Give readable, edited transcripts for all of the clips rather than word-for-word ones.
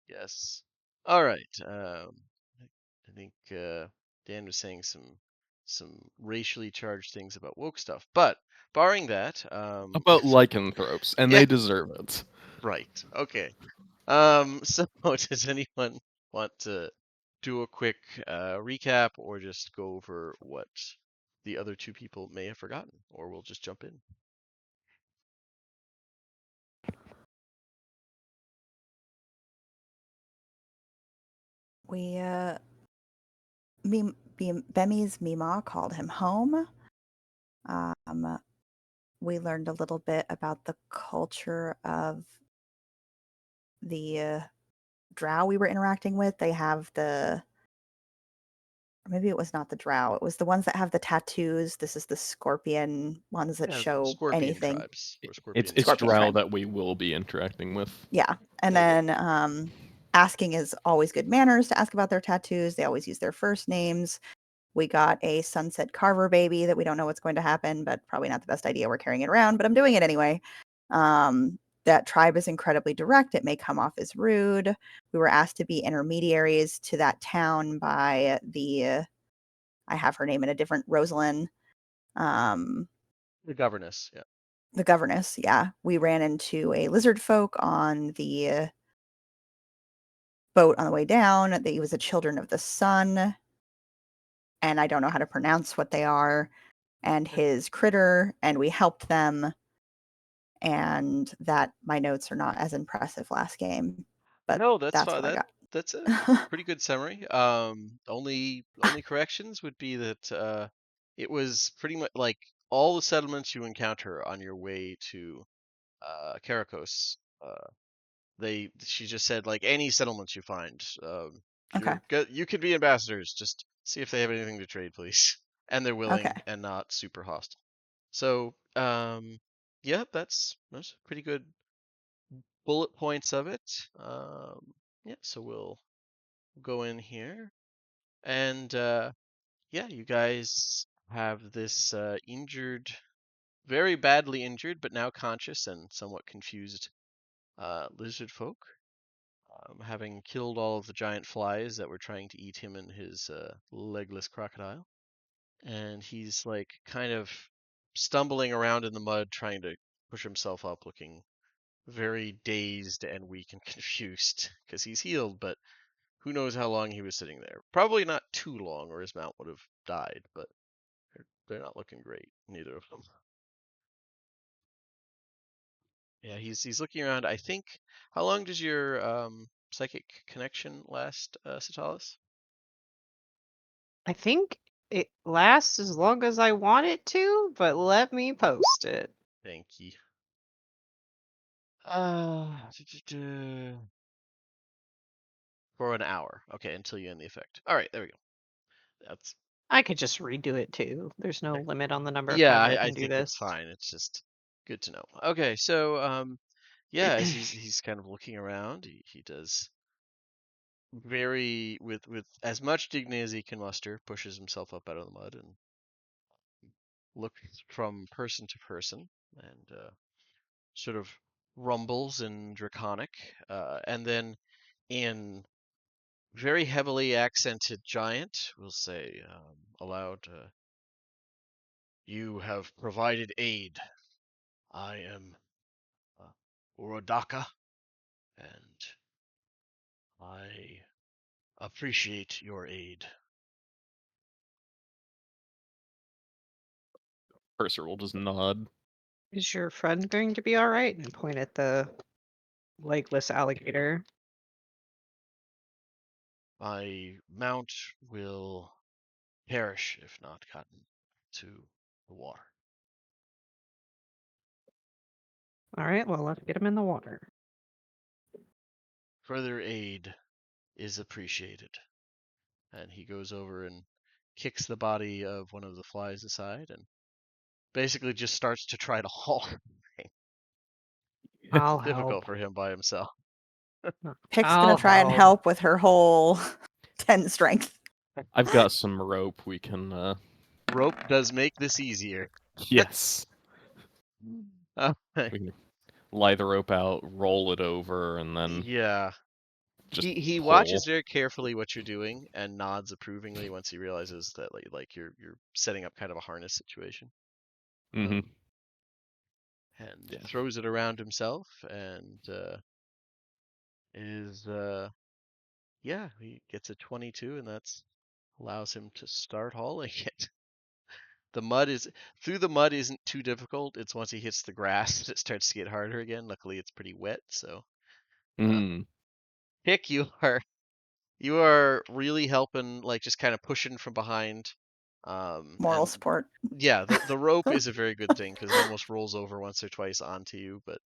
Yes. All right. I think Dan was saying some racially charged things about woke stuff, but barring that, About lycanthropes, and yeah, they deserve it. right. Okay. So does anyone want to do a quick recap or just go over what the other two people may have forgotten, or we'll just jump in? We, Bemi's Mima called him home. We learned a little bit about the culture of the drow we were interacting with. They have maybe it was not the drow. It was the ones that have the tattoos. This is the scorpion ones that Yeah, show scorpion anything. tribes or It's scorpion it's Scorpion nation. Drow tribe. that we will be interacting with. Yeah. And There you go. then asking is always good manners to ask about their tattoos. They always use their first names. We got a Sunset Carver baby that we don't know what's going to happen, but probably not the best idea. We're carrying it around, but I'm doing it anyway. That tribe is incredibly direct. It may come off as rude. We were asked to be intermediaries to that town by I have her name in a different Rosalind. Um, The governess. Yeah. the governess, yeah. We ran into a lizard folk on the boat on the way down. He was a children of the sun, and I don't know how to pronounce what they are, and his critter, and we helped them. And that my notes are not as impressive last game, but No, that's that's fine. what I That's a got. pretty good summary. Only corrections would be that it was pretty much like all the settlements you encounter on your way to Karakos. She just said like any settlements you find, Okay. you could be ambassadors. Just see if they have anything to trade, please. And they're Okay. willing and not super hostile. So yeah, that's pretty good bullet points of it. Yeah, so we'll go in here, and yeah, you guys have this injured, very badly injured, but now conscious and somewhat confused lizard folk, having killed all of the giant flies that were trying to eat him and his legless crocodile. And he's like kind of stumbling around in the mud, trying to push himself up, looking very dazed and weak and confused because he's healed, but who knows how long he was sitting there. Probably not too long, or his mount would have died, but they're not looking great, neither of them. Yeah, he's looking around. I think. How long does your psychic connection last, Satalis? I think it lasts as long as I want it to, but let me post it. Thank you. Uh, for an hour. Okay, until you end the effect. All right, there we go. That's I could just redo it too. There's no limit on the number of yeah. times I I can do think it's this. fine. It's just good to know. Okay, so yeah, as he's kind of looking around, he does very with as much dignity as he can muster, pushes himself up out of the mud and looks from person to person and sort of rumbles in Draconic, and then in very heavily accented Giant will say aloud, "You have provided aid. I am Urodaka, and I appreciate your aid." Purser will just nod. Is your friend going to be alright? And point at the legless alligator. My mount will perish if not gotten to the water. Alright, well, let's get him in the water. Further aid is appreciated. And he goes over and kicks the body of one of the flies aside and basically just starts to try to haul it. I'll Difficult help. for him by himself. Pick's gonna I'll try and help. help with her whole 10 strength. I've got some rope. We can. Rope does make this easier. Yes. Okay. We can lie the rope out, roll it over, and then Yeah. just he pull. watches very carefully what you're doing and nods approvingly once he realizes that like you're setting up kind of a harness situation. Hmm. And Yeah. throws it around himself and is yeah, he gets a 22 and that's allows him to start hauling it. The mud isn't too difficult. It's once he hits the grass that it starts to get harder again. Luckily it's pretty wet, so Mm. Pick, you are really helping, like just kind of pushing from behind. Moral And support. yeah, the rope is a very good thing because it almost rolls over once or twice onto you, but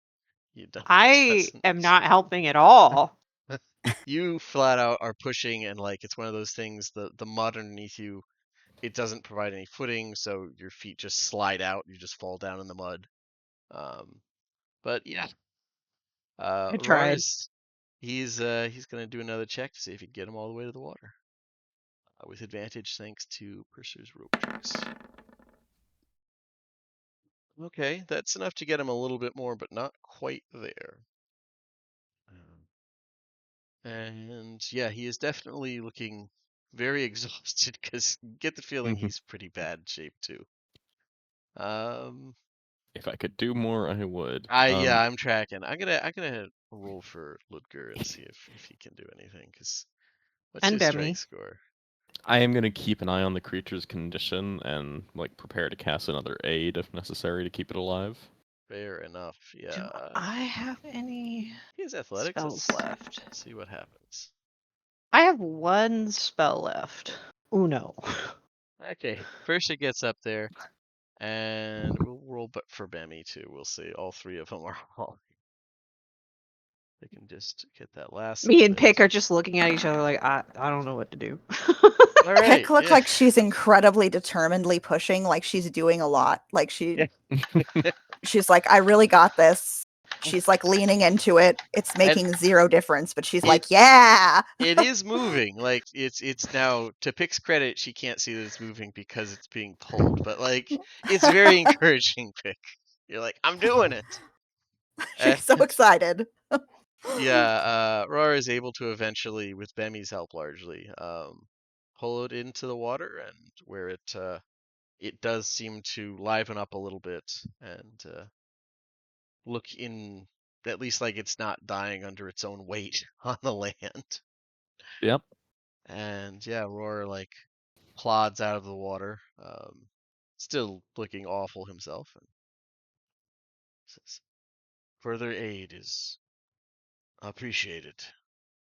it I doesn't. am not helping at all. You flat out are pushing, and like it's one of those things. The mud underneath you, it doesn't provide any footing, so your feet just slide out. You just fall down in the mud. But yeah, I Roar tried. is he's gonna do another check to see if he can get him all the way to the water with advantage thanks to Purser's rope tricks. Okay, that's enough to get him a little bit more, but not quite there. And yeah, he is definitely looking very exhausted because get the feeling Hmm. he's pretty bad shape too. Um, If I could do more, I would. yeah, I'm tracking. I'm gonna roll for Ludger and see if he can do anything. Cause what's And his strength Demi. score? I am gonna keep an eye on the creature's condition and like prepare to cast another aid if necessary to keep it alive. Fair enough. Do Yeah. I have any He has athletics. spells Let's left? see what happens. I have one spell left. Uno. Okay, first it gets up there, and we'll roll but for Bemmy too. We'll see. All three of them are all. They can just get that last Me little and bit. Pick are just looking at each other like, I don't know what to do. All right. Pick looked Yeah. like she's incredibly determinedly pushing, like she's doing a lot. Like Yeah. she's like, I really got this. She's like leaning into it. It's And making zero difference, but she's it like, yeah. it is moving. Like it's now to Pick's credit, she can't see that it's moving because it's being pulled. But like it's very encouraging, Pick. You're like, I'm doing it. She's so excited. Yeah, Roar is able to eventually, with Bemmy's help largely, pull it into the water, and where it does seem to liven up a little bit and look in at least like it's not dying under its own weight on the land. Yep. And yeah, Roar like plods out of the water, still looking awful himself, and says, "Further aid is appreciated."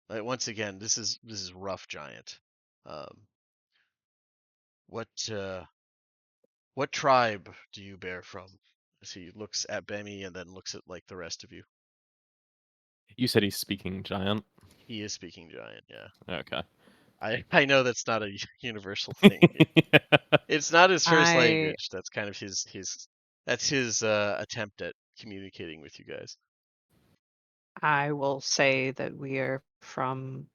Like, once again, this is rough, giant. Um, what what tribe do you bear from? As he looks at Bemi and then looks at like the rest of you. You said he's speaking giant. He is speaking giant, yeah. Okay. I know that's not a universal thing. It's not his first I language. That's kind of his that's his attempt at communicating with you guys. I will say that we are from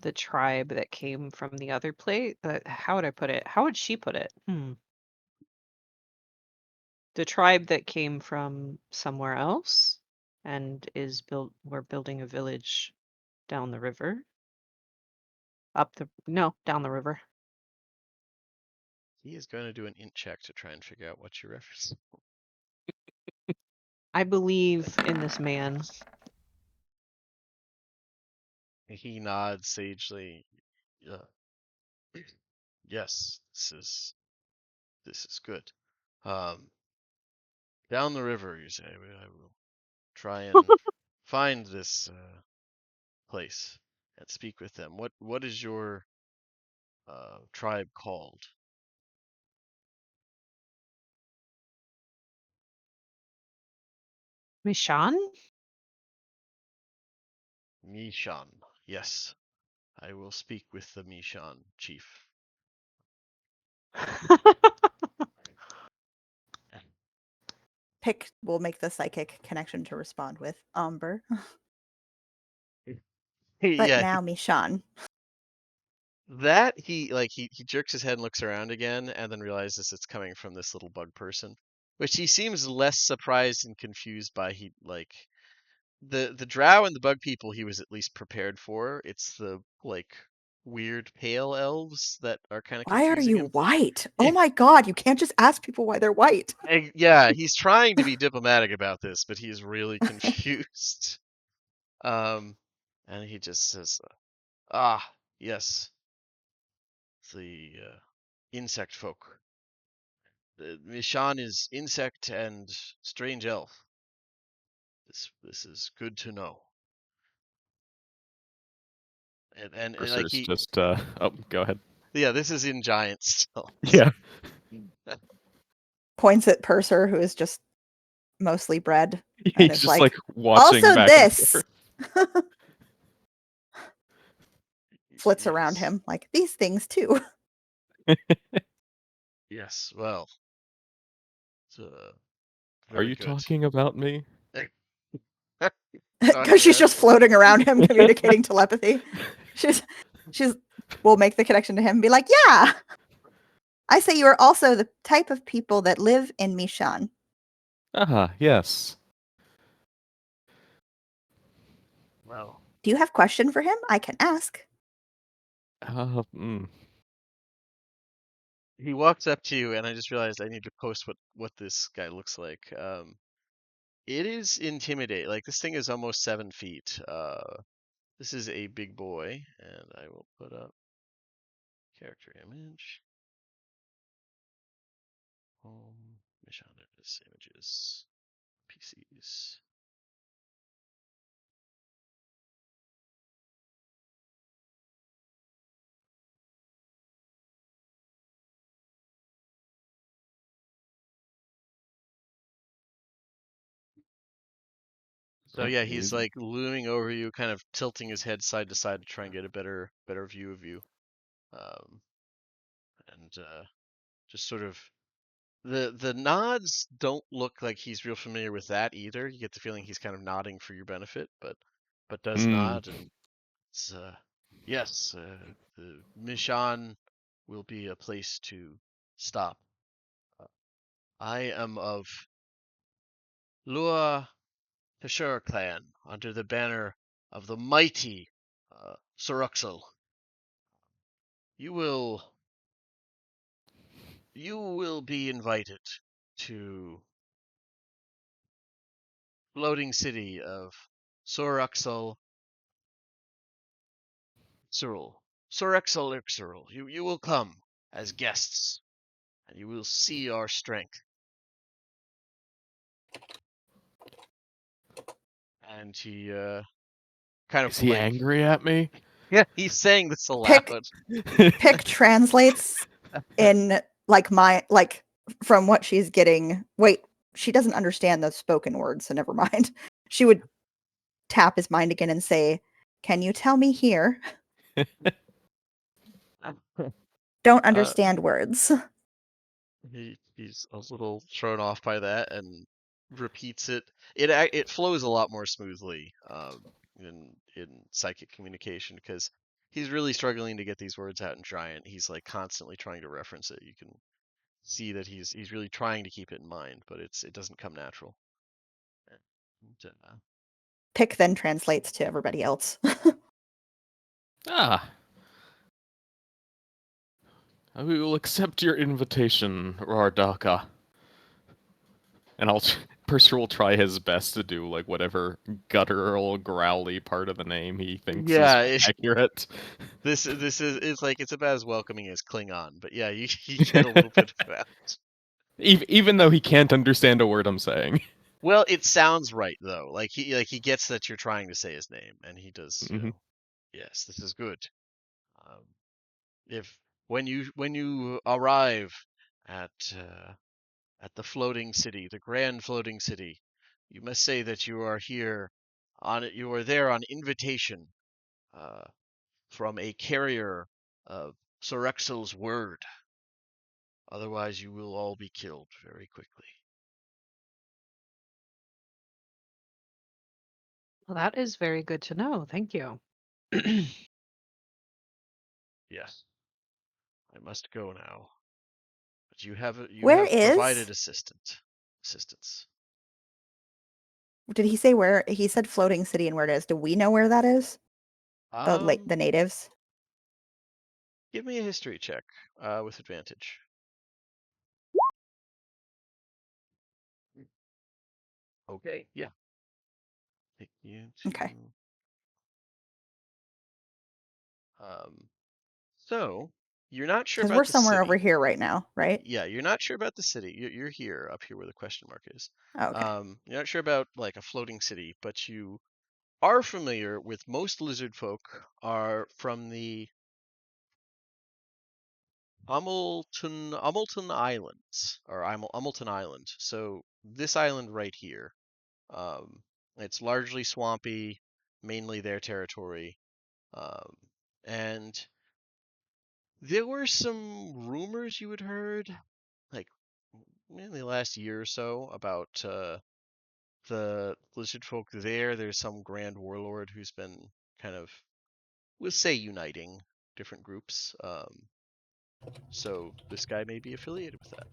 the tribe that came from the other place. How would I put it? How would she put it? The tribe that came from somewhere else and is built. We're building a village down the river. Down the river. He is going to do an int check to try and figure out what you reference. I believe in this man. He nods sagely. Yeah. Yes, this is good. Um, down the river, you say. I will try and find this place and speak with them. What is your tribe called? Mishann? Mishann. Yes, I will speak with the Mishann chief. Pick will make the psychic connection to respond with Umber. But Yeah, now Mishan. that he jerks his head and looks around again, and then realizes it's coming from this little bug person, which he seems less surprised and confused by. He like the drow and the bug people he was at least prepared for. It's the like weird pale elves that are kind of Why are confusing you him. white? Oh my god, you can't just ask people why they're white. Yeah, he's trying to be diplomatic about this, but he's really confused. And he just says, "Ah, yes, the insect folk. Mishann is insect and strange elf. This is good to know." And like Mercer's he, just oh, go ahead. yeah, this is in giant still. Yeah. Points at Purser, who is just mostly bread, and He's is just like, watching also back and this. forth. Flits around Yes. him like these things too. Yes, well, it's Are very you good. talking about me? Talking Because she's about just floating around him communicating telepathy. She's will make the connection to him and be like, yeah. I say you are also the type of people that live in Mishann. Ah, yes. well, Do you have question for him? I can ask. Mm. he walks up to you, and I just realized I need to post what this guy looks like. It is intimidate. Like this thing is almost 7 feet. This is a big boy, and I will put up character image. Mishann, there it is, images, PCs. So Oh, yeah, he's like looming over you, kind of tilting his head side to side to try and get a better view of you. And just sort of the nods don't look like he's real familiar with that either. You get the feeling he's kind of nodding for your benefit, but does nod, and it's yes, the Mishann will be a place to stop. Uh, I am of Lua Peshur clan under the banner of the mighty Soruxel. You will be invited to floating city of Soruxel Cyril. Sorexel Ixeril. You will come as guests, and you will see our strength. And he kind is of he like, angry at me? yeah, he's saying this aloud. Pick translates in like from what she's getting. Wait, she doesn't understand the spoken words, so never mind. She would tap his mind again and say, "Can you tell me here?" Don't uh, understand words. he's a little thrown off by that and repeats it. It flows a lot more smoothly in psychic communication because he's really struggling to get these words out in Giant. He's like constantly trying to reference it. You can see that he's really trying to keep it in mind, but it doesn't come natural. And, Pick then translates to everybody else. Ah. I will accept your invitation, Rardaka. And Percer will try his best to do like whatever guttural, growly part of the name he thinks is yeah, accurate. this is it's like it's about as welcoming as Klingon, but yeah, you get a little bit of that. Even though he can't understand a word I'm saying. Well, it sounds right though. Like he gets that you're trying to say his name, and he does. Mhm. Yes, this is good. Um, if when you arrive at uh, at the floating city, the grand floating city, you must say that you are here on it. You are there on invitation uh, from a carrier of Sorexel's word. Otherwise, you will all be killed very quickly. Well, that is very good to know. Thank you. Yes, I must go now. But you Where have is provided assistance. Did he say where? He said floating city and where it is. Do we know where that is? The Um, natives. give me a history check with advantage. Okay. Yeah. Take you to. Okay. So you're not sure Because about we're the somewhere over city. here right now, right? Yeah, you're not sure about the city. You're here, up here where the question mark is. Oh, okay. You're not sure about like a floating city, but you are familiar with most lizard folk are from the Amulton Islands or Amulton Island. So this island right here, um, it's largely swampy, mainly their territory, um, and there were some rumors you had heard, like in the last year or so, about the lizard folk there. There's some grand warlord who's been kind of, we'll say, uniting different groups. So this guy may be affiliated with that.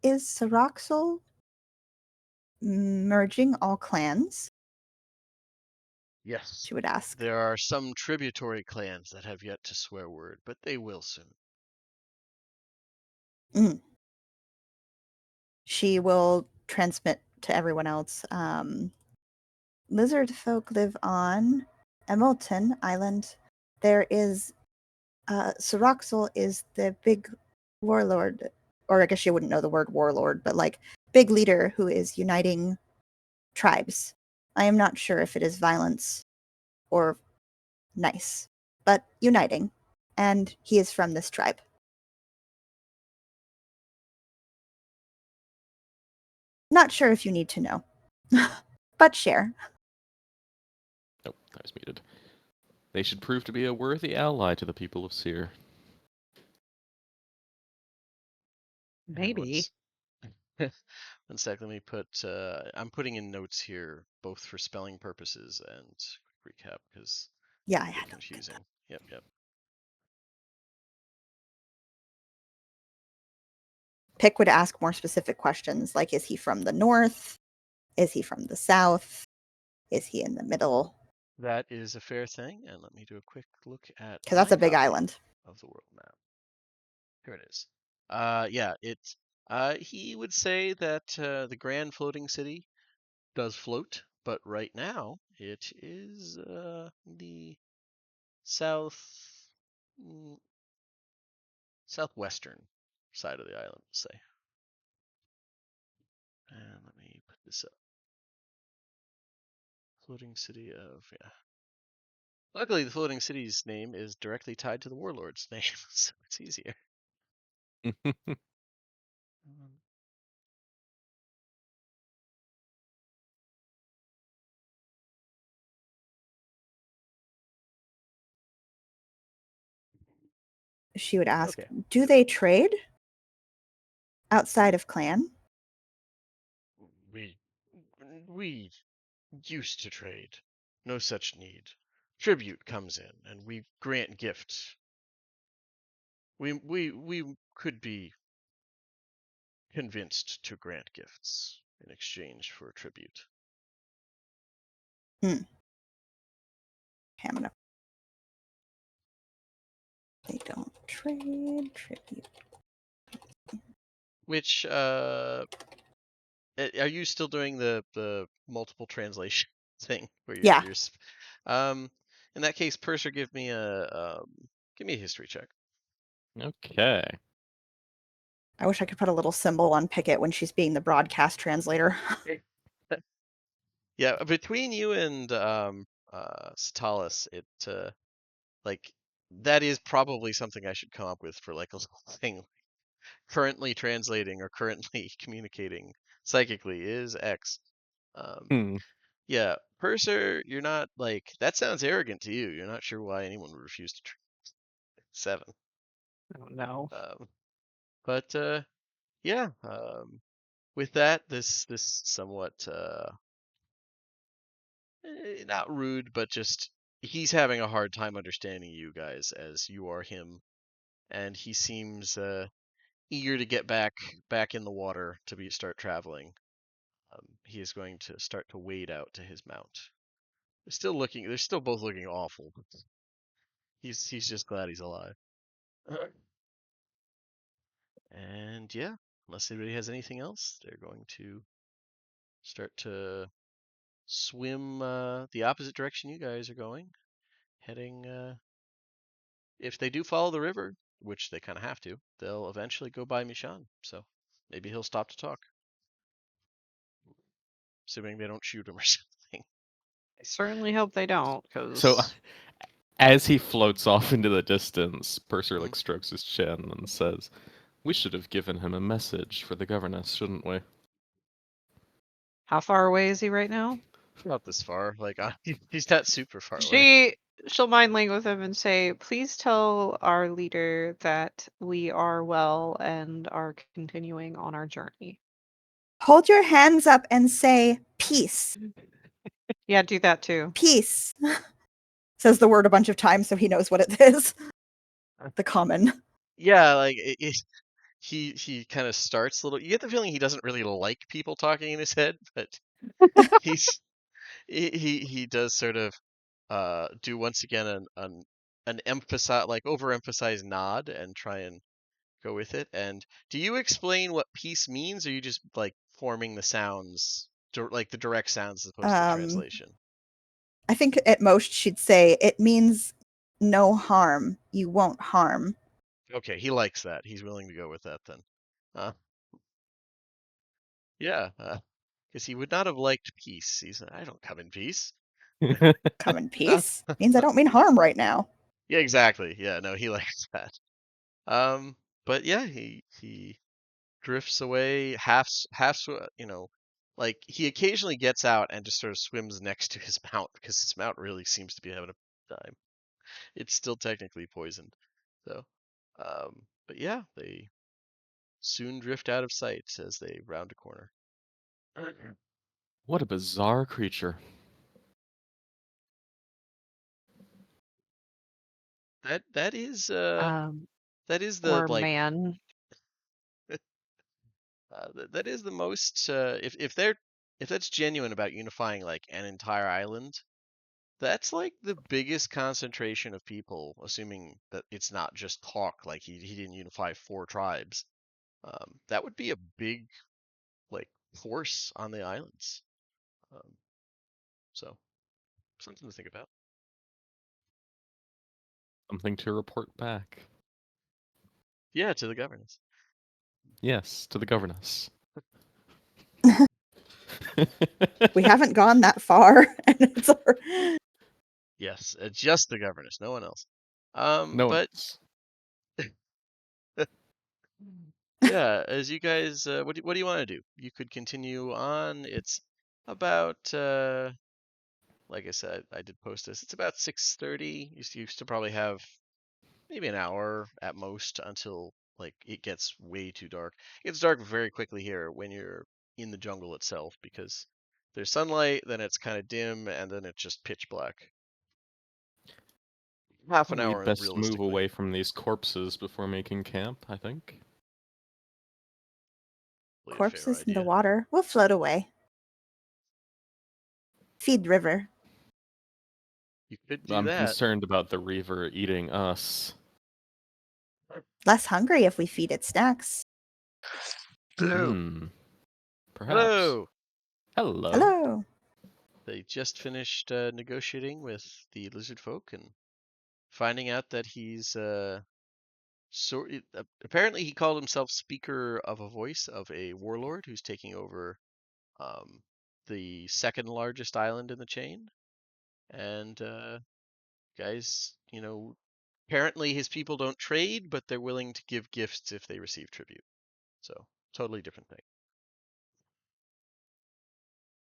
Is Syroxal merging all clans? Yes. She would ask. There are some tributary clans that have yet to swear word, but they will soon. Mm. She will transmit to everyone else. Lizard folk live on Emilton Island. There is Syroxal is the big warlord, or I guess you wouldn't know the word warlord, but like big leader who is uniting tribes. I am not sure if it is violence or nice, but uniting. And he is from this tribe. Not sure if you need to know, but share. Nope, I was muted. They should prove to be a worthy ally to the people of Seer. And Maybe. one sec, let me put, I'm putting in notes here, both for spelling purposes and quick recap, because Yeah, I they get had to look at confusing. that. Yep. Pick would ask more specific questions like, is he from the north? Is he from the south? Is he in the middle? That is a fair thing, and let me do a quick look at Because that's my a big copy island. of the world map. Here it is. Yeah, he would say that the grand floating city does float, but right now it is the south mm, southwestern side of the island, we'll say. And let me put this up. Floating city of, yeah. Luckily, the floating city's name is directly tied to the warlord's name, so it's easier. Um, She would ask, Okay. do they trade outside of clan? We we used to trade. No such need. Tribute comes in, and we grant gifts. We could be convinced to grant gifts in exchange for tribute. Okay, I'm gonna. They don't trade tribute. Which are you still doing the multiple translation thing where Yeah, in that case, Purser, give me a history check. Okay. I wish I could put a little symbol on Pickett when she's being the broadcast translator. Yeah, between you and Satalis, it like that is probably something I should come up with for like a little thing. Currently translating or currently communicating psychically is X. Um, Hmm. yeah, Purser, you're not like that sounds arrogant to you. You're not sure why anyone would refuse to 7. I don't know. But yeah, with that, this somewhat not rude, but just he's having a hard time understanding you guys as you are him, and he seems eager to get back in the water to start traveling. He is going to start to wade out to his mount. They're still both looking awful. He's just glad he's alive. And yeah, unless anybody has anything else, they're going to start to swim the opposite direction you guys are going, heading. If they do follow the river, which they kind of have to, they'll eventually go by Mishann. So maybe he'll stop to talk, assuming they don't shoot him or something. I certainly hope they don't, So because as he floats off into the distance, Purser Mhm. like strokes his chin and says, "We should have given him a message for the governess, shouldn't we?" how far away is he right now? Not this far. Like he's not super far away. She'll mind link with him and say, please tell our leader that we are well and are continuing on our journey. Hold your hands up and say peace. Yeah, do that too. Peace. Says the word a bunch of times so he knows what it is. The common. Yeah, like he kind of starts a little. You get the feeling he doesn't really like people talking in his head, but he's he does sort of do once again an emphasize like overemphasize nod and try and go with it. And do you explain what peace means, or are you just like forming the sounds, like the direct sounds as opposed to translation? I think at most she'd say it means no harm. You won't harm. Okay, he likes that. He's willing to go with that then. Uh, yeah, because he would not have liked peace. I don't come in peace. Come in peace means I don't mean harm right now. Yeah, exactly. Yeah, no, he likes that. Um, but yeah, he drifts away, like he occasionally gets out and just sort of swims next to his mount because his mount really seems to be having a time. It's still technically poisoned. So, but yeah, they soon drift out of sight as they round a corner. What a bizarre creature. That is Um, that is the or like man. that is the most if that's genuine about unifying like an entire island, that's like the biggest concentration of people, assuming that it's not just talk, like he didn't unify 4 tribes. That would be a big like force on the islands. Um, so something to think about. Something to report back. Yeah, to the governance. Yes, to the governess. We haven't gone that far. And it's Yes, just the governess, no one else. No one But else. yeah, as you guys, what do you want to do? You could continue on. It's about, like I said, I did post this. It's about 6:30. You still probably have maybe an hour at most until like it gets way too dark. It gets dark very quickly here when you're in the jungle itself because there's sunlight, then it's kind of dim, and then it's just pitch black. Half an We'd hour best move realistically. away from these corpses before making camp, I think. Probably a fair corpses in the idea. water. We'll float away. Feed river. You could do I'm that. concerned about the reaver eating us. Less hungry if we feed it snacks. Blue. Perhaps. Hello. Hello. Hello. They just finished negotiating with the lizard folk and finding out that he's apparently he called himself speaker of a voice of a warlord who's taking over um, the second largest island in the chain. And guys, apparently his people don't trade, but they're willing to give gifts if they receive tribute. So totally different thing.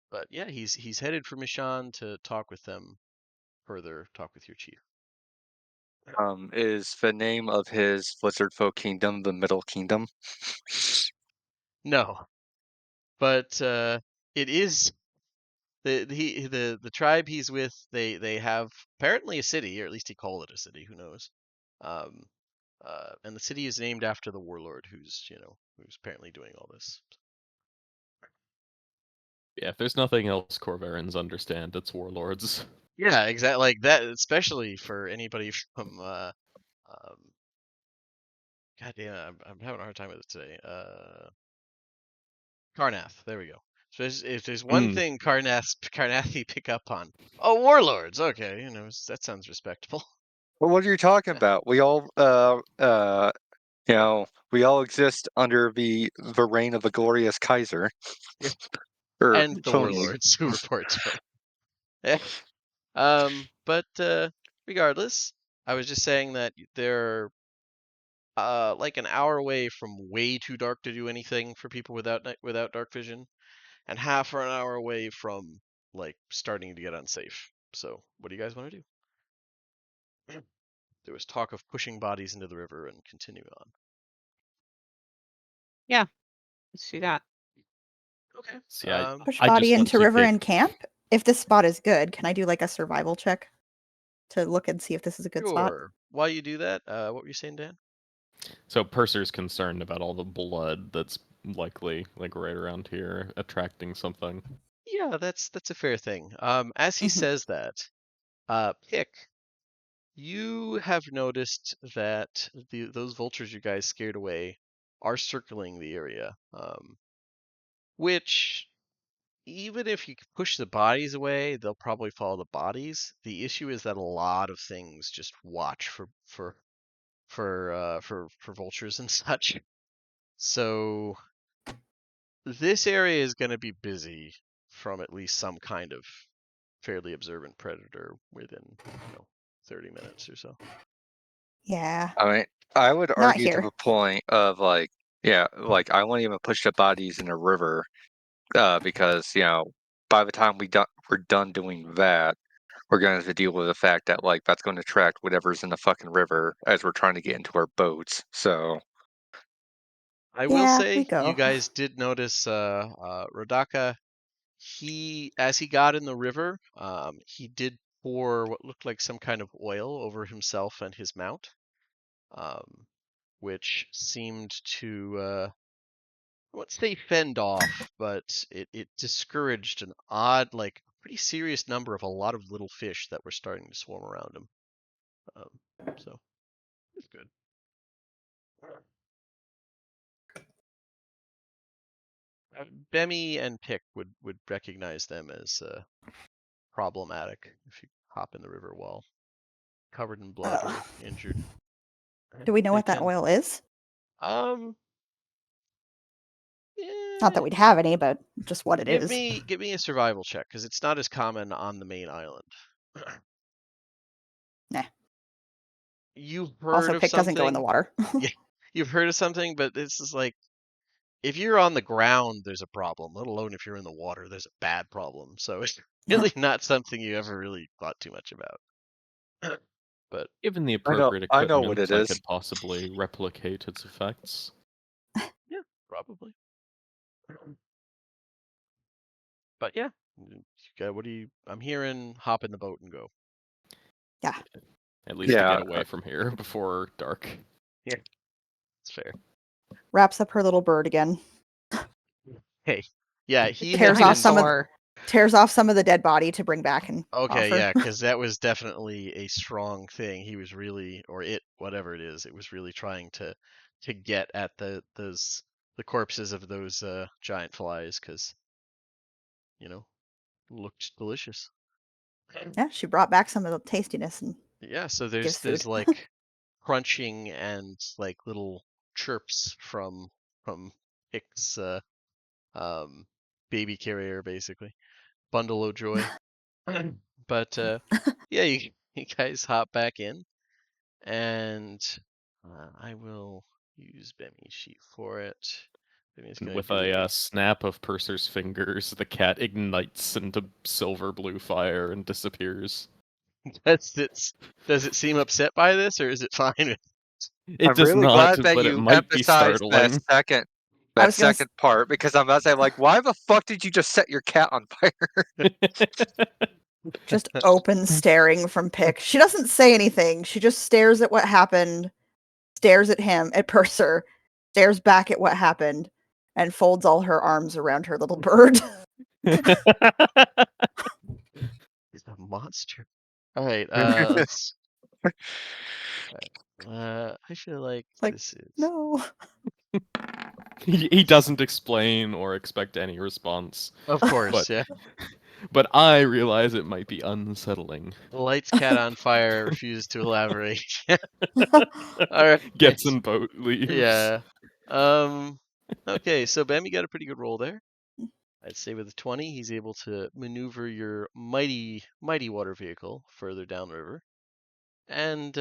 But yeah, he's headed for Mishann to talk with them further, talk with your chief. Is the name of his Lizard Folk Kingdom the Middle Kingdom? No, but it is the tribe he's with. They have apparently a city, or at least he called it a city. Who knows? Um, And the city is named after the warlord who's apparently doing all this. Yeah, if there's nothing else Corvarans understand, it's warlords. Yeah, exactly. Like that, especially for anybody from God damn, I'm having a hard time with it today. Karnath. There we go. So if there's one thing Karnathi pick up on, oh, warlords. Okay, that sounds respectable. Well, what are you talking about? We all, we all exist under the reign of a glorious Kaiser. Yeah. Or And the phony. warlords who reports for. Yeah. But regardless, I was just saying that they're like an hour away from way too dark to do anything for people without dark vision, and half an hour away from like starting to get unsafe. So, what do you guys want to do? There was talk of pushing bodies into the river and continuing on. Yeah, let's do that. Okay. See, Push I body just want into to river get- and camp. If this spot is good, can I do like a survival check to look and see if this is a good spot? Sure. While you do that, what were you saying, Dan? So Purser's concerned about all the blood that's likely like right around here attracting something. Yeah, that's a fair thing. As he Mhm. says that, Pick, you have noticed that those vultures you guys scared away are circling the area, which even if you push the bodies away, they'll probably follow the bodies. The issue is that a lot of things just watch for vultures and such. So this area is going to be busy from at least some kind of fairly observant predator within 30 minutes or so. Yeah, I mean, I would Not argue to here. the point of like I won't even push the bodies in a river, because by the time we're done doing that, we're going to have to deal with the fact that like that's going to attract whatever's in the fucking river as we're trying to get into our boats. So I will Yeah, we say you go. guys did notice Rodaka. As he got in the river, he did pour what looked like some kind of oil over himself and his mount, which seemed to I won't say fend off, but it discouraged an odd, like pretty serious number of a lot of little fish that were starting to swarm around him. So it's good. Bemi and Pick would recognize them as problematic if you hop in the river while covered in blood or injured. Do we know They what that can. oil is? Um. Not that Yeah, we'd have any, but just what it give is. me a survival check because it's not as common on the main island. Nah. You've heard Also, of Pick doesn't go in the something. water. Yeah, you've heard of something, but this is like if you're on the ground, there's a problem. Let alone if you're in the water, there's a bad problem. So it's really not something you ever really thought too much about. But Given the I know appropriate what it equipment, I is. could possibly replicate its effects. yeah, probably. But yeah, what do you? I'm hearing hop in the boat and go. Yeah. At least to Yeah, get away from here before dark. Yeah, it's fair. Wraps up her little bird again. Hey, yeah, he Tears had off been. some of tears off some of the dead body to bring back and Okay, offer. yeah, because that was definitely a strong thing. He was really, or it, whatever it is, it was really trying to get at the corpses of those giant flies because looked delicious. Yeah, she brought back some of the tastiness and Yeah, so gives there's food. like crunching and like little chirps from Hick's baby carrier basically. Bundle of joy. But yeah, you guys hop back in and I will use Bemi's sheet for it. Bemi's gonna With do a snap of Purser's fingers, the cat ignites into silver blue fire and disappears. Does it seem upset by this or is it fine? It I'm does really not, glad that but it you might be emphasized startling. I that was gonna second part, because I'm about to say like, why the fuck did you just set your cat on fire? just open staring from Pick. She doesn't say anything. She just stares at what happened, stares at him, at Purser, stares back at what happened, and folds all her arms around her little bird. He's a monster. All right. I feel like Like, this is no. He doesn't explain or expect any response, Of course, but yeah. but I realize it might be unsettling. Lights cat on fire, refuses to elaborate. All right. Gets in boat, leaves. Yeah. Okay, so Bam, you got a pretty good roll there. I'd say with a 20, he's able to maneuver your mighty water vehicle further down the river. And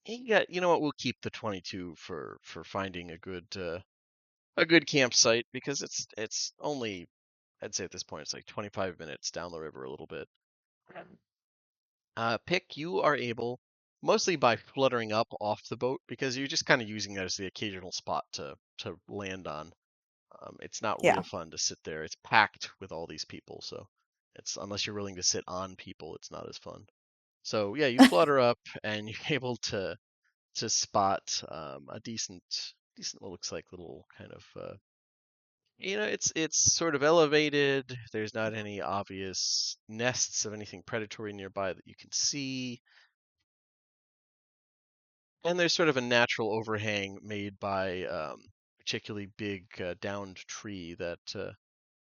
you know what, we'll keep the 22 for finding a good campsite, because it's only, I'd say at this point it's like 25 minutes down the river a little bit. Pick, you are able, mostly by fluttering up off the boat, because you're just kind of using that as the occasional spot to land on. It's not Yeah. real fun to sit there. It's packed with all these people, so it's, unless you're willing to sit on people, it's not as fun. So yeah, you flutter up and you're able to spot a decent what looks like little kind of it's sort of elevated. There's not any obvious nests of anything predatory nearby that you can see. And there's sort of a natural overhang made by particularly big downed tree that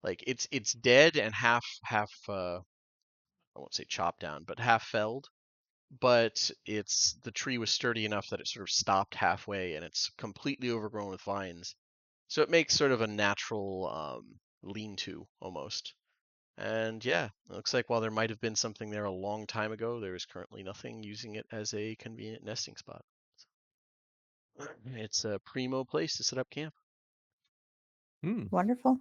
like it's dead and half I won't say chopped down, but half felled. But the tree was sturdy enough that it sort of stopped halfway, and it's completely overgrown with vines. So it makes sort of a natural lean-to almost. And yeah, it looks like while there might have been something there a long time ago, there is currently nothing using it as a convenient nesting spot. It's a primo place to set up camp. Wonderful.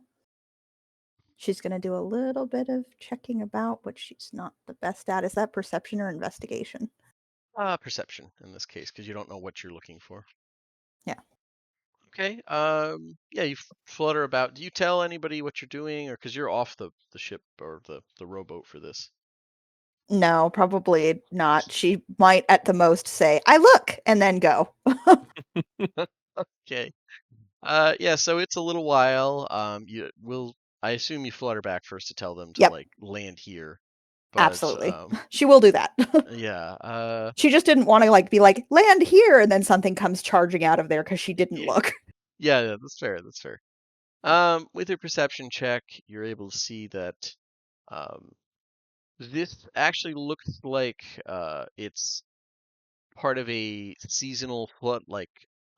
She's going to do a little bit of checking about, but she's not the best at. Is that perception or investigation? Perception in this case, because you don't know what you're looking for. Yeah. Okay. Yeah, you flutter about. Do you tell anybody what you're doing, or because you're off the ship or the rowboat for this? No, probably not. She might at the most say, "I look," and then go. Okay. Yeah, so it's a little while. I assume you flutter back first to tell them to Yep. like land here. But Absolutely. She will do that. yeah, She just didn't want to like be like, "Land here," and then something comes charging out of there because she didn't look. yeah, that's fair. That's fair. With your perception check, you're able to see that this actually looks like it's part of a seasonal flood, like,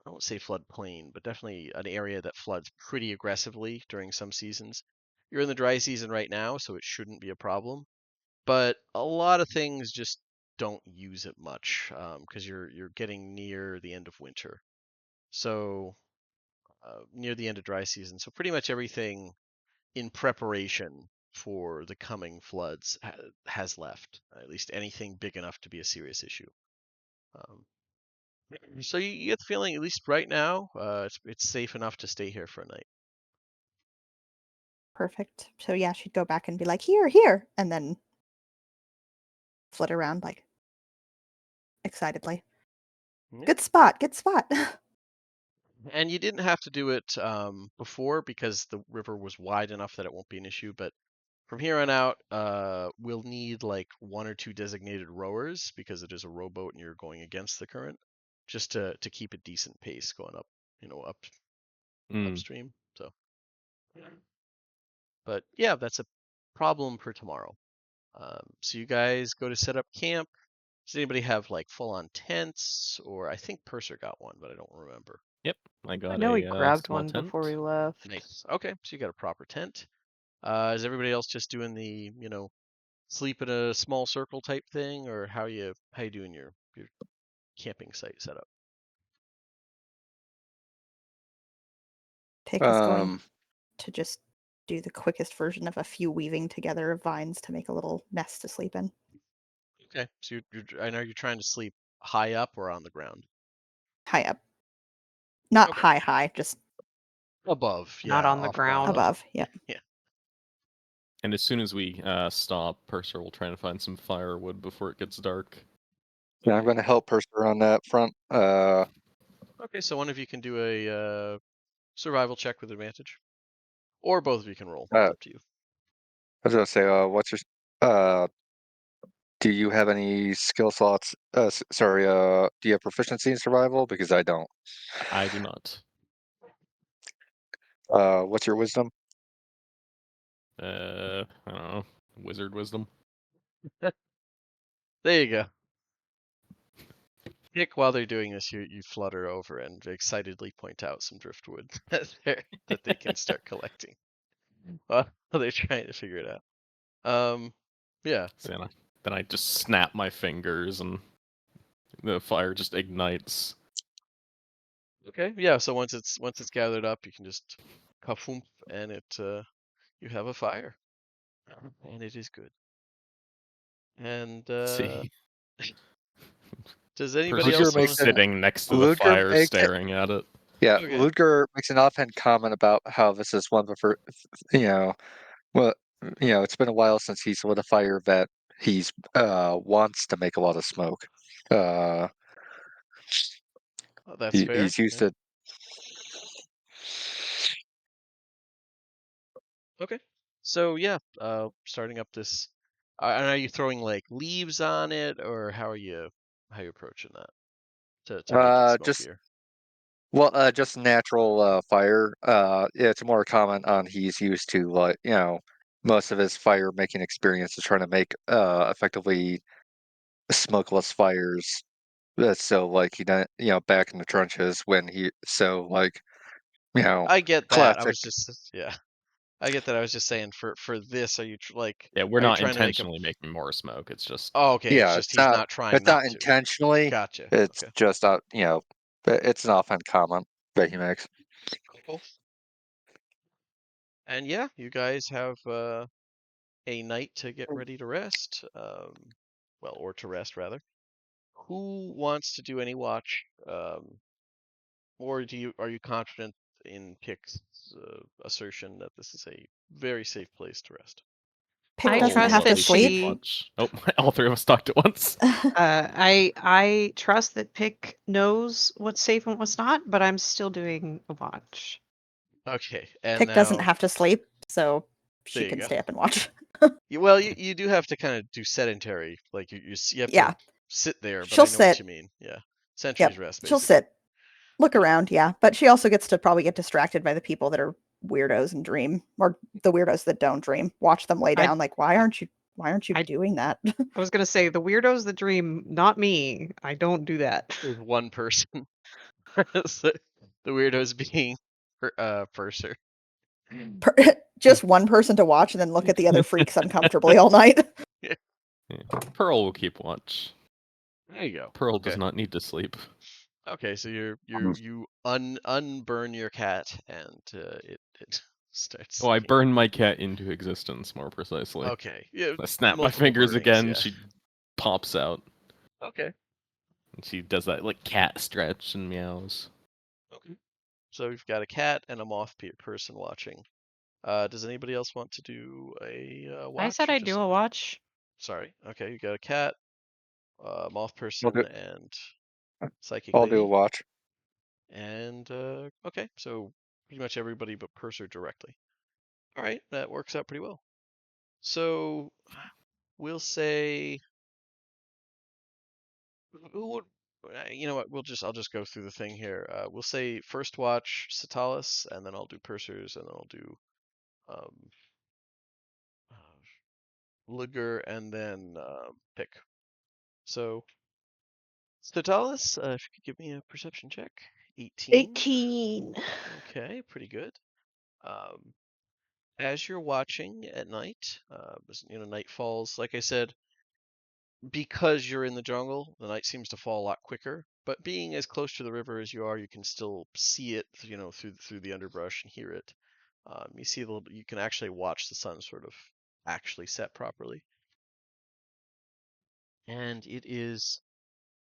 I won't say floodplain, but definitely an area that floods pretty aggressively during some seasons. You're in the dry season right now, so it shouldn't be a problem. But a lot of things just don't use it much because you're getting near the end of winter. So near the end of dry season. So pretty much everything in preparation for the coming floods has left. At least anything big enough to be a serious issue. Um, so you get the feeling, at least right now, it's safe enough to stay here for a night. Perfect. So yeah, she'd go back and be like, "Here, here," and then flit around like excitedly. Yeah. Good spot. Good spot. And you didn't have to do it before because the river was wide enough that it won't be an issue. But from here on out, we'll need like one or two designated rowers because it is a rowboat and you're going against the current, just to keep a decent pace going up, upstream. So, but yeah, that's a problem for tomorrow. So you guys go to set up camp. Does anybody have like full-on tents, or I think Purser got one, but I don't remember. Yep, I I got know we a grabbed small one tent. before we left. Nice. Okay, so you got a proper tent. Is everybody else just doing the, sleep in a small circle type thing, or how you doing your camping site setup? Pick is going to just do the quickest version of a few weaving together of vines to make a little nest to sleep in. Okay, so I know you're trying to sleep high up or on the ground. High up. Not Okay. high, just Above, Not yeah, on the off ground ground. level. above. Yep. Yeah. And as soon as we stop, Purser will try and find some firewood before it gets dark. Yeah, I'm going to help Purser on that front. Okay, so one of you can do a survival check with advantage, or both of you can roll. It's I up to you. was going to say, what's your do you have any skill slots? Sorry, do you have proficiency in survival? Because I don't. I do not. What's your wisdom? I don't know. Wizard wisdom. There you go. Nick, while they're doing this, you flutter over and excitedly point out some driftwood that they can start collecting while they're trying to figure it out. Yeah. So then I just snap my fingers and the fire just ignites. Okay. Yeah. So once it's gathered up, you can just kafoomp and you have a fire, and it is good. And See, does anybody Percy's Ludger else just like want makes to? an sitting next to the Ludger fire, makes it. staring at it. Yeah, Okay. Ludger makes an offhand comment about how this is one of the first. You know, well, it's been a while since he's lit a fire that he's wants to make a lot of smoke. Uh, Oh, that's fair. he's used Yeah. to. Okay. So yeah, starting up this. And are you throwing like leaves on it, or how you approaching that to make it Just smokier? just natural fire. Yeah, it's more common on he's used to most of his fire making experience is trying to make effectively smokeless fires. So like he done back in the trenches when he so like I get that. I classic. was just yeah. I get that. I was just saying for this, like Yeah, we're are you not trying to make a? intentionally making more smoke. It's just Oh, okay. It's Yeah, just he's not trying it's not not to. intentionally. Gotcha. It's Okay. just it's an offhand comment that he makes. Cool. And yeah, you guys have a night to get ready to rest. Well, or to rest rather. Who wants to do any watch? Or are you confident in Pick's assertion that this is a very safe place to rest? Pick I doesn't Pearl will have trust at to that least keep sleep. she. watch. Oh, all three of us talked at once. I trust that Pick knows what's safe and what's not, but I'm still doing a watch. Okay, and Pick doesn't now have to sleep, so there she you can go. stay up and watch. Well, you do have to kind of do sedentary, like you have to Yeah, sit there, but she'll I know what sit. you mean. Yeah, sentries Yep, rest she'll basically. sit, look around. Yeah, but she also gets to probably get distracted by the people that are weirdos and dream, or the weirdos that don't dream. Watch them lay I down. Like, why aren't you I doing that? I was gonna say the weirdos that dream, not me. I don't do that. There's one person. So, the weirdos being Purser. Per- Just one person to watch and then look at the other freaks uncomfortably all night. Yeah. Pearl will keep watch. There you go. Pearl does Okay. not need to sleep. Okay, so you unburn your cat and it starts Oh, I sleeping. burned my cat into existence, more precisely. Okay, yeah, I snap my multiple fingers burnings. again, Yeah. she pops out. Okay. And she does that like cat stretch and meows. Okay. So we've got a cat and a moth person watching. Does anybody else want to do a I watch said or I'd just do a watch. sorry? Okay, you got a cat, moth I'll person, do, and psychic I'll do a lady. watch. And okay, so pretty much everybody but Purser directly. All right, that works out pretty well. So we'll say, who would, you know what? I'll just go through the thing here. We'll say first watch Satalis, and then I'll do Pursers, and then I'll do um, Luger, and then Pick. So Satalis, if you could give me a perception check. 18. 18. Okay, pretty good. Um, as you're watching at night, night falls. Like I said, because you're in the jungle, the night seems to fall a lot quicker. But being as close to the river as you are, you can still see it, through the underbrush and hear it. You see you can actually watch the sun sort of actually set properly, and it is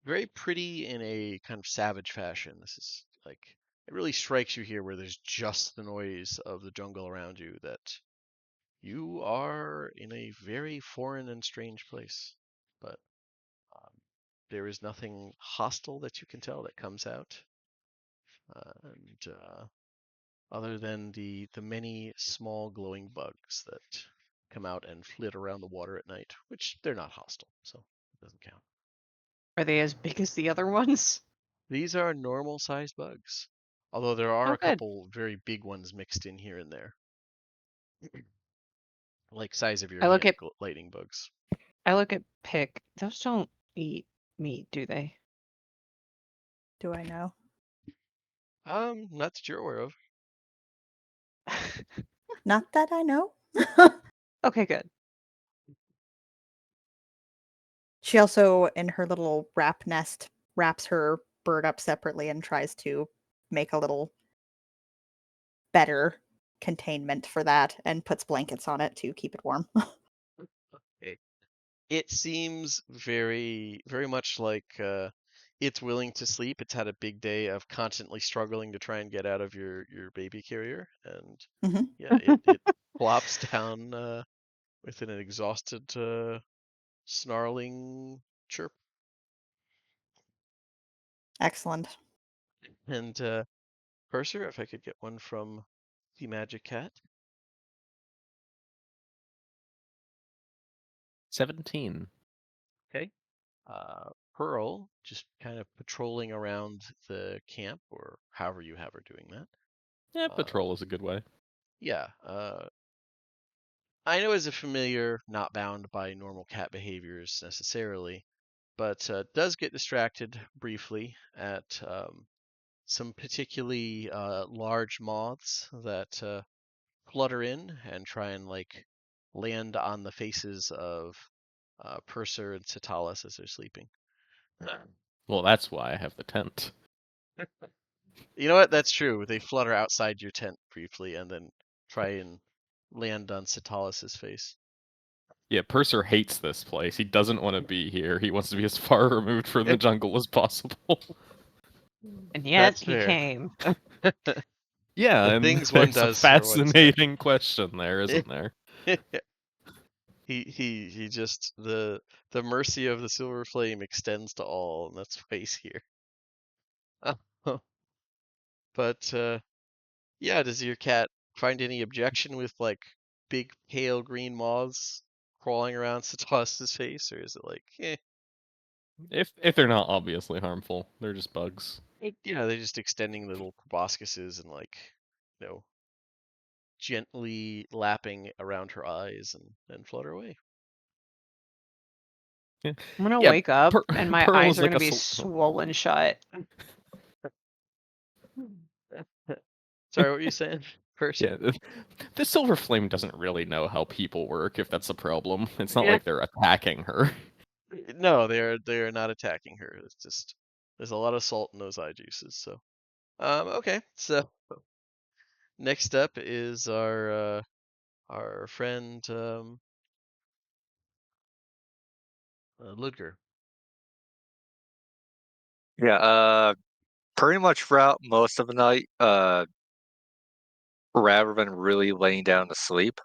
very pretty in a kind of savage fashion. This is like it really strikes you here, where there's just the noise of the jungle around you, that you are in a very foreign and strange place. But there is nothing hostile that you can tell that comes out. And other than the many small glowing bugs that come out and flit around the water at night, which they're not hostile, so it doesn't count. Are they as big as the other ones? These are normal sized bugs, although there are Oh, a good. couple very big ones mixed in here and there, like size of your I look hand at lightning bugs. Pick. Those don't eat meat, do they? Do I know? Not that you're aware of. Not that I know. Okay, good. She also, in her little wrap nest, wraps her bird up separately and tries to make a little better containment for that and puts blankets on it to keep it warm. It seems very, very much like it's willing to sleep. It's had a big day of constantly struggling to try and get out of your baby carrier, and hmm yeah, it plops down with an exhausted, snarling chirp. Excellent. And Purser, if I could get one from the Magic Cat. 17. Okay. Pearl, just kind of patrolling around the camp, or however you have her doing that. Yeah, patrol is a good way. Yeah. I know as a familiar, not bound by normal cat behaviors necessarily, but does get distracted briefly at some particularly large moths that flutter in and try and like land on the faces of Purser and Citalis as they're sleeping. Well, that's why I have the tent. You know what? That's true. They flutter outside your tent briefly and then try and land on Citalis's face. Yeah, Purser hates this place. He doesn't want to be here. He wants to be as far removed from the jungle as possible. And yet That's he fair. came. Yeah, The and things one there's a does for one's pet. fascinating question there, isn't there? He just the mercy of the silver flame extends to all, and that's why he's here. But yeah, does your cat find any objection with like big pale green moths crawling around Citalis' face, or is it like, eh? If they're not obviously harmful, they're just bugs. Yeah, they're just extending little proboscises and like, you know, gently lapping around her eyes and then flutter away. Yeah, I'm gonna yeah. wake up and my Pearl eyes is are like gonna a be swollen shut. Sorry, what were you saying, Percy? yeah. The silver flame doesn't really know how people work. If that's the problem, it's not Yeah. like they're attacking her. No, they're not attacking her. It's just there's a lot of salt in those eye juices. So, okay. So next up is our friend Ludger. Yeah, pretty much throughout most of the night, rather than really laying down to sleep,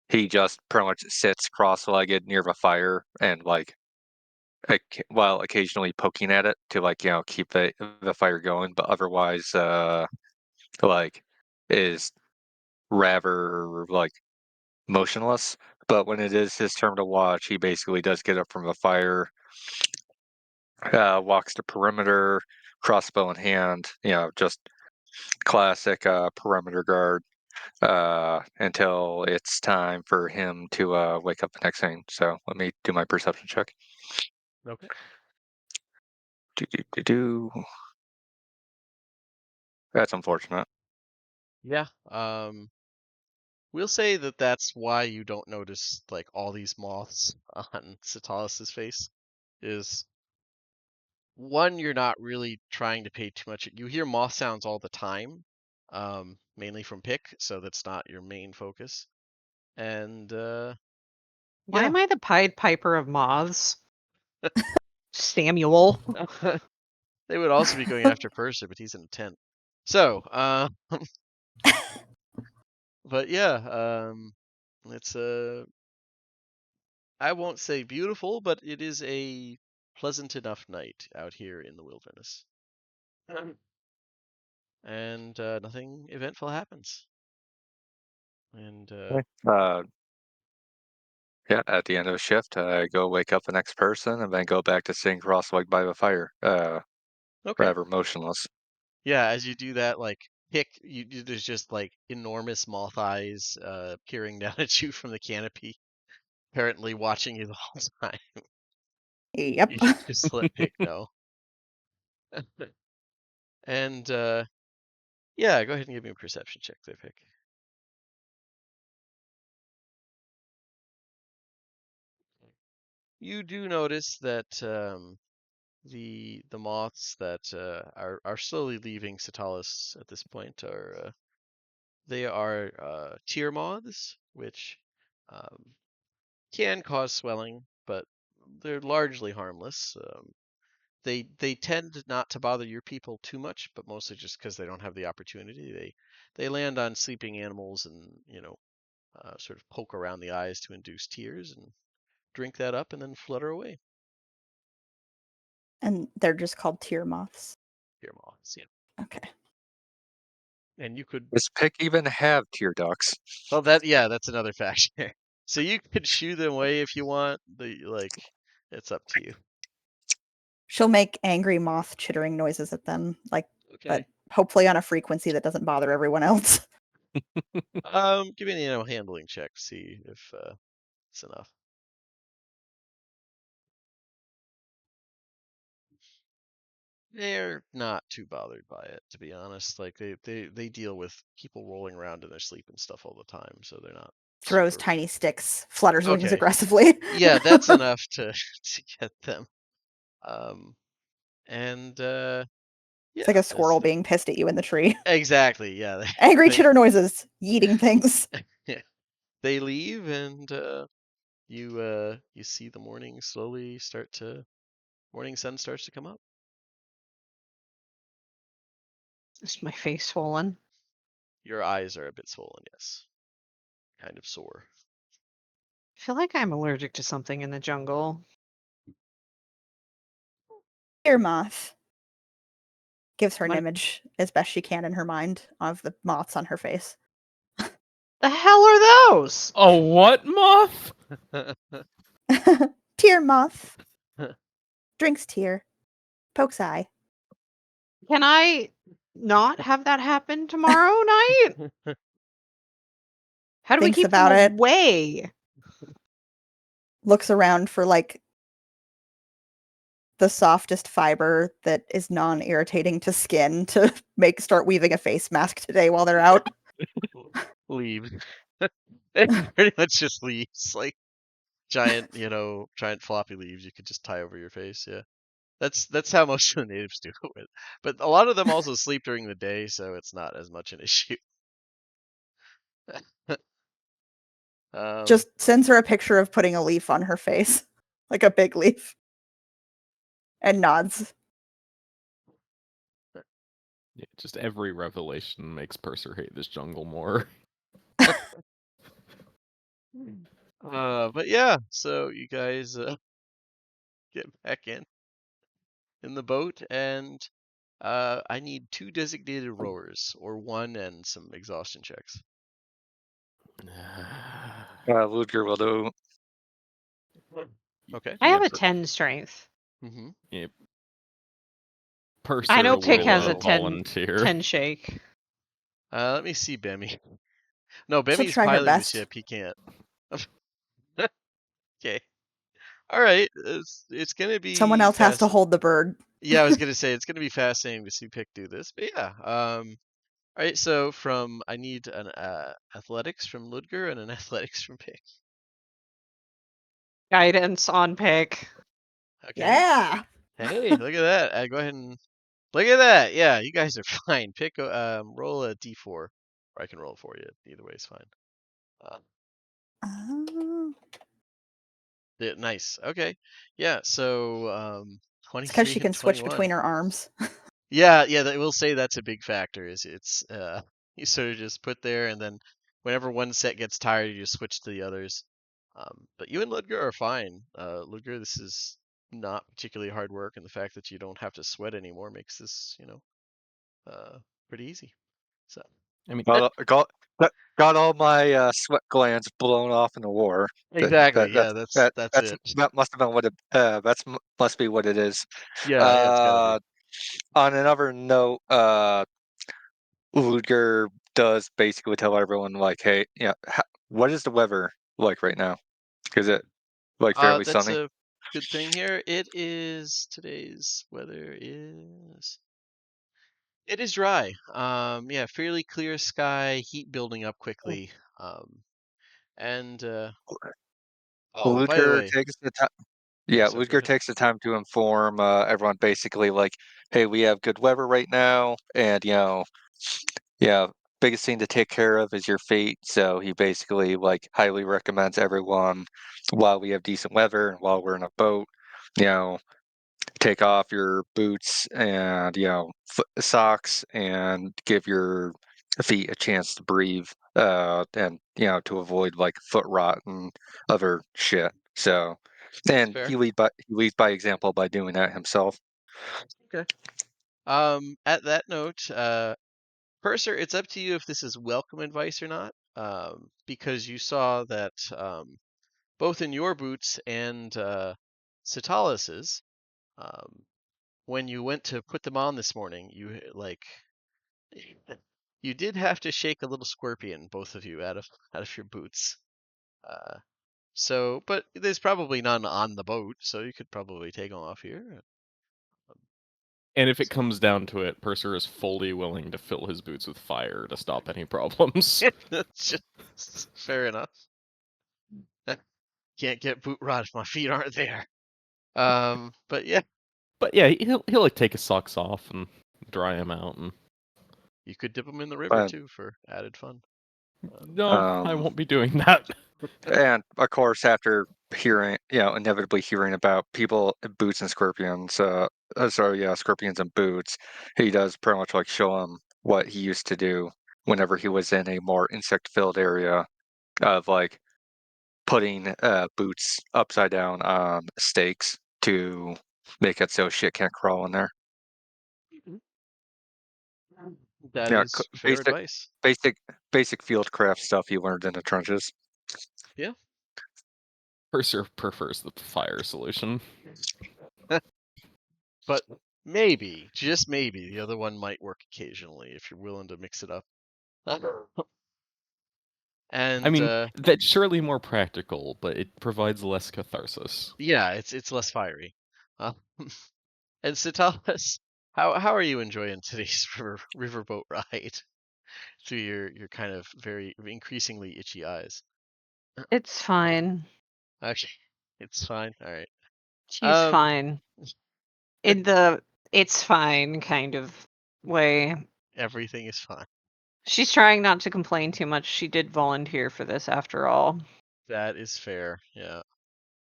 he just pretty much sits cross-legged near the fire and like while occasionally poking at it to like keep the fire going, but otherwise like is rather like motionless. But when it is his turn to watch, he basically does get up from the fire, walks the perimeter, crossbow in hand, just classic perimeter guard, until it's time for him to wake up the next thing. So let me do my perception check. Okay. Do. That's unfortunate. Yeah. We'll say that that's why you don't notice like all these moths on Citalis's face. Is one, you're not really trying to pay too much. You hear moth sounds all the time, mainly from Pick, so that's not your main focus. And Why yeah, am I the Pied Piper of moths? Samuel. they would also be going after Percy, but he's in a tent. So, but yeah, it's I won't say beautiful, but it is a pleasant enough night out here in the wilderness. And nothing eventful happens. And Yeah, at the end of a shift, I go wake up the next person and then go back to sitting cross-legged by the fire, okay. rather motionless. Yeah, as you do that, like there's just like enormous moth eyes peering down at you from the canopy, apparently watching you the whole time. Yep. You should just let Pick know. And yeah, go ahead and give me a perception check there, Pick. You do notice that the moths that are slowly leaving Satalis at this point are they are tear moths, which um, can cause swelling, but they're largely harmless. They tend not to bother your people too much, but mostly just because they don't have the opportunity. They land on sleeping animals and sort of poke around the eyes to induce tears and drink that up and then flutter away. And they're just called tear moths. Tear moths, yeah. Okay. And you could Does Pick even have tear ducts? well that's another factor. So you could shoo them away if you want. It's up to you. She'll make angry moth chittering noises at them, but Okay. hopefully on a frequency that doesn't bother everyone else. Give me an handling check. See if it's enough. They're not too bothered by it, to be honest. Like they deal with people rolling around in their sleep and stuff all the time, so they're not Throws super. tiny sticks, flutters wings Okay. aggressively. Yeah, that's enough to get them. And It's like a yeah, squirrel being pissed at you in the tree. exactly. Yeah, Angry they chitter noises, yeeting things. they leave, and you see the morning morning sun starts to come up. Is my face swollen? Your eyes are a bit swollen, yes, kind of sore. I feel like I'm allergic to something in the jungle. Tear moth gives her an What image as best she can in her mind of the moths on her face. the hell are those? A what moth? Tear moth. Drinks tear. Pokes eye. Can I not have that happen tomorrow night? How do we Thinks keep them about it. away? Looks around for the softest fiber that is non-irritating to skin to start weaving a face mask today while they're out. Leaves. It pretty much just leaves, like giant floppy leaves you could just tie over your face. Yeah, that's how most of the natives do it. But a lot of them also sleep during the day, so it's not as much an issue. Just sends her a picture of putting a leaf on her face, like a big leaf, and nods. Yeah, just every revelation makes Purser hate this jungle more. But yeah, so you guys get back in the boat, and I need 2 designated rowers, or 1 and some exhaustion checks. Ludger will do. Okay. I Yeah, have a 10 strength. Mm-hmm. yeah. I Purser know Pick will has a 10, volunteer. 10 shake. Let me see Bemmy. No, She'll Bemmy's try her piloting the best. ship. He can't. Okay. All right. It's gonna Someone be else has to fast. hold the bird. Yeah, I was gonna say it's gonna be fascinating to see Pick do this. But yeah. All right. So I need an athletics from Ludger and an athletics from Pick. Guidance on Pick. Okay. Yeah. Hey, look at that. Go ahead and look at that. Yeah, you guys are fine. Pick roll a d4, or I can roll it for you. Either way is fine. Oh. Yeah, nice. Okay. Yeah. So It's because 23 she and can switch 21. between her arms. Yeah, we'll say that's a big factor. Is it's you sort of just put there, and then whenever one set gets tired, you just switch to the others. But you and Ludger are fine. Ludger, this is not particularly hard work, and the fact that you don't have to sweat anymore makes this, pretty easy. So I mean, Got all my sweat glands blown off in the war. exactly, yeah, that's it. That must have been what it must be what it is. Yeah, it's got to be. On another note, Ludger does basically tell everyone like, hey, what is the weather like right now? Is it like fairly That's sunny? a good thing here. Today's weather is. It is dry. Yeah, fairly clear sky, heat building up quickly. And oh, by the Ludger way, takes the time. yeah, Yeah, sorry, go Ludger ahead. takes the time to inform everyone basically like, hey, we have good weather right now, and yeah, biggest thing to take care of is your feet. So he basically like highly recommends everyone while we have decent weather and while we're in a boat, you know, take off your boots and socks and give your feet a chance to breathe and to avoid like foot rot and other shit. So That's and fair. he leads by example by doing that himself. Okay. At that note, Purser, it's up to you if this is welcome advice or not. Because you saw that both in your boots and Citalis's, um, when you went to put them on this morning, you did have to shake a little scorpion, both of you, out of your boots. Uh, but there's probably none on the boat, so you could probably take them off here. and if it comes down to it, Purser is fully willing to fill his boots with fire to stop any problems. That's just fair enough. Can't get boot rot if my feet aren't there. But yeah, But yeah, he'll like take his socks off and dry them out. And you could dip them in the river But too for added fun. no, I um, won't be doing that. and of course, after hearing, inevitably hearing about people, boots and scorpions, scorpions and boots, he does pretty much like show him what he used to do whenever he was in a more insect-filled area of like putting boots upside down on stakes to make it so shit can't crawl in there. That Yeah, is fair basic, advice. basic, basic fieldcraft stuff you learned in the trenches. Yeah. Purser prefers the fire solution. But maybe, just maybe, the other one might work occasionally if you're willing to mix it up. I And mean, that's surely more practical, but it provides less catharsis. yeah, it's less fiery. Uh, and Citalis, how are you enjoying today's riverboat ride through your kind of very increasingly itchy eyes? It's fine. Okay, it's fine. All right. She's Um, fine. In the it's fine kind of way. everything is fine. She's trying not to complain too much. She did volunteer for this after all. That is fair. Yeah.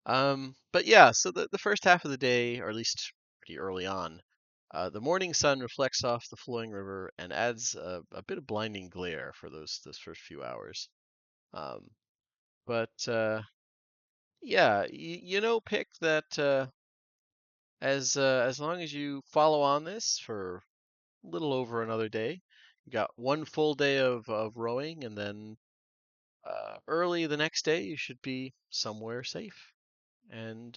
But yeah, so the first half of the day, or at least pretty early on, the morning sun reflects off the flowing river and adds a bit of blinding glare for those first few hours. Um, but yeah, Pick that as long as you follow on this for a little over another day, you got one full day of rowing, and then early the next day you should be somewhere safe. And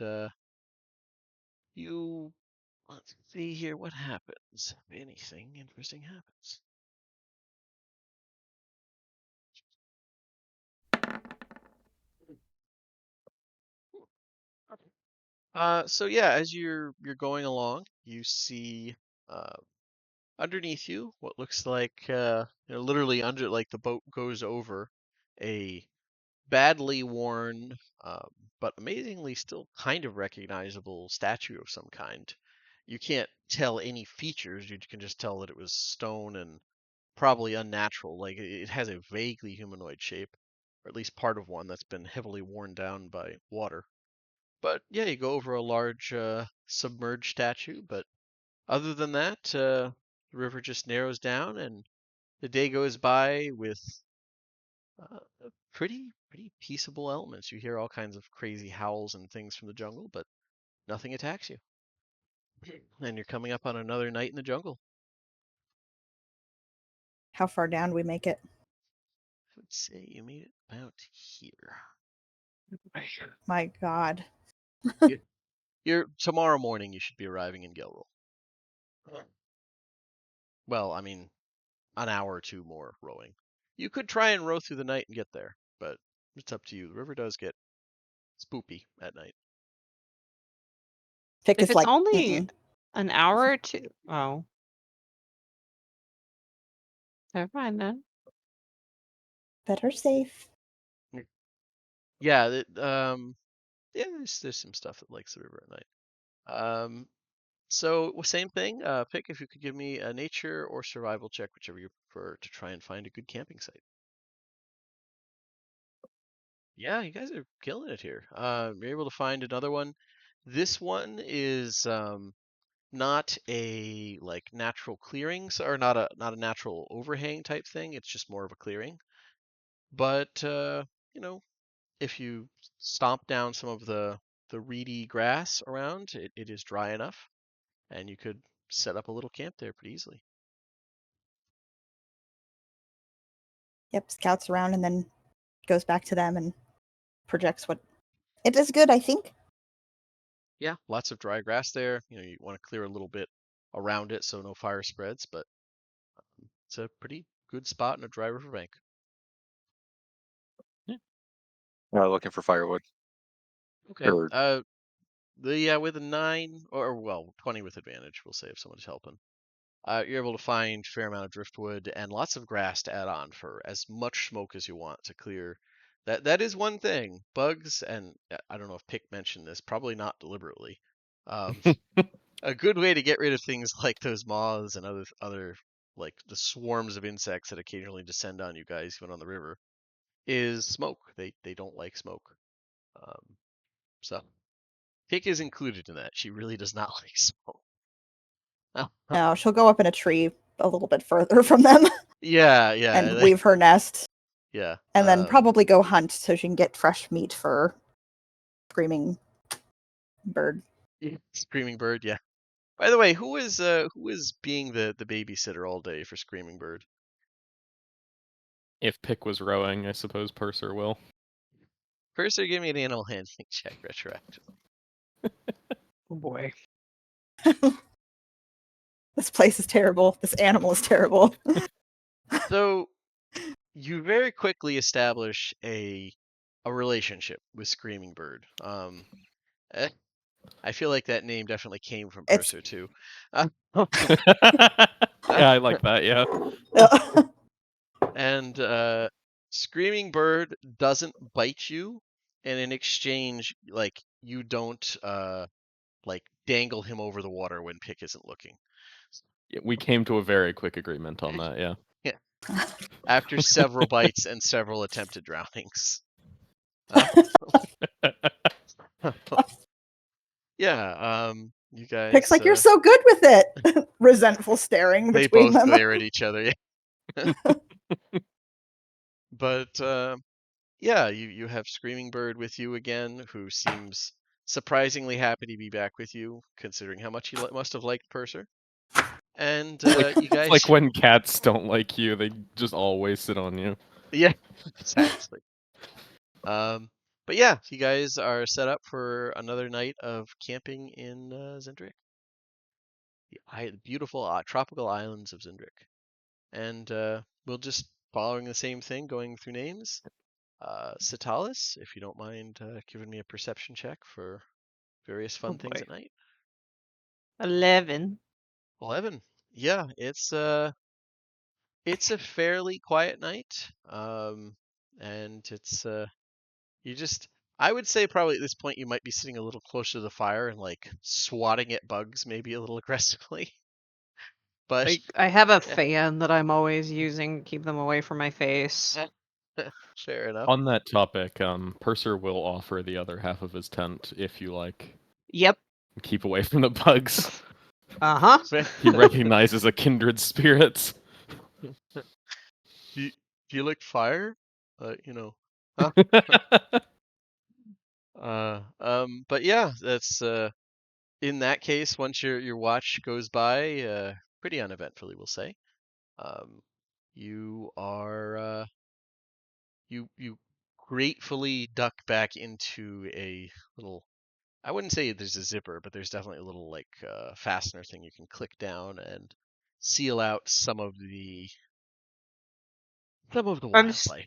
you let's see here what happens. If anything interesting happens. So yeah, as you're going along, you see uh, underneath you what looks like literally under like the boat goes over a badly worn but amazingly still kind of recognizable statue of some kind. You can't tell any features, you can just tell that it was stone and probably unnatural. Like it has a vaguely humanoid shape, or at least part of one that's been heavily worn down by water. But yeah, you go over a large submerged statue, but other than that, the river just narrows down and the day goes by with pretty pretty peaceable elements. You hear all kinds of crazy howls and things from the jungle, but nothing attacks you. And you're coming up on another night in the jungle. How far down do we make it? I would say you made it about here. My God. You're tomorrow morning. You should be arriving in Gelrol. Well, I mean, an hour or two more rowing. You could try and row through the night and get there, but it's up to you. The river does get spoopy at night. Pick If is it's like, only "Mm-mm, an hour or two, oh, never mind then. better safe. Yeah, yeah. There's some stuff that likes the river at night. So same thing. Pick if you could give me a nature or survival check, whichever you prefer, to try and find a good camping site. Yeah, you guys are killing it here. You're able to find another one. This one is not a like natural clearings or not a natural overhang type thing. It's just more of a clearing. But you know, if you stomp down some of the reedy grass around, it is dry enough, and you could set up a little camp there pretty easily. Yep, scouts around and then goes back to them and projects what it is good, I think. Yeah, lots of dry grass there. You want to clear a little bit around it so no fire spreads, but it's a pretty good spot in a dry riverbank. Looking for firewood. Okay. Or With a 9 or well 20 with advantage, we'll say if somebody's helping. You're able to find a fair amount of driftwood and lots of grass to add on for as much smoke as you want to clear. That is one thing. Bugs, and I don't know if Pick mentioned this, probably not deliberately. A good way to get rid of things like those moths and other like the swarms of insects that occasionally descend on you guys when on the river is smoke. They don't like smoke. So Pick is included in that. She really does not like smoke. No, she'll go up in a tree a little bit further from them Yeah, and yeah, weave her nest, yeah. and then probably go hunt so she can get fresh meat for Screaming Bird. Screaming Bird. Yeah. By the way, who is being the babysitter all day for Screaming Bird? If Pick was rowing, I suppose Purser will. First, give me an animal handling check retroactive. Oh boy. This place is terrible. This animal is terrible. So you very quickly establish a relationship with Screaming Bird. I feel like that name definitely came from It's Purser too. Yeah, I like that. Yeah. And Screaming Bird doesn't bite you, and in exchange, like you don't like dangle him over the water when Pick isn't looking. Yeah, we came to a very quick agreement on that. Yeah. Yeah. After several bites and several attempted drownings. Yeah, you guys. Pick's like, you're so good with it. Resentful staring They between both them. glare at each other. But yeah, you have Screaming Bird with you again, who seems surprisingly happy to be back with you, considering how much he must have liked Purser. And you guys, Like when cats don't like you, they just always sit on you. yeah, exactly. But yeah, you guys are set up for another night of camping in Zendrick, the beautiful tropical islands of Zendrick, and we'll just following the same thing, going through names. Sitalis, if you don't mind giving me a perception check for various fun Oh things boy. at night. 11. 11. Yeah, it's a fairly quiet night. And it's you just I would say probably at this point you might be sitting a little closer to the fire and like swatting at bugs maybe a little aggressively. But I have a yeah, fan that I'm always using to keep them away from my face. fair enough. On that topic, Purser will offer the other half of his tent if you like. Yep. Keep away from the bugs. Uh-huh. He recognizes a kindred spirit. Do you like fire? But yeah, that's in that case, once your watch goes by, pretty uneventfully, we'll say. You are you gratefully duck back into a little. I wouldn't say there's a zipper, but there's definitely a little like fastener thing you can click down and seal out some of the I'm s- wildlife.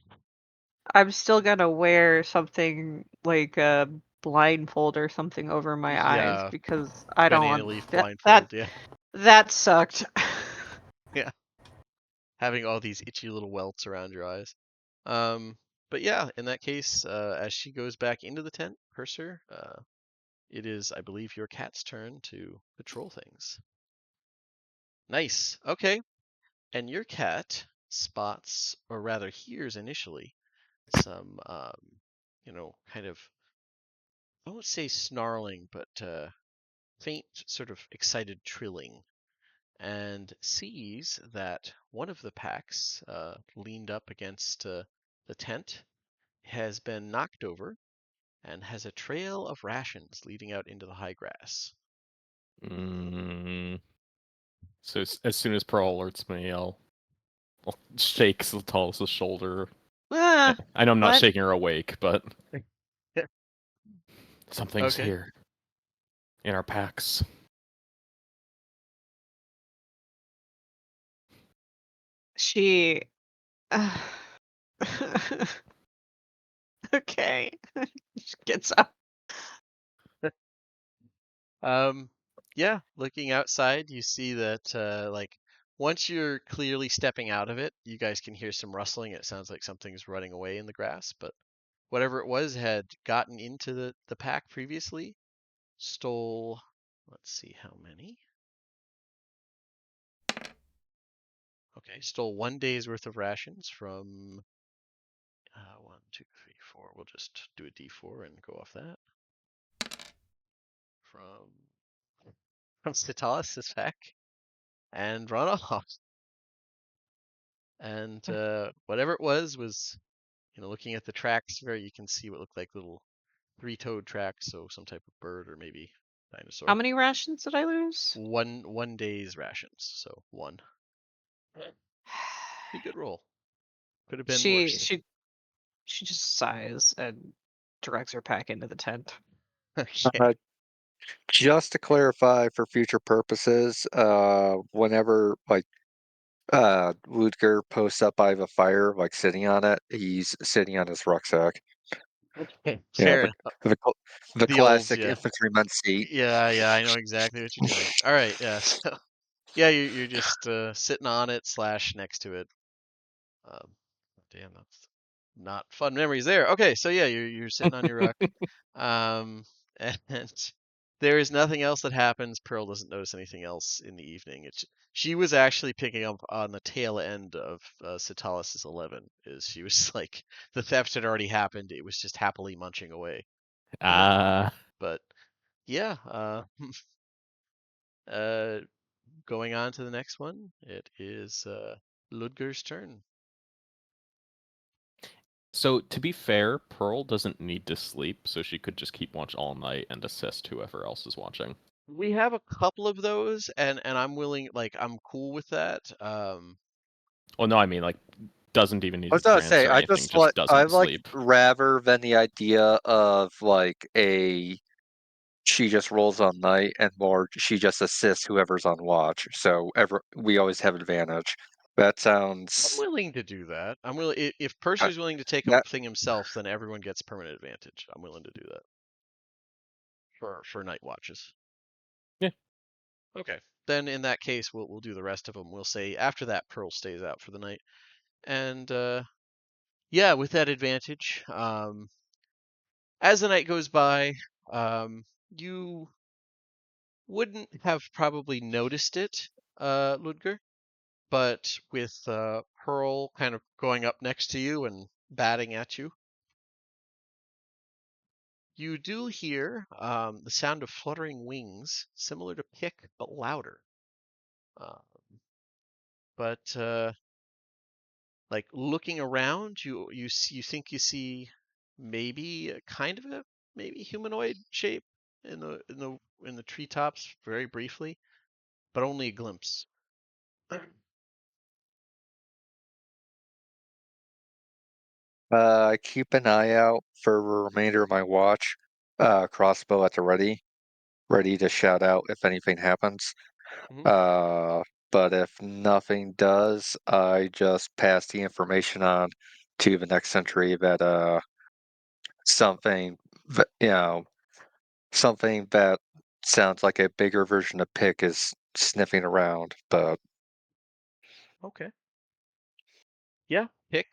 I'm still gonna wear something like a blindfold or something over my eyes Yeah, because I don't banana want leaf that. That blindfold. Yeah, that sucked. yeah. Having all these itchy little welts around your eyes. Um, but yeah, in that case, as she goes back into the tent, Purser, it is, I believe, your cat's turn to patrol things. Nice. Okay. And your cat spots, or rather hears initially, some, kind of, I won't say snarling, but faint, sort of excited trilling, and sees that one of the packs, leaned up against the tent, has been knocked over and has a trail of rations leading out into the high grass. Mm. So as soon as Pearl alerts me, I'll shake Zlatalis' shoulder. Ah, I know I'm not what? shaking her awake, but something's Okay. here in our packs. She. Okay. She gets up. Um, yeah, looking outside, you see that like once you're clearly stepping out of it, you guys can hear some rustling. It sounds like something's running away in the grass, but whatever it was had gotten into the pack previously, stole, let's see how many. Okay, stole 1 day's worth of rations from 1, 2, 3, 4. We'll just do a D4 and go off that. From Statalis' pack and run off. And whatever it was, looking at the tracks there, you can see what looked like little three-toed tracks, so some type of bird or maybe How dinosaur. many rations did I lose? One day's rations, so one. Pretty good roll. Could have been She worse. she she just sighs and drags her pack into the tent. Okay. Just to clarify for future purposes, whenever Ludger posts up by the fire, like sitting on it, he's sitting on his rucksack. Yeah, Fair enough. the cl- the The old, classic yeah. infantryman seat. Yeah, I know exactly what you're doing. All right, yeah. So, yeah, you're just sitting on it / next to it. Um, damn, that's not fun memories there. Okay, so yeah, you're sitting on your ruck, um, and there is nothing else that happens. Pearl doesn't notice anything else in the evening. She was actually picking up on the tail end of Citalis' 11. Is she was like the theft had already happened. It was just happily munching away. But Ah. but yeah, uh, going on to the next one. It is Ludger's turn. So to be fair, Pearl doesn't need to sleep, so she could just keep watch all night and assist whoever else is watching. We have a couple of those, and I'm willing, like I'm cool with that. Well, no, I mean like doesn't even I need was to gonna say, trance or anything, just I doesn't like sleep. rather than the idea of like she just rolls on night and more she just assists whoever's on watch. So we always have advantage. That I'm sounds willing to do that. I'm willing if uh, Purser's willing to take a that thing himself, then everyone gets permanent advantage. I'm willing to do that for night watches. Yeah. Okay. Then in that case, we'll do the rest of them. We'll say after that, Pearl stays out for the night, and yeah, with that advantage, as the night goes by, you wouldn't have probably noticed it, Ludger, but with Pearl kind of going up next to you and batting at you, you do hear the sound of fluttering wings, similar to pick but louder. Uh, but like looking around, you think you see maybe kind of a maybe humanoid shape in the treetops very briefly, but only a glimpse. I keep an eye out for the remainder of my watch. Crossbow at the ready to shout out if anything happens. Mhm. Uh, but if nothing does, I just pass the information on to the next century that something you know something that sounds like a bigger version of Pick is sniffing around. But Okay. Yeah, Pick.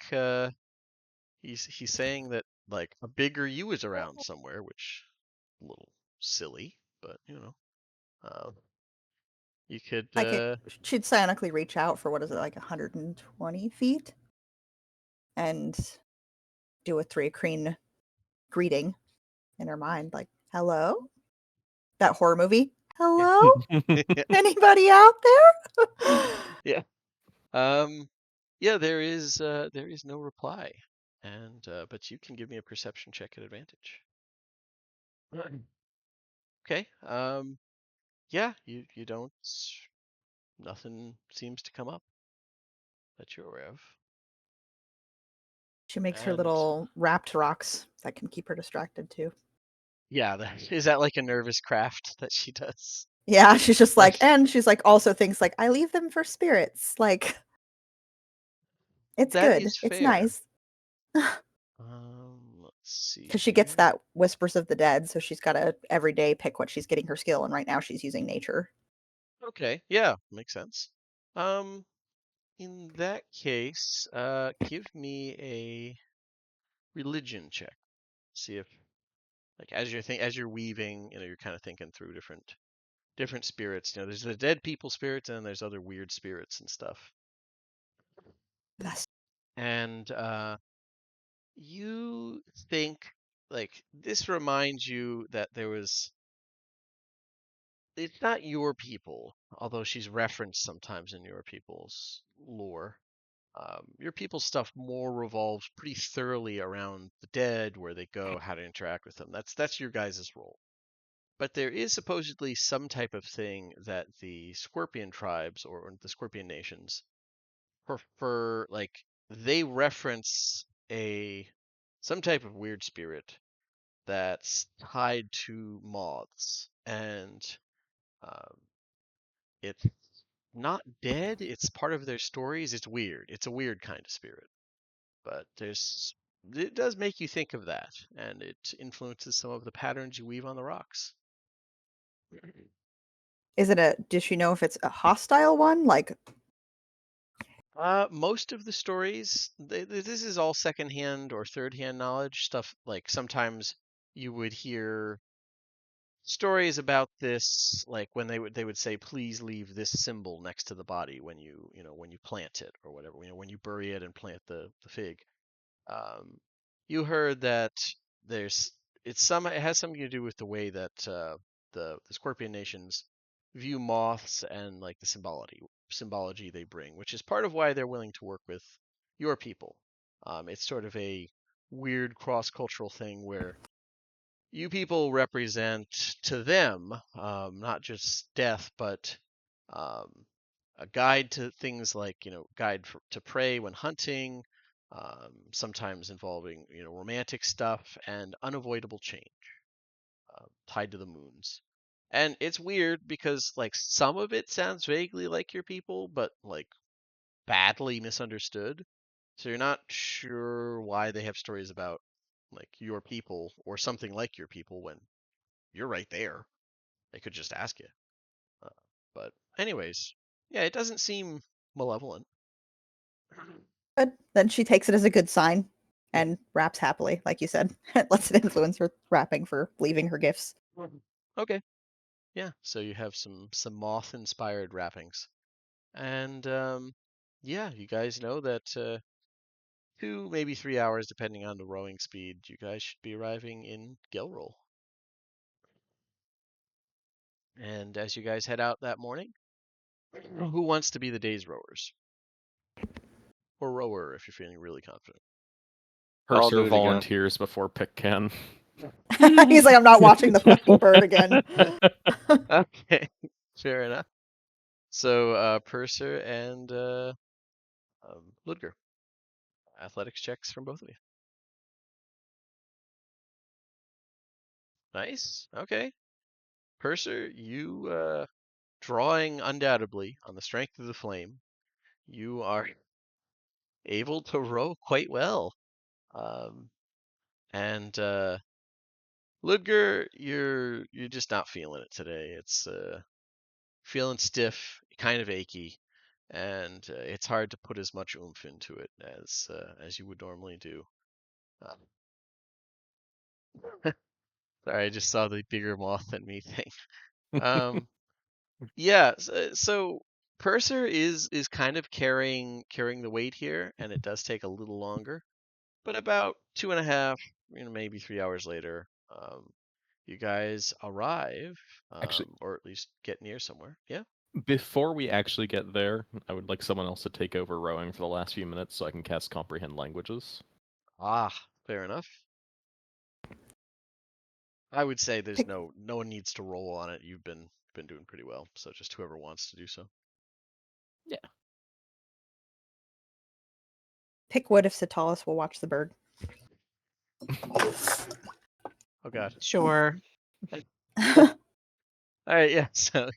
He's saying that like a bigger you is around somewhere, which a little silly, but you could. I could. She'd psionically reach out for what is it, like 120 feet, and do a 3 greeting in her mind, like "Hello." That horror movie. Hello, anybody out there? Yeah. Um. Yeah, there is no reply, and but you can give me a perception check at advantage. Okay. Yeah, you don't. Nothing seems to come up that you're aware of. She makes her And little wrapped rocks that can keep her distracted too. yeah, is that like a nervous craft that she does? Yeah, she's just like, Like and she's like, also thinks like, I leave them for spirits. Like, it's that good. is It's fair. nice. Let's see Because she gets here. that whispers of the dead, so she's got to every day pick what she's getting her skill, and right now she's using nature. Okay, yeah, makes sense. Um, in that case, give me a religion check. See if, like, as you're weaving, you're kind of thinking through different spirits. There's the dead people spirits, and then there's other weird spirits and stuff. Yes. And you think like this reminds you that there was. It's not your people, although she's referenced sometimes in your people's lore. Your people's stuff more revolves pretty thoroughly around the dead, where they go, how to interact with them. That's your guys' role. But there is supposedly some type of thing that the Scorpion tribes or the Scorpion nations prefer. Like they reference a some type of weird spirit that's tied to moths, and um, it's not dead. It's part of their stories. It's weird. It's a weird kind of spirit. But it does make you think of that, and it influences some of the patterns you weave on the rocks. Does she know if it's a hostile one? Like, Most of the stories, this is all secondhand or third-hand knowledge stuff. Like sometimes you would hear stories about this, like when they would say, "Please leave this symbol next to the body when when you plant it or whatever. When you bury it and plant the fig." Um, you heard that there's it has something to do with the way that the Scorpion nations view moths and like the symbology they bring, which is part of why they're willing to work with your people. It's sort of a weird cross-cultural thing where you people represent to them not just death, but um, a guide to things like to prey when hunting, sometimes involving romantic stuff and unavoidable change tied to the moons. And it's weird because like some of it sounds vaguely like your people, but like badly misunderstood. So you're not sure why they have stories about like your people or something like your people when you're right there. They could just ask you. Uh, but anyways, yeah, it doesn't seem malevolent. but then she takes it as a good sign Yeah. and wraps happily, like you said. It lets it influence her wrapping for leaving her gifts. Okay. Yeah. So you have some moth inspired wrappings, and yeah, you guys know that 2 maybe 3 hours, depending on the rowing speed, you guys should be arriving in Gelroll. And as you guys head out that morning, who wants to be the day's rowers or rower if you're feeling really confident? I'll do Purser it again. volunteers before Pick can. He's like, I'm not watching the fucking bird again. Okay, fair enough. So Purser and Ludger. Athletics checks from both of you. Nice. Okay. Purser, you drawing undoubtedly on the strength of the flame, you are able to row quite well. And Ludger, you're just not feeling it today. It's feeling stiff, kind of achy, and it's hard to put as much oomph into it as you would normally do. Sorry, I just saw the bigger moth than me thing. Yeah, so Purser is kind of carrying the weight here, and it does take a little longer. But about 2.5, maybe 3 hours later, you guys arrive, Actually, or at least get near somewhere. Yeah. before we actually get there, I would like someone else to take over rowing for the last few minutes so I can cast Comprehend Languages. Ah, fair enough. I would say there's Pick- no one needs to roll on it. You've been doing pretty well, so just whoever wants to do so. Yeah. Pick wood if Satalis will watch the bird. Oh God. Sure. All right, yeah. So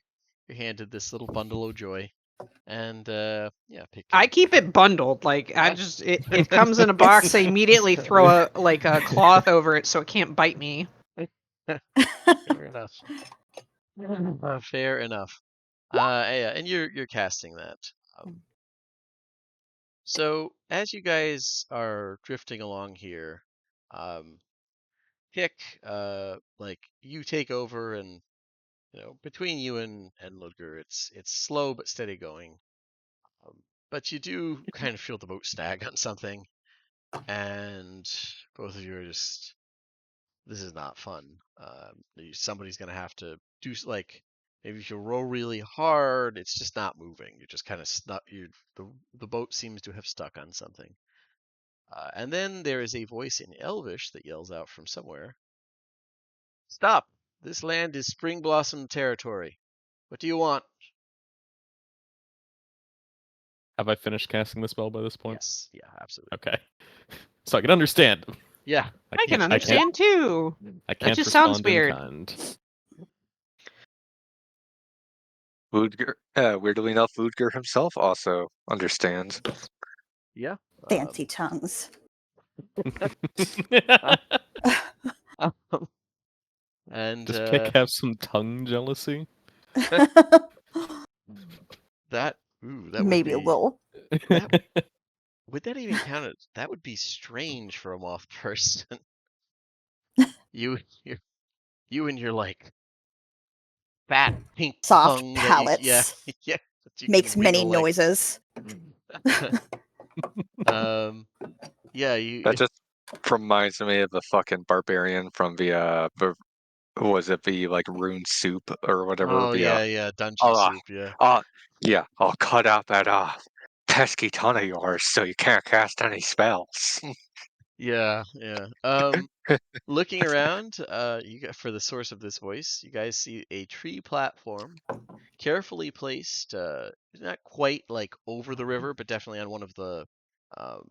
you're handed this little bundle of joy, and yeah, pick. I keep it bundled. Like I just it comes in a box. I immediately throw a cloth over it so it can't bite me. Fair enough. Fair enough. Yeah, and you're casting that. So as you guys are drifting along here, Pick, like you take over, and between you and Ludger, it's slow but steady going. But you do kind of feel the boat snag on something, and both of you are just, this is not fun. Somebody's gonna have to do like, maybe if you row really hard, it's just not moving. You're just kind of stuck. The boat seems to have stuck on something. And then there is a voice in Elvish that yells out from somewhere, "Stop! This land is Spring Blossom territory. What do you want?" Have I finished casting the spell by this point? Yes, yeah, absolutely. Okay. So I can understand. Yeah. I can can't- understand too. I can't just sounds respond in weird. kind. Weirdly enough, Ludger himself also understands. Yeah. Fancy tongues. And Does Pick have some tongue jealousy? that would Maybe be, a little. would that even count as, that would be strange for a moth person. you and your like fat pink Soft tongue palates. yeah, that you Makes can many wiggle like. noises. Yeah, you. That just reminds me of the fucking barbarian from the was it the like rune soup or whatever? Oh The yeah, dungeon soup. Yeah. yeah, I'll cut out that pesky tongue of yours so you can't cast any spells. Yeah. Looking around, for the source of this voice, you guys see a tree platform, carefully placed, not quite like over the river, but definitely on um,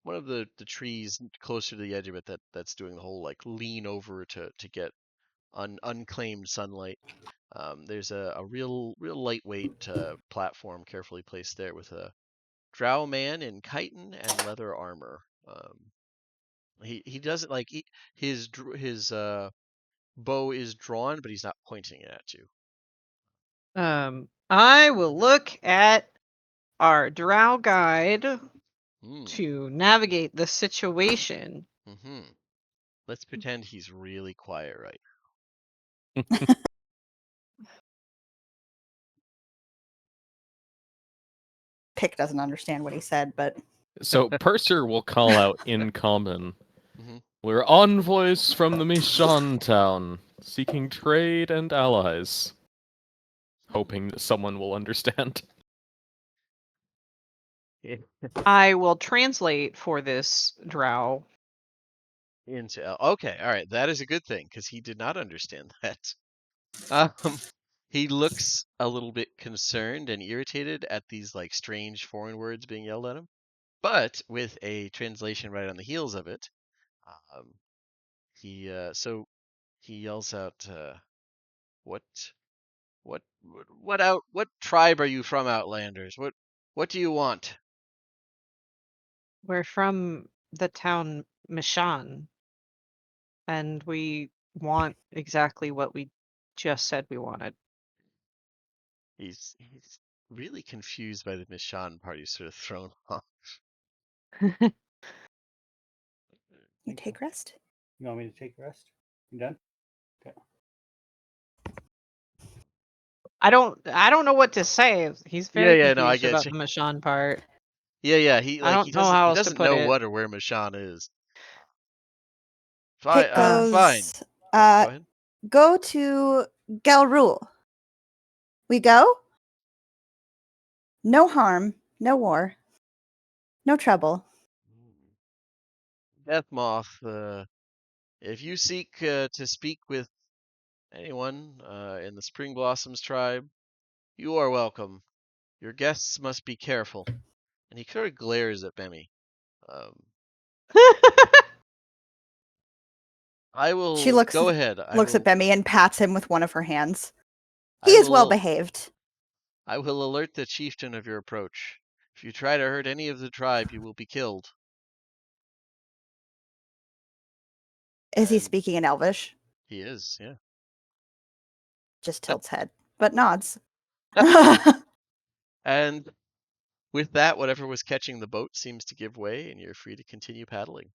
one of the trees closer to the edge of it that's doing the whole like lean over to get unclaimed sunlight. There's a real lightweight platform carefully placed there with a drow man in chitin and leather armor. He doesn't like his bow is drawn, but he's not pointing it at you. I will look at our drow guide Mm. to navigate the situation. Mm-hmm. Let's pretend he's really quiet right Pick doesn't understand what he said, but So Purser will call out in common. Mm-hmm. We're envoys from the Mishann town, seeking trade and allies. Hoping that someone will understand. I will translate for this drow Into L. Okay, all right. That is a good thing because he did not understand that. Um, he looks a little bit concerned and irritated at these like strange foreign words being yelled at him. But with a translation right on the heels of it, um, he yells out, "What, what tribe are you from, Outlanders? What do you want?" We're from the town Mishann, and we want exactly what we just said we wanted. He's really confused by the Mishan part. He's sort of thrown off. You Thank take rest. You want me to take rest? You done? Okay. I don't know what to say. He's very Yeah, no, I confused get about you. the Mishann part. Yeah. He I like don't know how he else to doesn't put know it. what or where Mishan is. Fine, Pick fine. goes, Go ahead. go to Galrul. We go? No harm, no war, no trouble. Death Moth, if you seek to speak with anyone in the Spring Blossoms tribe, you are welcome. Your guests must be careful. And he sort of glares at Bemi. Um, I She will looks go ahead. looks at Bemi and pats him with one of her hands. He I is well will behaved. I will alert the chieftain of your approach. If you try to hurt any of the tribe, you will be killed. Is he And speaking in Elvish? he is, yeah. Just tilts head, but nods. And with that, whatever was catching the boat seems to give way, and you're free to continue paddling.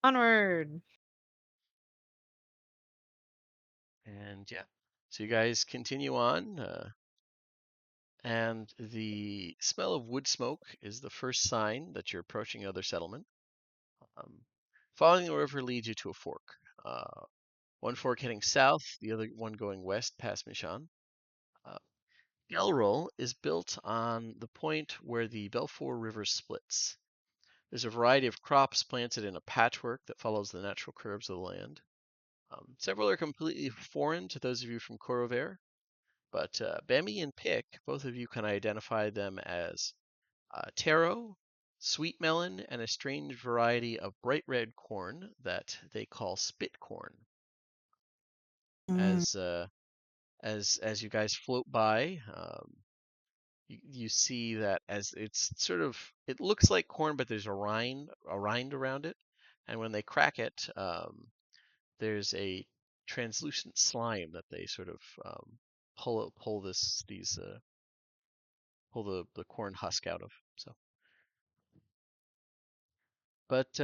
Onward. And yeah, so you guys continue on, and the smell of wood smoke is the first sign that you're approaching another settlement. Following the river leads you to a fork. One fork heading south, the other one going west past Mishann. Gelrol is built on the point where the Belfour River splits. There's a variety of crops planted in a patchwork that follows the natural curves of the land. Several are completely foreign to those of you from Corover, but Bemi and Pick, both of you can identify them as taro, sweet melon, and a strange variety of bright red corn that they call spit corn. Mm. As you guys float by, you see that as it's sort of it looks like corn, but there's a rind around it, and when they crack it, there's a translucent slime that they sort of pull the corn husk out of. So, but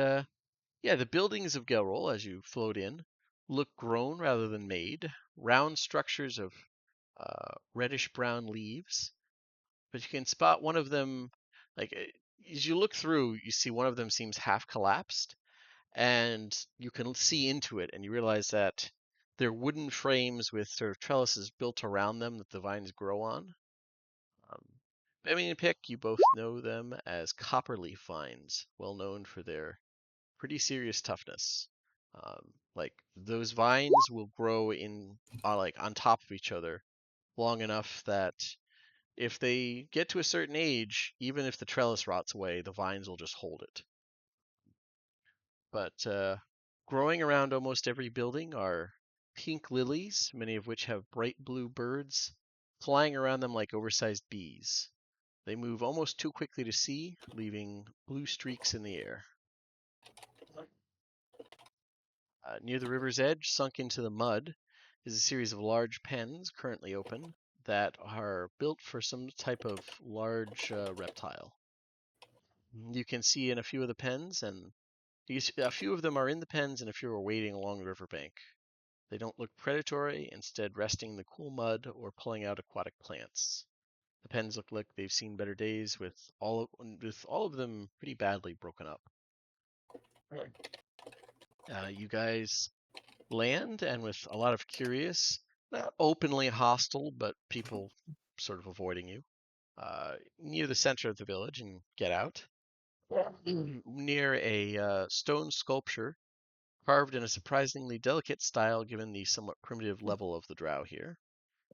yeah, the buildings of Gelrol, as you float in, look grown rather than made. Round structures of reddish brown leaves, but you can spot one of them. Like as you look through, you see one of them seems half collapsed, and you can see into it, and you realize that they're wooden frames with sort of trellises built around them that the vines grow on. Bemi and Pick, you both know them as copperleaf vines, well known for their pretty serious toughness. Like those vines will grow in like on top of each other long enough that if they get to a certain age, even if the trellis rots away, the vines will just hold it. But growing around almost every building are pink lilies, many of which have bright blue birds flying around them like oversized bees. They move almost too quickly to see, leaving blue streaks in the air. Near the river's edge, sunk into the mud, is a series of large pens currently open that are built for some type of large reptile. You can see in a few of the pens, and a few of them are in the pens and a few are wading along the riverbank. They don't look predatory, instead resting in the cool mud or pulling out aquatic plants. The pens look like they've seen better days, with all of them pretty badly broken up. You guys land, and with a lot of curious, not openly hostile, but people sort of avoiding you, near the center of the village and get out. near a stone sculpture carved in a surprisingly delicate style given the somewhat primitive level of the drow here.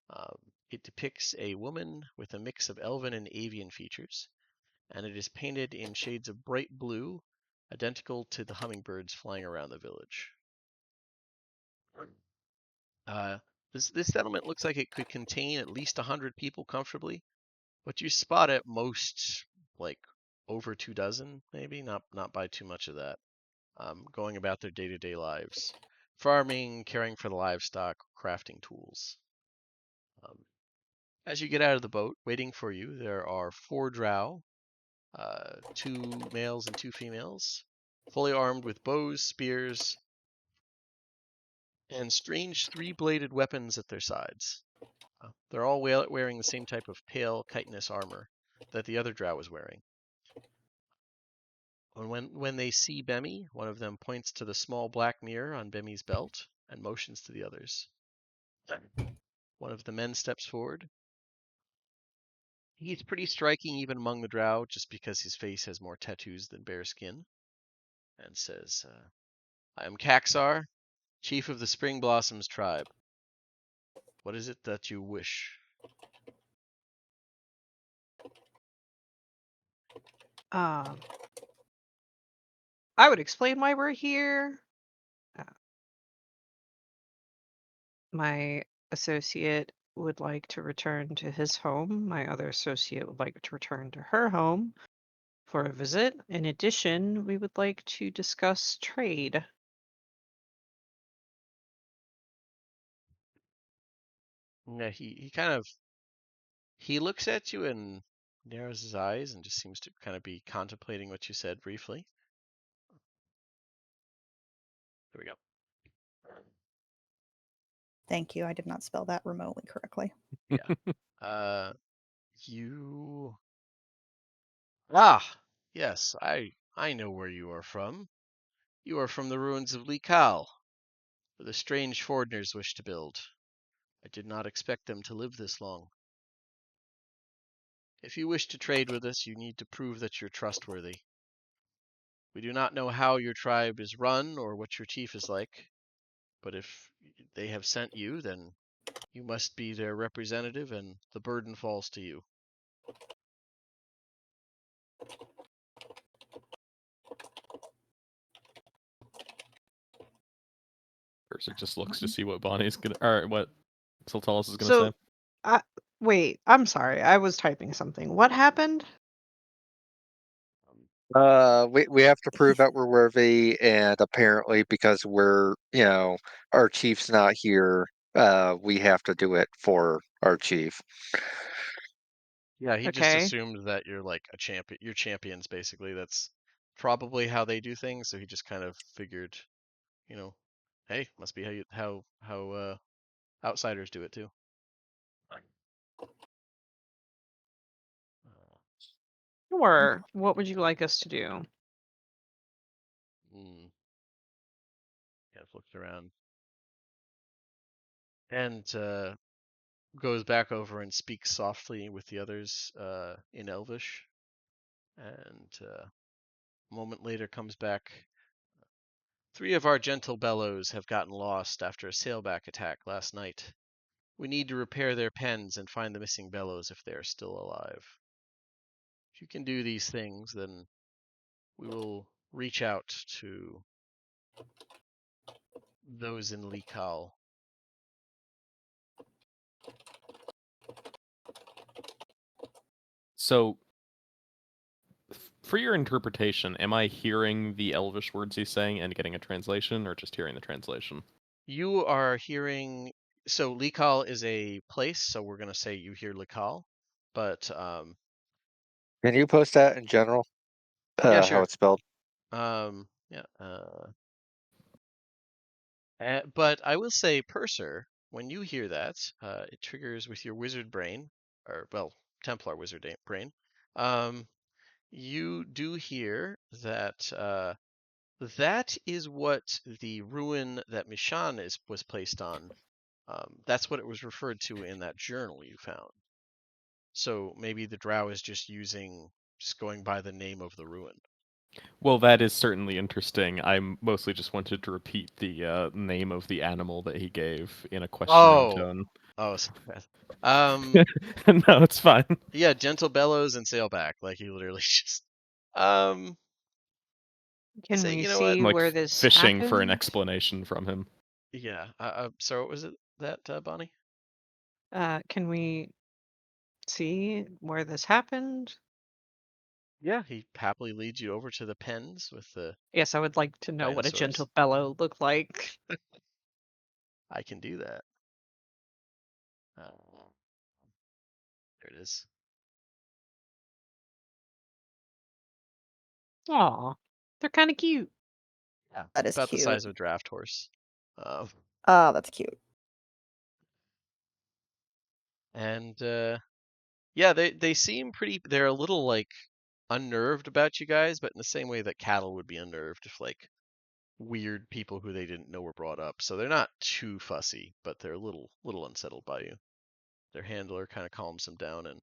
Um, it depicts a woman with a mix of elven and avian features, and it is painted in shades of bright blue, identical to the hummingbirds flying around the village. Uh, this settlement looks like it could contain at least 100 people comfortably, but you spot at most like over 2 dozen, maybe not by too much of that, going about their day-to-day lives, farming, caring for the livestock, crafting tools. Um, as you get out of the boat, waiting for you, there are 4 drow, 2 males and 2 females, fully armed with bows, spears, and strange 3-bladed weapons at their sides. They're all wearing the same type of pale chitinous armor that the other drow was wearing. When they see Bemi, one of them points to the small black mirror on Bemi's belt and motions to the others. One of the men steps forward. He's pretty striking even among the drow just because his face has more tattoos than bare skin, and says, I am Kaxar, chief of the Spring Blossoms tribe. What is it that you wish? Um, I would explain why we're here. Uh, my associate would like to return to his home. My other associate would like to return to her home for a visit. In addition, we would like to discuss trade. Yeah, he looks at you and narrows his eyes and just seems to kind of be contemplating what you said briefly. There we go. Thank you. I did not spell that remotely correctly. Yeah. You. Ah, yes, I know where you are from. You are from the ruins of Likal, where the strange foreigners wish to build. I did not expect them to live this long. If you wish to trade with us, you need to prove that you're trustworthy. We do not know how your tribe is run or what your chief is like, but if they have sent you, then you must be their representative and the burden falls to you. Percy just looks to see what Bonnie's gonna, or what Sultalis is gonna So, say. wait, I'm sorry. I was typing something. What happened? We have to prove that we're worthy, and apparently, because our chief's not here, we have to do it for our chief. Yeah, he just Okay. assumed that you're like a champion. You're champions, basically. That's probably how they do things. So he just kind of figured, you know, hey, must be how outsiders do it too. Sure. What would you like us to do? Mm, kind of looks around and goes back over and speaks softly with the others in Elvish, and a moment later comes back. 3 of our gentle bellows have gotten lost after a sailback attack last night. We need to repair their pens and find the missing bellows if they are still alive. If you can do these things, then we will reach out to those in Likal. So, for your interpretation, am I hearing the Elvish words he's saying and getting a translation, or just hearing the translation? You are hearing. So Likal is a place, so we're gonna say you hear Likal, but Can you post that in general? yeah, How sure. it's spelled? Yeah. But I will say, Purser, when you hear that, it triggers with your wizard brain, or well, Templar wizard brain. Um, you do hear that that is what the ruin that Mishann was placed on. That's what it was referred to in that journal you found. So maybe the drow is just going by the name of the ruin. Well, that is certainly interesting. I mostly just wanted to repeat the name of the animal that he gave in a questioning Oh, tone. sorry. Um, No, it's fine. yeah, gentle bellows and sailback. Like he literally just, um, Can say, we you know what? I'm see like where this fishing for an happened? explanation from him. Yeah. So what was it that Bonnie? Can we see where this happened? Yeah, he happily leads you over to the pens with the Yes, I would like to know what a dinosaurs. gentle bellow looked like. I can do that. There it is. Aw, they're kind of cute. Yeah, That is about the cute. size of a draft horse. Oh, that's cute. And yeah, they seem pretty. They're a little like unnerved about you guys, but in the same way that cattle would be unnerved if like weird people who they didn't know were brought up. So they're not too fussy, but they're a little unsettled by you. Their handler kind of calms them down, and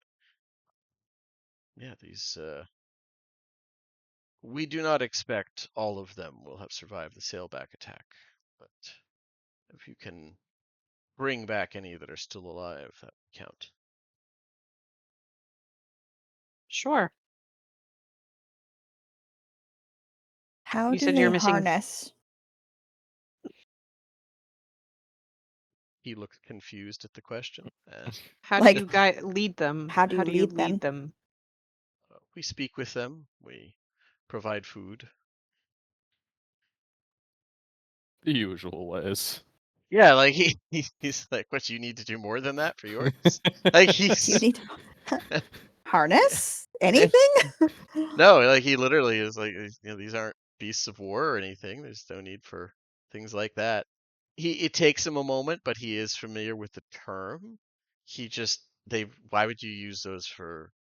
yeah, these we do not expect all of them will have survived the sailback attack, but if you can bring back any that are still alive, that would count. Sure. How You do said they you're missing. harness? He looked confused at the question, and How do Like- you guys lead them? How do you lead them? them? we speak with them. We provide food. The usual ways. Yeah, like he's like, what, you need to do more than that for yours? Like Do you he's need to harness anything? no, like he literally is like, these aren't beasts of war or anything. There's no need for things like that. It takes him a moment, but he is familiar with the term. He just why would you use those for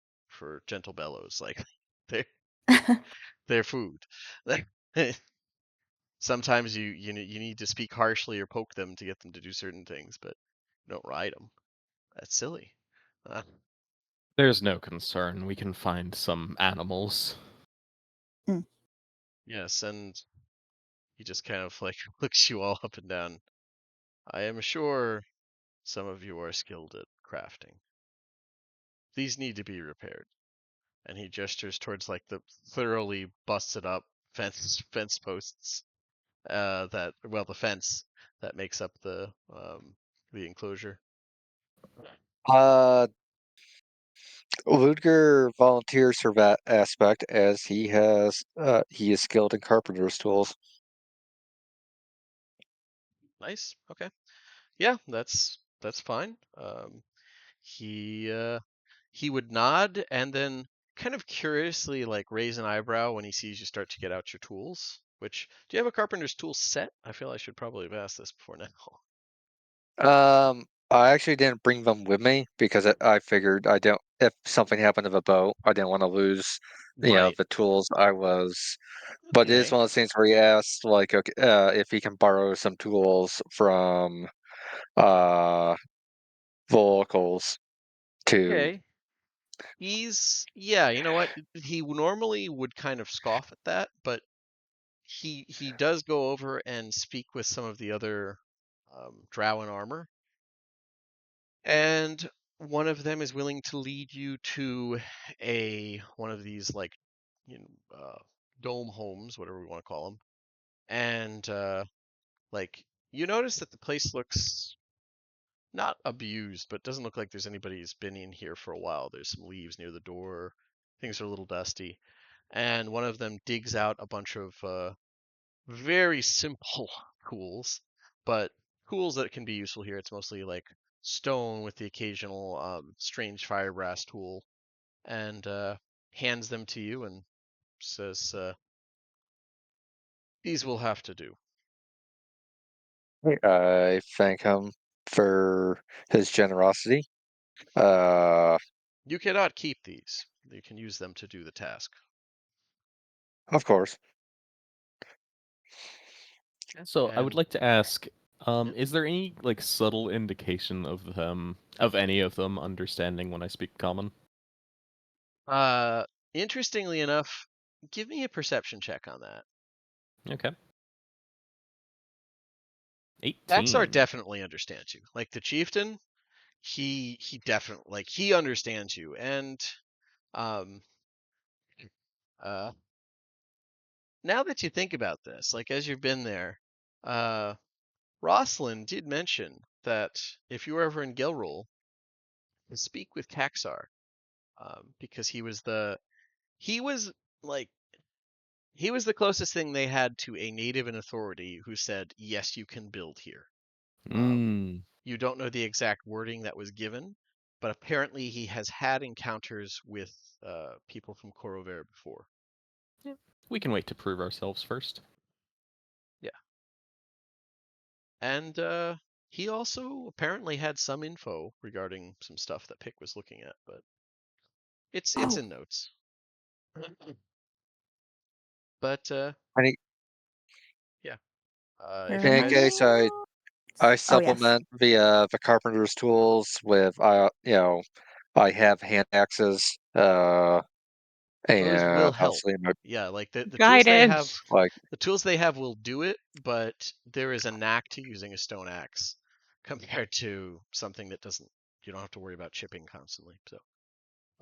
gentle bellows? Like they're food. Like sometimes you need to speak harshly or poke them to get them to do certain things, but don't ride them. That's silly. There's no concern. We can find some animals. Yes, and he just kind of like looks you all up and down. I am sure some of you are skilled at crafting. These need to be repaired. And he gestures towards like the thoroughly busted up fence posts. The fence that makes up the enclosure. Uh, Ludger volunteers for that aspect as he is skilled in carpenter's tools. Nice. Okay. Yeah, that's fine. He would nod and then kind of curiously like raise an eyebrow when he sees you start to get out your tools. Which, do you have a carpenter's tool set? I feel I should probably have asked this before now. I actually didn't bring them with me because I figured if something happened to the boat, I didn't want to lose, Right. the tools I was. But it is Okay. one of those things where he asked, like, okay, if he can borrow some tools from uh the locals to. Okay. Yeah, you know what? He normally would kind of scoff at that, but he does go over and speak with some of the other drow in armor, and one of them is willing to lead you to one of these like you know dome homes, whatever we want to call them, and like you notice that the place looks not abused, but doesn't look like there's anybody who's been in here for a while. There's some leaves near the door. Things are a little dusty. And one of them digs out a bunch of very simple tools, but tools that can be useful here. It's mostly like stone with the occasional strange firebrass tool, and hands them to you and says, "These will have to do." I thank him for his generosity. Uh, You cannot keep these. You can use them to do the task. of course. So I would And like to ask, yeah. is there any like subtle indication of any of them understanding when I speak common? Uh, interestingly enough, give me a perception check on that. Okay. Daxar 18. definitely understands you. Like the chieftain, he definitely he understands you, and um uh now that you think about this, like as you've been there, Rosalind did mention that if you were ever in Gilrul, to speak with Caxar, because he was like he was the closest thing they had to a native in authority who said, yes, you can build here. Mm. You don't know the exact wording that was given, but apparently he has had encounters with people from Corover before. We can wait to prove ourselves first. Yeah. And he also apparently had some info regarding some stuff that Pick was looking at, but it's Oh. in notes. But Any, yeah, if Where you in are any my guys, case, I notes? Oh, yes. supplement the carpenter's tools with I have hand axes those will and help. obviously my Yeah, like the tools they have, Guidance. like the tools they have will do it, but there is a knack to using a stone axe compared to something that doesn't. You don't have to worry about chipping constantly. So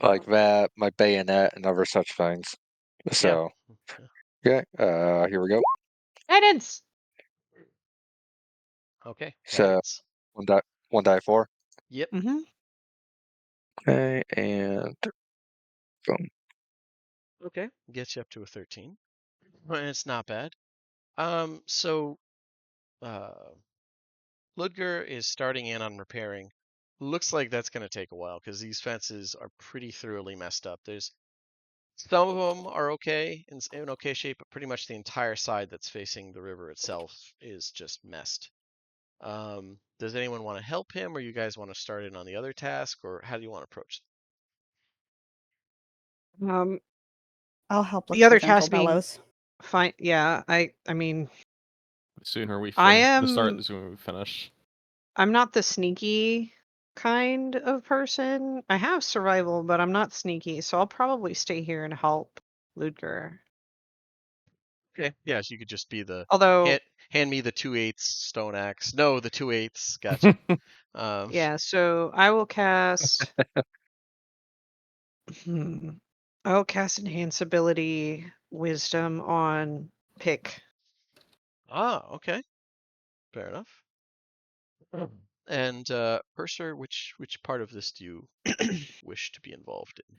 that, my bayonet and other such things. yeah. So Yeah. okay, here we go. Guidance. Okay, So guidance. one die four. Yep. Mm-hmm. Okay, and boom. Okay, gets you up to a 13. Well, it's not bad. So uh, Ludger is starting in on repairing. Looks like that's going to take a while because these fences are pretty thoroughly messed up. There's some of them are okay in okay shape, but pretty much the entire side that's facing the river itself is just messed. Does anyone want to help him, or you guys want to start in on the other task, or how do you want to approach I'll help look The for other gentle task being bellows. fine. Yeah, I mean, The sooner we I the start, am. the sooner we finish. I'm not the sneaky kind of person. I have survival, but I'm not sneaky, so I'll probably stay here and help Ludger. it? Okay, yeah, so you could just be the Although, hand me the 2/8 stone axe. No, the 2/8. Gotcha. Um, yeah, so I will cast. I will cast Enhance Ability Wisdom on Pick. okay, fair enough. And Purser, which part of this do you wish to be involved in?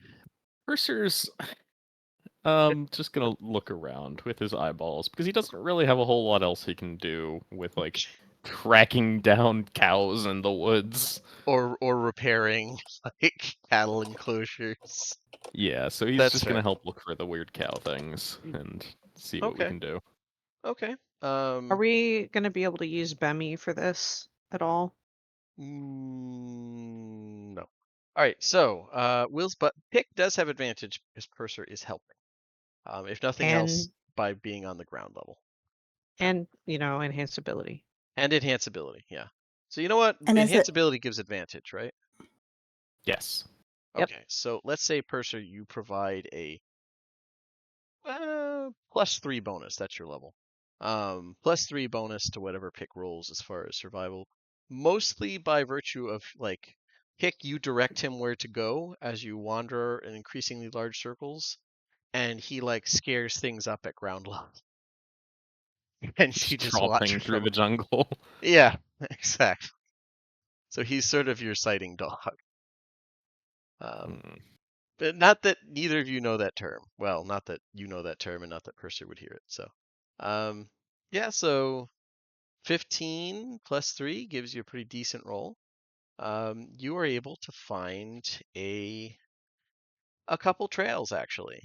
Purser's just gonna look around with his eyeballs because he doesn't really have a whole lot else he can do with like tracking down cows in the woods. Or repairing like cattle enclosures. Yeah, so he's That's just gonna fair. help look for the weird cow things and see what we Okay. can do. Okay. Are we going to be able to use Bemi for this at all? No. All right. So Will's but Pick does have advantage because Purser is helping. If nothing else, And by being on the ground level. and Enhance Ability. And enhance ability, yeah. So you know what? And is Enhance it ability gives advantage, right? Yes. Yep. Okay, so let's say Purser, you provide a +3 bonus. That's your level. +3 bonus to whatever Pick rolls as far as survival. Mostly by virtue of like Pick, you direct him where to go as you wander in increasingly large circles, and he like scares things up at ground level, and you Just just watch tromping through from. the jungle. Yeah, exactly. So he's sort of your sighting dog. Hmm. But not that neither of you know that term. Well, not that you know that term and not that Purser would hear it. So, yeah, so 15 +3 gives you a pretty decent roll. You are able to find a couple trails actually.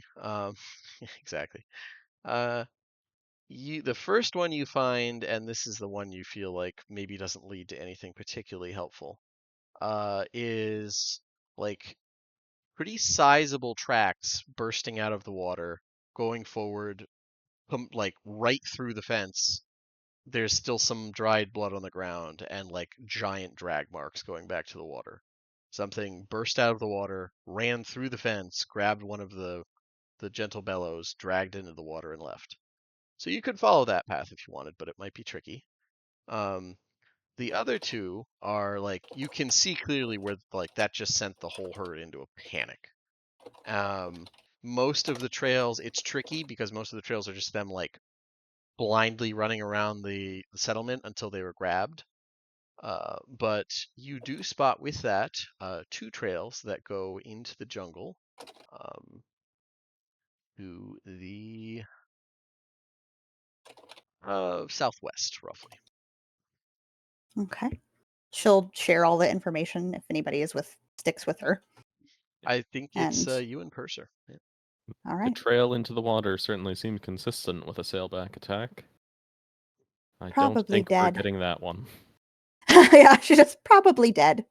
Exactly. The first one you find, and this is the one you feel like maybe doesn't lead to anything particularly helpful, is like pretty sizable tracks bursting out of the water, going forward, like right through the fence. There's still some dried blood on the ground and like giant drag marks going back to the water. Something burst out of the water, ran through the fence, grabbed one of the the gentle bellows dragged into the water and left. So you could follow that path if you wanted, but it might be tricky. The other two are like you can see clearly where like that just sent the whole herd into a panic. Most of the trails, it's tricky because most of the trails are just them like blindly running around the settlement until they were grabbed. But you do spot with that two trails that go into the jungle to the southwest, roughly. Okay. She'll share all the information if anybody sticks with her. I think it's And you and Purser. Yeah. all The right. trail into the water certainly seemed consistent with a sailback attack. I don't Probably think we're dead. getting that one. Yeah, she's just probably dead.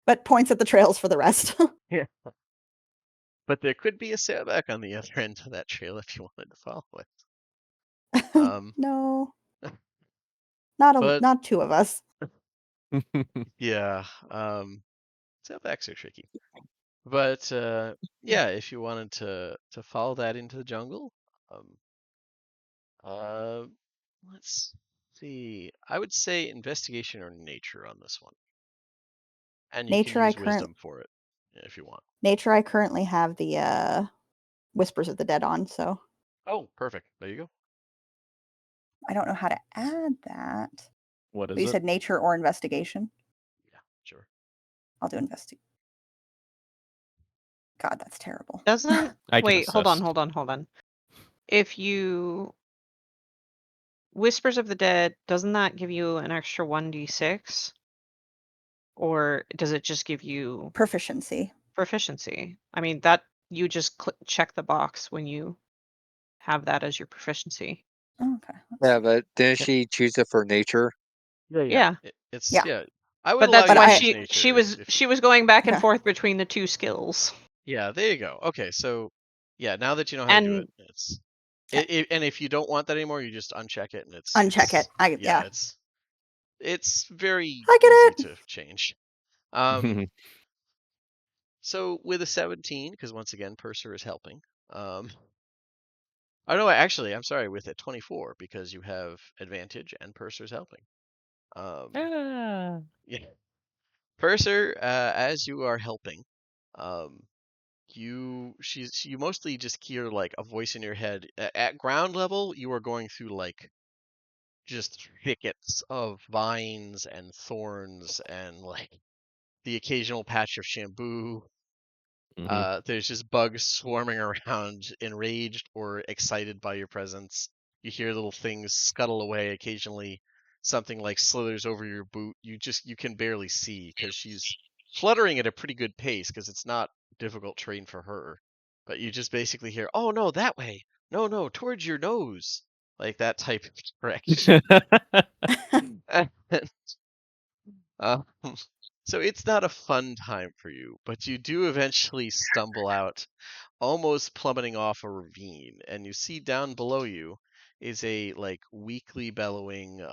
But points at the trails for the rest. Yeah. But there could be a sailback on the other end of that trail if you wanted to follow it. No. But Not two of us. yeah, sailbacks are tricky. But yeah, if you wanted to follow that into the jungle, uh, let's see. I would say investigation or nature on this one, and you can use wisdom for it if you want. Nature I currently have the Whispers of the Dead on, so Oh, perfect. There you go. I don't know how to add that. What But is you it? said nature or investigation? Yeah, sure. I'll do investigate. God, that's terrible. Doesn't I can wait, hold assist. on. If you Whispers of the Dead, doesn't that give you an extra 1d6? Or does it just give you Proficiency. proficiency? I mean, that you just check the box when you have that as your proficiency. Okay. Yeah, but didn't Yeah. she choose it for nature? Yeah. It's Yeah. yeah. I would But allow that's you But to why I use nature if she was going back and Okay. forth between the two skills. yeah. There you go. Okay, so yeah, now that you know how to do it, And it's Okay. and if you don't want that anymore, you just uncheck it, and Uncheck it. yeah, Yeah. it's very I easy get it. to change. Um, so with a 17, because once again, Purser is helping. Oh no, actually, I'm sorry, with a 24 because you have advantage and Purser's helping. Ah. Yeah, Purser, as you are helping, um, you mostly just hear like a voice in your head. At ground level, you are going through like just thickets of vines and thorns and like the occasional patch of bamboo. There's just bugs swarming around, enraged or excited by your presence. You hear little things scuttle away occasionally. Something like slithers over your boot. You can barely see because she's fluttering at a pretty good pace because it's not difficult terrain for her. But you just basically hear, "Oh no, that way! No, no, towards your nose!" Like that type of direction. Um, so it's not a fun time for you, but you do eventually stumble out, almost plummeting off a ravine, and you see down below you is a like weakly bellowing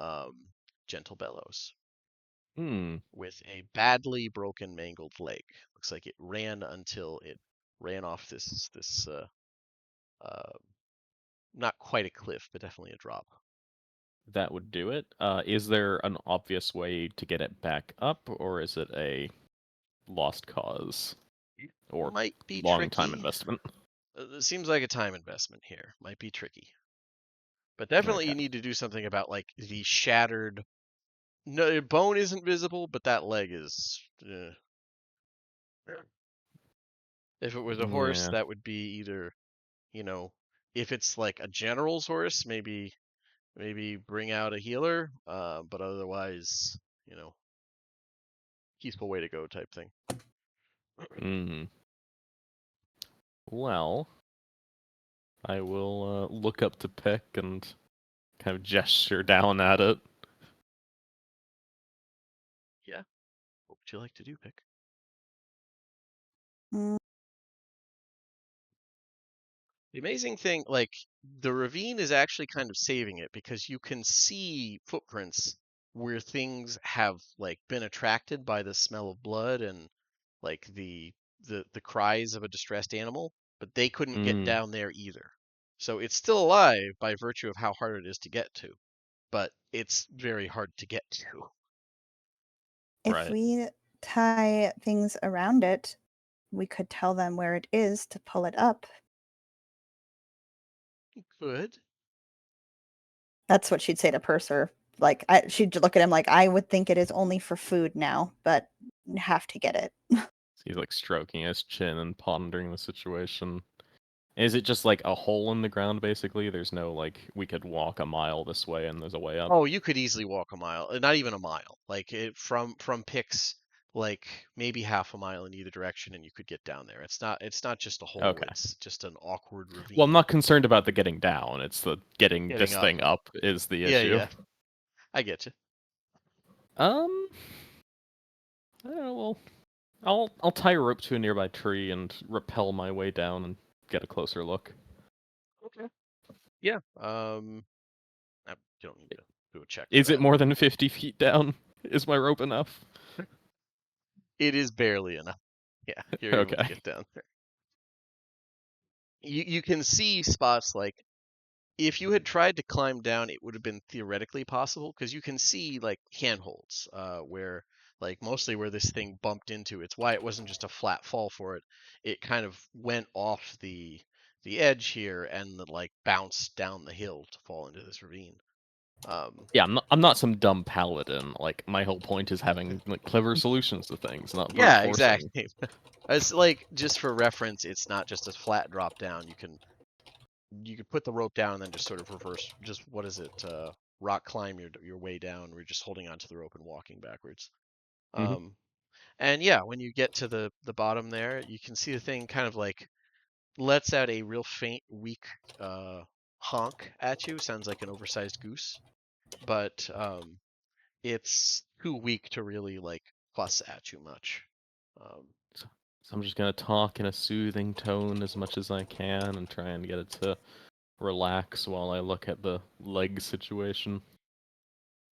gentle bellows with a badly broken, mangled leg. Looks like it ran until it ran off this uh, not quite a cliff, but definitely a drop. That would do it. Is there an obvious way to get it back up, or is it a lost cause or Might be long time tricky. investment? It seems like a time investment here. Might be tricky. But definitely Okay. you need to do something about like the shattered. No, bone isn't visible, but that leg is. If it was a horse, Yeah, that would be either, you know, if it's like a general's horse, maybe bring out a healer. But otherwise, you know, peaceful way to go type thing. Mm. Well, I will look up to Pick and kind of gesture down at it. Yeah. What would you like to do, Pick? Mm, The amazing thing, like the ravine is actually kind of saving it because you can see footprints where things have like been attracted by the smell of blood and like the cries of a distressed animal, but they couldn't get Mm. down there either. So it's still alive by virtue of how hard it is to get to, but it's very hard to get to. If Right. we tie things around it, we could tell them where it is to pull it up. Good. That's what she'd say to Purser. Like, she'd look at him like, I would think it is only for food now, but have to get it. He's like stroking his chin and pondering the situation. Is it just like a hole in the ground, basically? There's no, like, we could walk a mile this way and there's a way up? Oh, you could easily walk a mile, not even a mile. Like from Pix, like maybe half a mile in either direction, and you could get down there. It's not just a hole. Okay. It's just an awkward ravine. Well, I'm not concerned about the getting down. It's the getting Getting this up. thing up is the Yeah, issue. yeah. I get you. I don't know. Well, I'll tie a rope to a nearby tree and rappel my way down and get a closer look. Okay. Yeah. You don't need to do a check for Is it that. more than 50 feet down? Is my rope enough? It is barely enough. Yeah, you're able to Okay. get down there. You can see spots like if you had tried to climb down, it would have been theoretically possible because you can see like handholds where like mostly where this thing bumped into. It's why it wasn't just a flat fall for it. It kind of went off the edge here and like bounced down the hill to fall into this ravine. Yeah, I'm not some dumb paladin. Like, my whole point is having like clever solutions to things, not brute Yeah, forcing. exactly. It's like just for reference, it's not just a flat drop down. You can put the rope down and then just sort of reverse. Just what is it? Rock climb your way down. We're just holding onto the rope and walking backwards. Mhm. And yeah, when you get to the bottom there, you can see the thing kind of like lets out a real faint, weak honk at you. Sounds like an oversized goose, but it's too weak to really like fuss at you much. Um, So I'm just gonna talk in a soothing tone as much as I can and try and get it to relax while I look at the leg situation.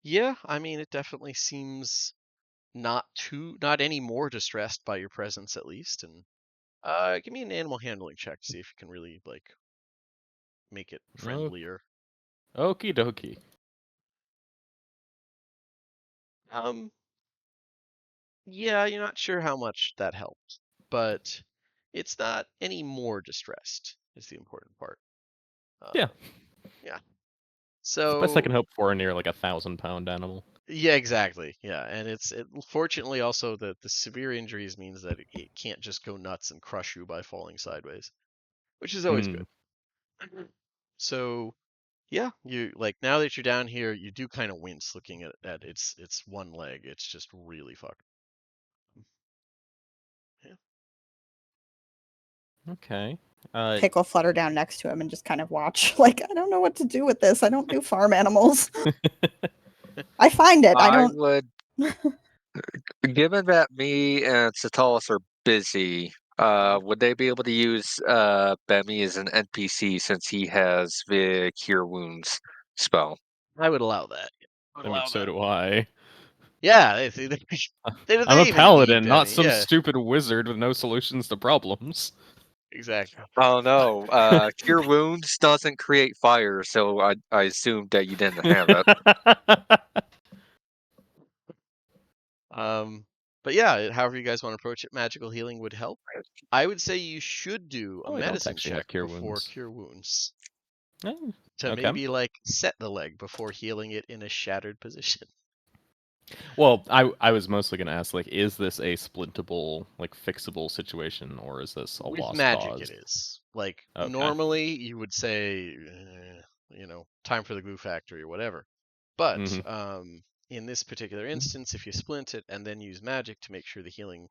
yeah, I mean, it definitely seems not any more distressed by your presence at least. And give me an animal handling check to see if you can really like make it Oh, friendlier. okie dokie. Um, yeah, you're not sure how much that helped, but it's not any more distressed is the important part. Yeah, Yeah. it's the best I So can hope for near like 1,000-pound animal. yeah, exactly. Yeah, and fortunately also the severe injuries means that it can't just go nuts and crush you by falling sideways, which is always Hmm. good. So yeah, you like now that you're down here, you do kind of wince looking at its one leg. It's just really fucked. Yeah. Okay. Pick will flutter down next to him and just kind of watch. Like, I don't know what to do with this. I don't do farm animals. I find it. I I don't. would, given that me and Satalis are busy, would they be able to use Bemi as an NPC since he has the Cure Wounds spell? I would allow that. I would I mean, allow so that. do I. Yeah, they I'm a even need paladin, not Demi. some Yeah, stupid wizard with no solutions to problems. exactly. Oh no, Cure Wounds doesn't create fire, so I assumed that you didn't have it. But yeah, however you guys want to approach it, magical healing would help. I would say you should do a Oh, I don't medicine actually have check cure before wounds. cure wounds Oh, to okay. maybe like set the leg before healing it in a shattered position. Well, I was mostly gonna ask, like, is this a splintable, like, fixable situation, or is this a With lost magic, it cause? is. Like Okay. normally, you would say, time for the glue factory or whatever. But Mm-hmm. in this particular instance, if you splint it and then use magic to make sure the healing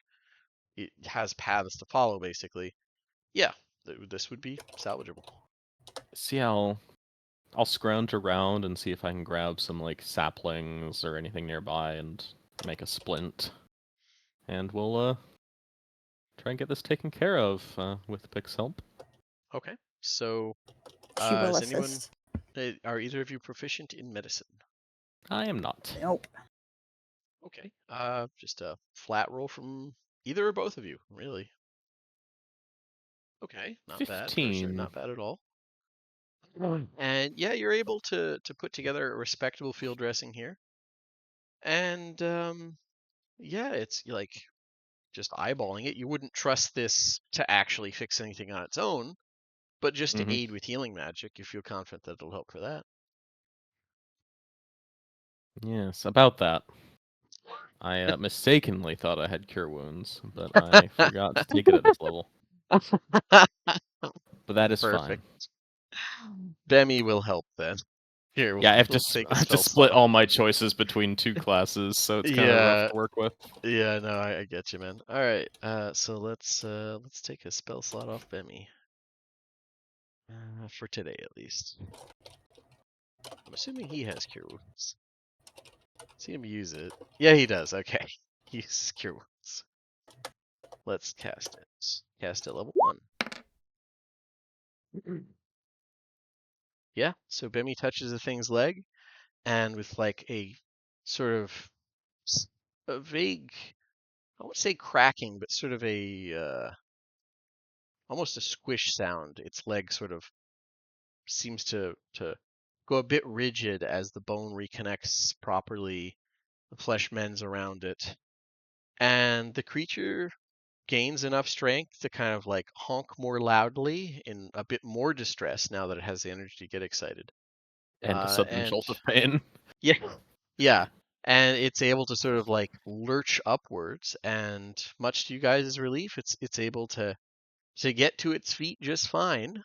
it has paths to follow, basically, yeah, this would be salvageable. See, I'll scrounge around and see if I can grab some, like, saplings or anything nearby and make a splint. And we'll, try and get this taken care of, with Pic's help. Okay, so She will is anyone? assist. Are either of you proficient in medicine? I am not. Nope. Okay, just a flat roll from either or both of you, really. Okay, not bad, Purser, 15. not bad at all. And yeah, you're able to put together a respectable field dressing here. And yeah, it's like just eyeballing it. You wouldn't trust this to actually fix anything on its own, but just to Mhm. aid with healing magic, you feel confident that it'll help for that. Yes, about that. I mistakenly thought I had cure wounds, but I forgot to take it at this level. But that is fine. Perfect. Bemi will help then. Here, Yeah, we'll take I a have to spell slot split off. all my choices between 2 classes, so it's kind of rough Yeah, to work with. yeah, no, I get you, man. All right, so let's take a spell slot off Bemi. For today, at least. I'm assuming he has cure wounds. See him use it. Yeah, he does. Okay, he uses cure wounds. Let's cast it. Cast it level 1. Yeah, so Bemi touches the thing's leg, and with like a sort of a vague, I won't say cracking, but sort of a almost a squish sound. Its leg sort of seems to go a bit rigid as the bone reconnects properly. The flesh mends around it, and the creature gains enough strength to kind of like honk more loudly in a bit more distress now that it has the energy to get excited. And a sudden And jolt of pain. yeah, yeah, and it's able to sort of like lurch upwards, and much to you guys' relief, it's able to get to its feet just fine.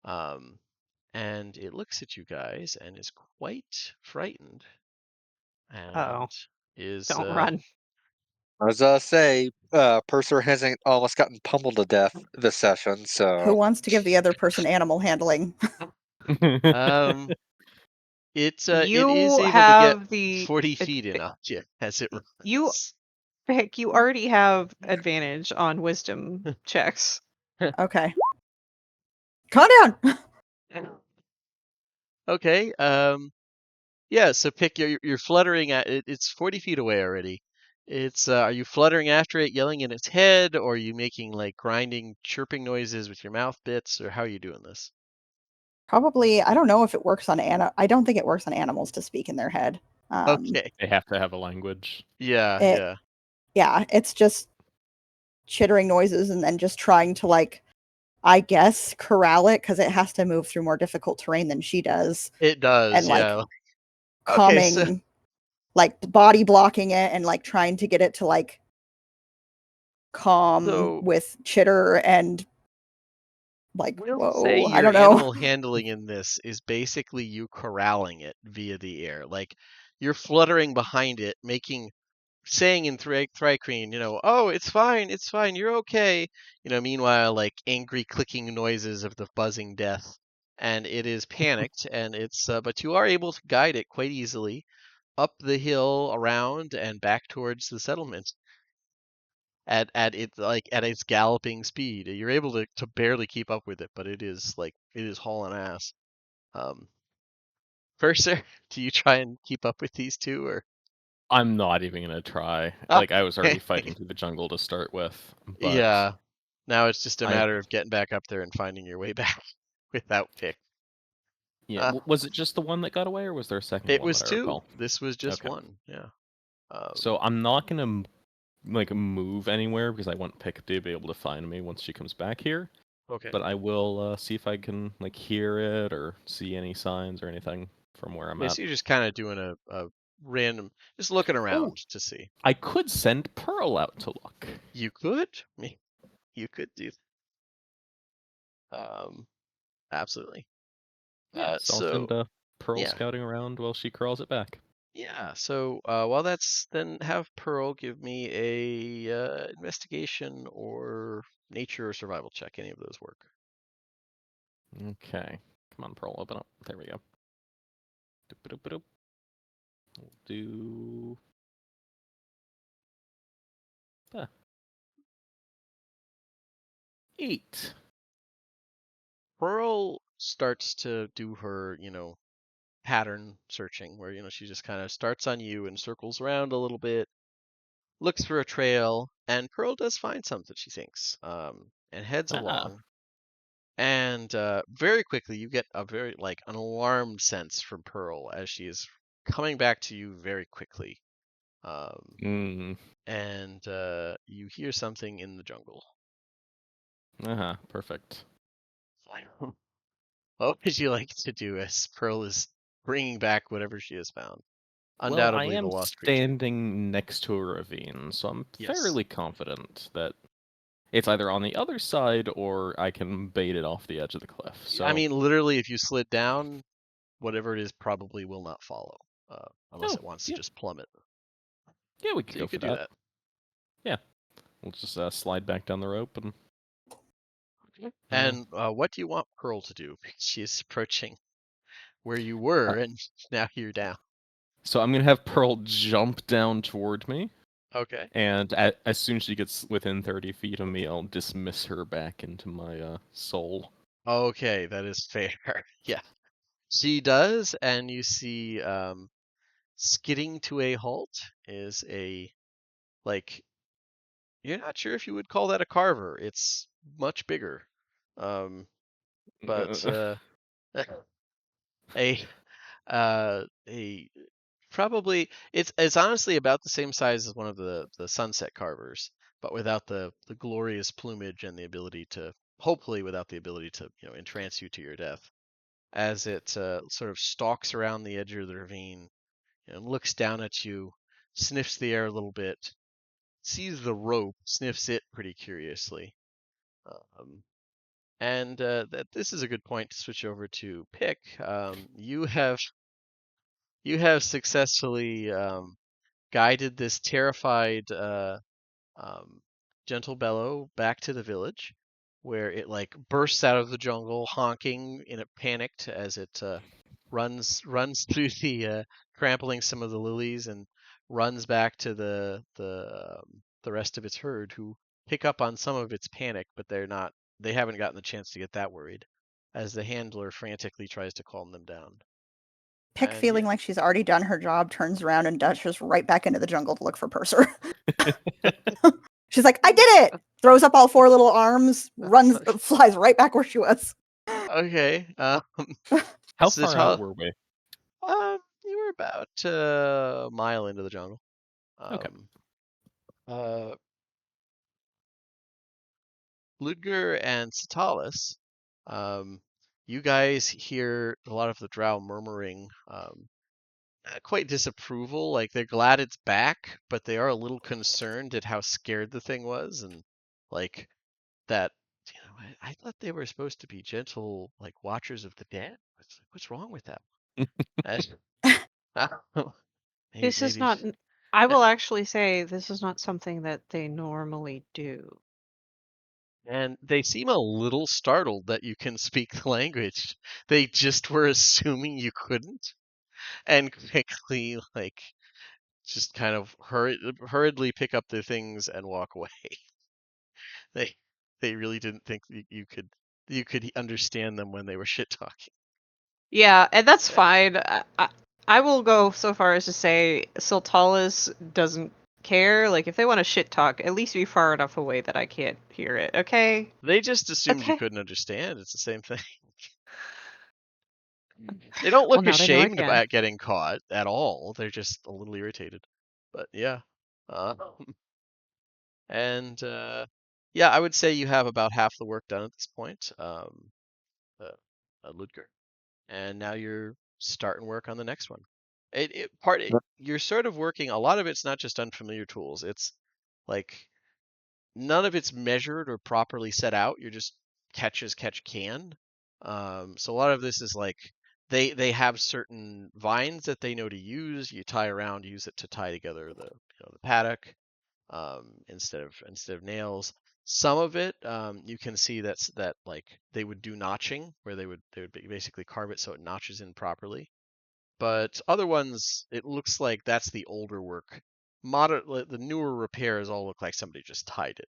Um, and it looks at you guys and is quite frightened, Oh, and is don't run. I was say, Purser hasn't almost gotten pummeled to death this session, Who so wants to give the other person animal handling? um it is You able to get have the 40 feet in you as it you runs. Vic, you already have advantage on wisdom checks. Okay. Calm down. Okay, yeah, so pick you're fluttering at it, it's 40 feet away already. It's are you fluttering after it, yelling in its head, or are you making like grinding, chirping noises with your mouth bits, or how are you doing this? Probably, I don't know if it works on I don't think it works on animals to speak in their head. Okay. They have to have a language. Yeah, It, yeah. yeah, it's just chittering noises and then just trying to like, I guess, corral it because it has to move through more difficult terrain than she does, It does, and like yeah. Okay, so calming, like body blocking it and like trying to get it to like calm so with chitter and like, we'll say whoa, I your don't know. animal handling in this is basically you corralling it via the air. Like you're fluttering behind it, saying in Thrycreen, oh, it's fine, you're okay. Meanwhile, like angry clicking noises of the buzzing death, and it is panicked, and but you are able to guide it quite easily up the hill, around, and back towards the settlement at its galloping speed. You're able to barely keep up with it, but it is hauling ass. Um, Purser, do you try and keep up with these two, or? I'm not even gonna try. Ah, Like, I was already fighting through the jungle to start with, but yeah. Now it's just a I matter of getting back up there and finding your way back without pick. yeah. Uh, Was it just the one that got away, or was there a second it one was that I two. recall? This was just Okay. one. Yeah. So I'm not gonna like move anywhere because I want Pick to be able to find me once she comes back here. Okay. But I will see if I can like hear it or see any signs or anything from where I'm Yeah, at. so you're just kind of doing a random, just looking Oh, around to see. I could send Pearl out to look. You could. You could do. Um, absolutely. Yeah, so I'll So send Pearl yeah, scouting around while she crawls it back. yeah. So while that's then have Pearl give me a investigation or nature or survival check. Any of those work. Okay. Come on, Pearl, open up. There we go. Doop-a-doop-a-doop. We'll do 8. Pearl starts to do her, pattern searching where, she just kind of starts on you and circles around a little bit, looks for a trail, and Pearl does find something, she thinks, and heads Ah, along. And very quickly, you get a very an alarmed sense from Pearl as she is coming back to you very quickly. And you hear something in the jungle. Perfect. What would you like to do as Pearl is bringing back whatever she has found? Well, I Undoubtedly the am lost creature. standing next to a ravine, so I'm Yes. fairly confident that it's either on the other side or I can bait it off the edge of the cliff. So I mean, literally, if you slid down, whatever it is probably will not follow, unless Oh, it wants to yeah. just plummet. Yeah, we So could you go for could do that. that. Yeah. We'll just slide back down the rope and. And what do you want Pearl to do? Because she is approaching where you were, and now you're down. So I'm gonna have Pearl jump down toward me, Okay. and as soon as she gets within 30 feet of me, I'll dismiss her back into my soul. Okay, that is fair. Yeah. She does, and you see skidding to a halt is a, you're not sure if you would call that a carver. It's much bigger. But a a probably it's honestly about the same size as one of the sunset carvers, but without the glorious plumage and the ability to, hopefully without the ability to, entrance you to your death. As it sort of stalks around the edge of the ravine, looks down at you, sniffs the air a little bit, sees the rope, sniffs it pretty curiously. And that this is a good point to switch over to Pick. You have successfully guided this terrified um, gentle bellow back to the village, where it bursts out of the jungle, honking in a panicked as it runs through the trampling some of the lilies and runs back to the rest of its herd, who pick up on some of its panic, but they haven't gotten the chance to get that worried, as the handler frantically tries to calm them down. Pick, And feeling yeah, like she's already done her job, turns around and dashes right back into the jungle to look for Purser. She's like, I did it! Throws up all four little arms, runs, flies right back where she was. okay. How So far out were we? You were about a mile into the jungle. Okay. Uh, Ludger and Satalis, you guys hear a lot of the drow murmuring, not quite disapproval, like they're glad it's back, but they are a little concerned at how scared the thing was, and like that, I thought they were supposed to be gentle, watchers of the dead. What's wrong with them? This is Maybe. not. I will actually say this is not something that they normally do. And they seem a little startled that you can speak the language. They just were assuming you couldn't, and quickly, just kind of hurriedly pick up their things and walk away. They they really didn't think you could understand them when they were shit talking. Yeah, and that's fine. I will go so far as to say Sultalis doesn't care. Like, if they want to shit talk, at least be far enough away that I can't hear it, okay? They just assumed you Okay. couldn't understand. It's the same thing. They don't Well, look now they know I ashamed can. about getting caught at all. They're just a little irritated. But yeah. And yeah, I would say you have about half the work done at this point, uh, Ludger. And now you're starting work on the next one. You're sort of working. A lot of it's not just unfamiliar tools. It's like none of it's measured or properly set out. You're just catch as catch can. So a lot of this is they have certain vines that they know to use. You tie around, use it to tie together the paddock, instead of nails. Some of it, you can see that they would do notching, where they would basically carve it so it notches in properly. But other ones, it looks like that's the older work. The newer repairs all look like somebody just tied it.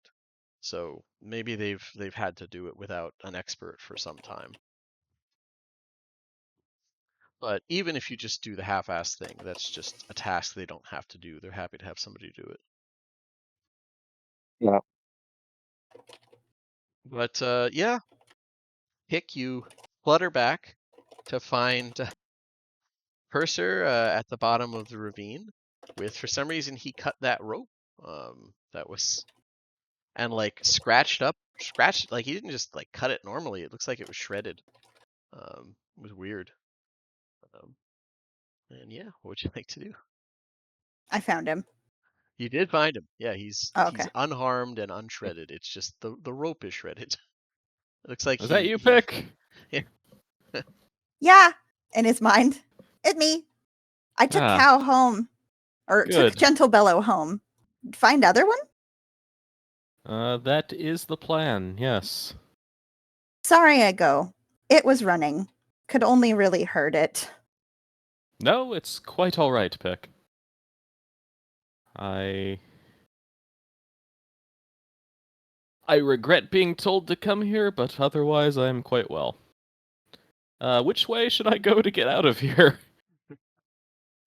So maybe they've had to do it without an expert for some time. But even if you just do the half-ass thing, that's just a task they don't have to do. They're happy to have somebody do it. Yeah. But yeah, Pick, you flutter back to find Purser at the bottom of the ravine. For some reason, he cut that rope. That was and like scratched. Like he didn't just like cut it normally. It looks like it was shredded. It was weird. And yeah, what would you like to do? I found him. You did find him. Yeah, he's Oh, okay. unharmed and unshredded. It's just the rope is shredded. It looks like Is that you, he Pick? Yeah, in his mind. It's me. I took Ah, Cow home. Or took good. Gentle Bellow home. Find other one? That is the plan, yes. Sorry I go. It was running. Could only really hurt it. No, it's quite all right, Pick. I regret being told to come here, but otherwise I am quite well. Which way should I go to get out of here?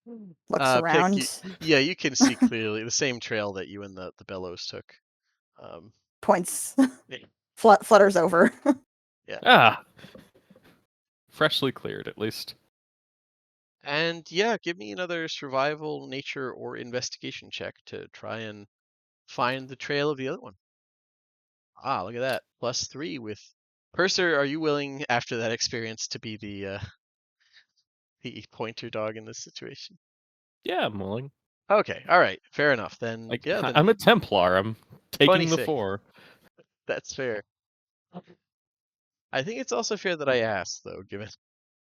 Looks around. You can see clearly the same trail that you and the bellows took. Points. Yeah. Flutters over. Yeah. Ah! Freshly cleared, at least. And yeah, give me another survival, nature, or investigation check to try and find the trail of the other one. Ah, look at that. +3 with Purser. Are you willing, after that experience, to be the pointer dog in this situation? Yeah, I'm willing. Okay, all right, fair enough. Then Like, yeah, then I'm a Templar. I'm taking the 26. 4. That's fair. I think it's also fair that I asked, though, given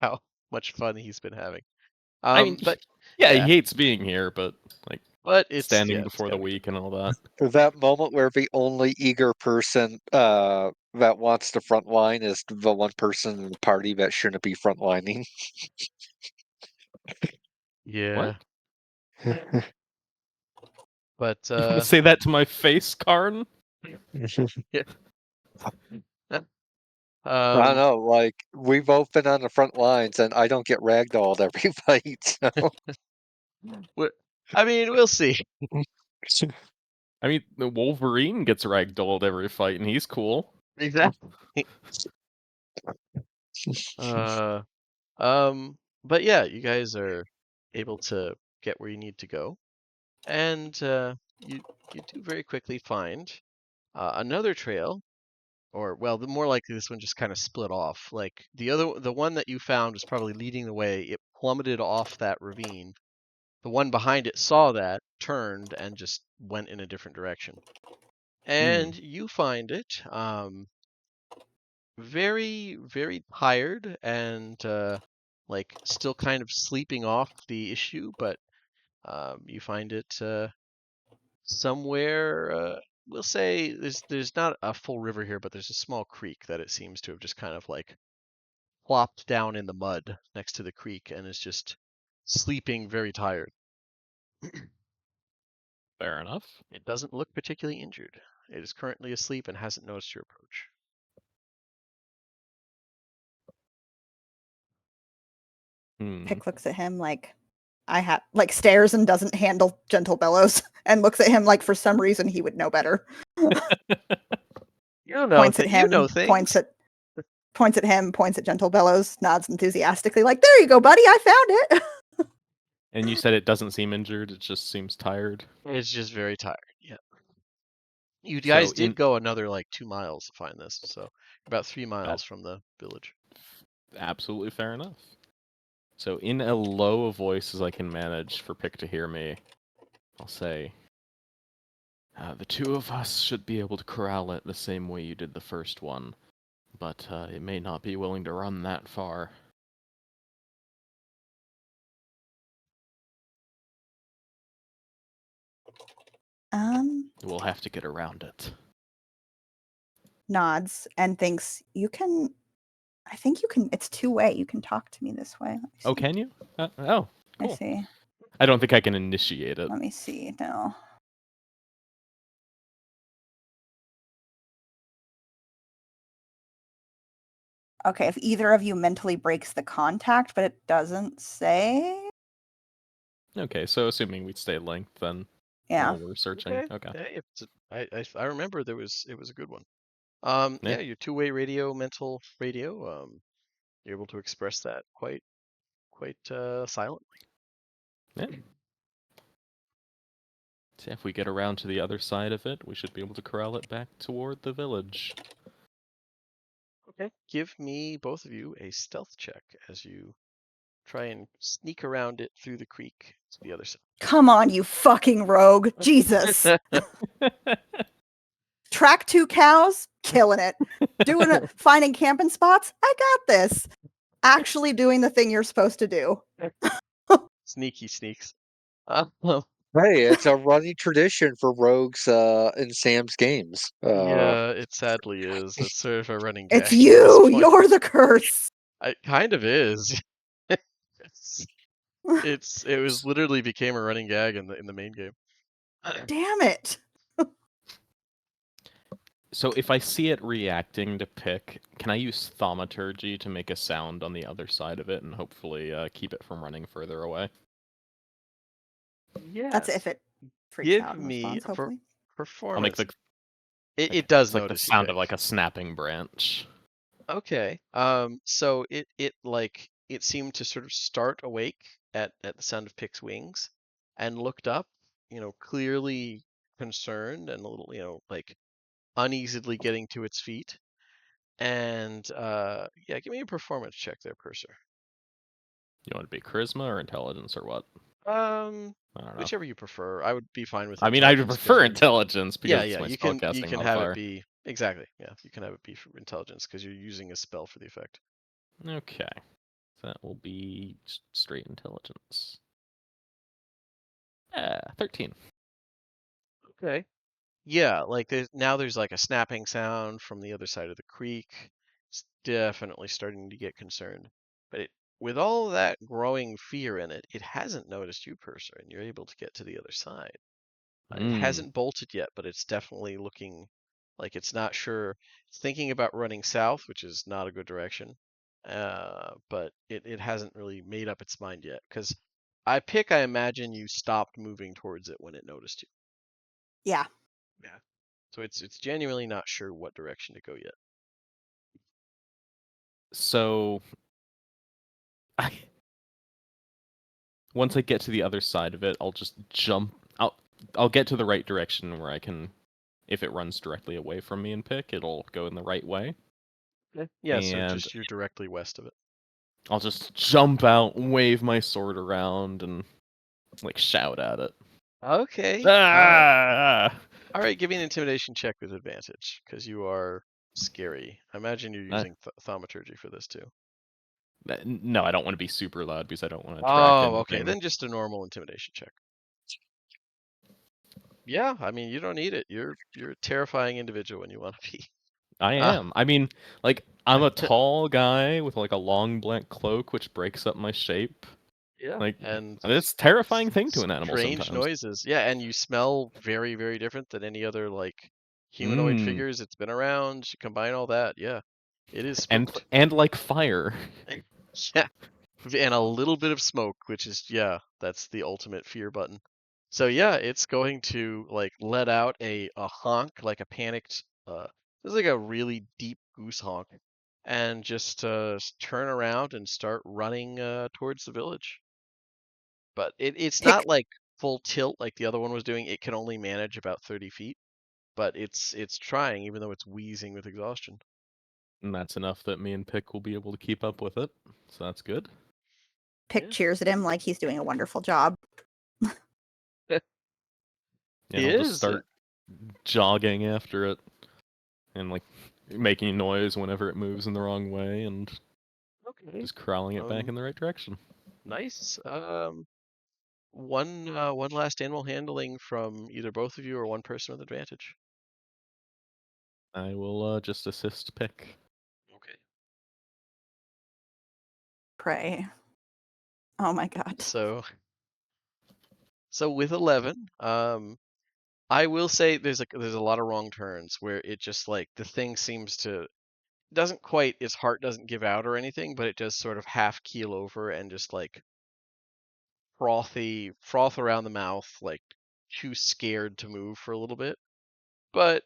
how much fun he's been having. I mean, But yeah, yeah, he hates being here, but like it's standing it's before the gotta be week and all that. For that moment where the only eager person that wants the front line is the one person in the party that shouldn't be frontlining. yeah. What? But You want to say that to my face, Karn? yeah. I don't Um, know, like, we've both been on the front lines, and I don't get ragdolled every fight, so. I mean, we'll see. I mean, the Wolverine gets ragdolled every fight, and he's cool. Exactly. Uh, but yeah, you guys are able to get where you need to go, and you do very quickly find another trail, or well, the more likely this one just kind of split off. Like the one that you found was probably leading the way. It plummeted off that ravine. The one behind it saw that, turned, and just went in a different direction. And you find it very, very tired and like still kind of sleeping off the issue, but you find it somewhere. We'll say there's not a full river here, but there's a small creek that it seems to have just kind of like plopped down in the mud next to the creek and is just sleeping very tired. Fair enough. It doesn't look particularly injured. It is currently asleep and hasn't noticed your approach. Pick looks at him like stares and doesn't handle Gentle Bellows and looks at him like for some reason he would know better. You know, Points at him, you know things. points at him, points at Gentle Bellows, nods enthusiastically like, "There you go, buddy, I found it." And you said it doesn't seem injured, it just seems tired. It's just very tired. Yeah. You So guys did go another like 2 miles to find this, so about 3 miles from the village. Absolutely fair enough. So in a low voice as I can manage for Pick to hear me, I'll say, the two of us should be able to corral it the same way you did the first one, but it may not be willing to run that far. We'll have to get around it. Nods and thinks, I think you can, it's two-way. You can talk to me this way. Oh, can you? Oh, cool. I see. I don't think I can initiate it. Let me see. No. Okay, if either of you mentally breaks the contact, but it doesn't say. Okay, so assuming we stay linked, then Yeah. while we're searching. Okay. Hey, I remember it was a good one. Yeah. Your two-way radio, mental radio. You're able to express that quite silently. Yeah. So if we get around to the other side of it, we should be able to corral it back toward the village. Okay. Give me, both of you, a stealth check as you try and sneak around it through the creek to the other side. Come on, you fucking rogue. Jesus. Track 2 cows, killing it. Finding camping spots, I got this. Actually doing the thing you're supposed to do. Sneaky sneaks. Hey, it's a running tradition for rogues in Sam's games. Yeah, it sadly is. It's sort of a running gag It's at this you. point. You're the curse. It kind of is. It was literally became a running gag in the main game. Damn it. So if I see it reacting to pick, can I use thaumaturgy to make a sound on the other side of it and hopefully keep it from running further away? Yes. That's if it freaks Give out and me responds, hopefully. I'll make performance. the It does it's like the notice you sound of pick. like a snapping branch. Okay. So it seemed to sort of start awake at the sound of Pick's wings and looked up, clearly concerned and a little, like uneasily getting to its feet. And yeah, give me a performance check there, Purser. You want it to be charisma or intelligence or what? Um, I don't know. whichever you prefer. I would be fine with I mean, I would intelligence 'cause prefer you're intelligence because yeah, it's my you spellcasting can have it modifier. be exactly. Yeah, you can have it be for intelligence because you're using a spell for the effect. Okay. That will be straight intelligence. 13. Okay. Yeah, like there's like a snapping sound from the other side of the creek. It's definitely starting to get concerned. But with all of that growing fear in it, it hasn't noticed you, Purser, and you're able to get to the other side. It hasn't bolted yet, but it's definitely looking like it's not sure. It's thinking about running south, which is not a good direction. But it hasn't really made up its mind yet. Because I imagine you stopped moving towards it when it noticed you. Yeah. Yeah. So it's genuinely not sure what direction to go yet. So once I get to the other side of it, I'll just jump. I'll get to the right direction where I can, if it runs directly away from me and pick, it'll go in the right way. Okay. Yeah, so And just you're directly west of it. I'll just jump out, wave my sword around, and like shout at it. Okay. Ah! All right, give me an intimidation check with advantage, because you are scary. I imagine you're using thaumaturgy for this too. No, I don't want to be super loud because I don't want to attract Oh, okay. anything. Then just a normal intimidation check. Yeah, I mean you don't need it. You're a terrifying individual when you want to be. I am. I mean, like, I'm a tall guy with like a long black cloak, which breaks up my shape. Yeah. Like, And it's a terrifying thing to an animal strange sometimes. noises. Yeah, and you smell very, very different than any other like humanoid figures it's been around. You combine all that, yeah. It is spooked. And like fire. Yeah. And a little bit of smoke, which is that's the ultimate fear button. So yeah, it's going to like let out a honk, like a panicked this is like a really deep goose honk, and just turn around and start running towards the village. But it's Pick not like full tilt like the other one was doing. It can only manage about 30 feet, but it's trying even though it's wheezing with exhaustion. And that's enough that me and Pick will be able to keep up with it. So that's good. Pick cheers at him like he's doing a wonderful job. And He I'll just is. start jogging after it and like making noise whenever it moves in the wrong way and Okay. just crawling it back in the right direction. Nice. One last animal handling from either both of you or one person with advantage. I will just assist Pick. Okay. Pray. Oh my god. So with 11, I will say there's a lot of wrong turns where it just like the thing seems to doesn't quite its heart doesn't give out or anything, but it just sort of half keel over and just like froth around the mouth, like too scared to move for a little bit. But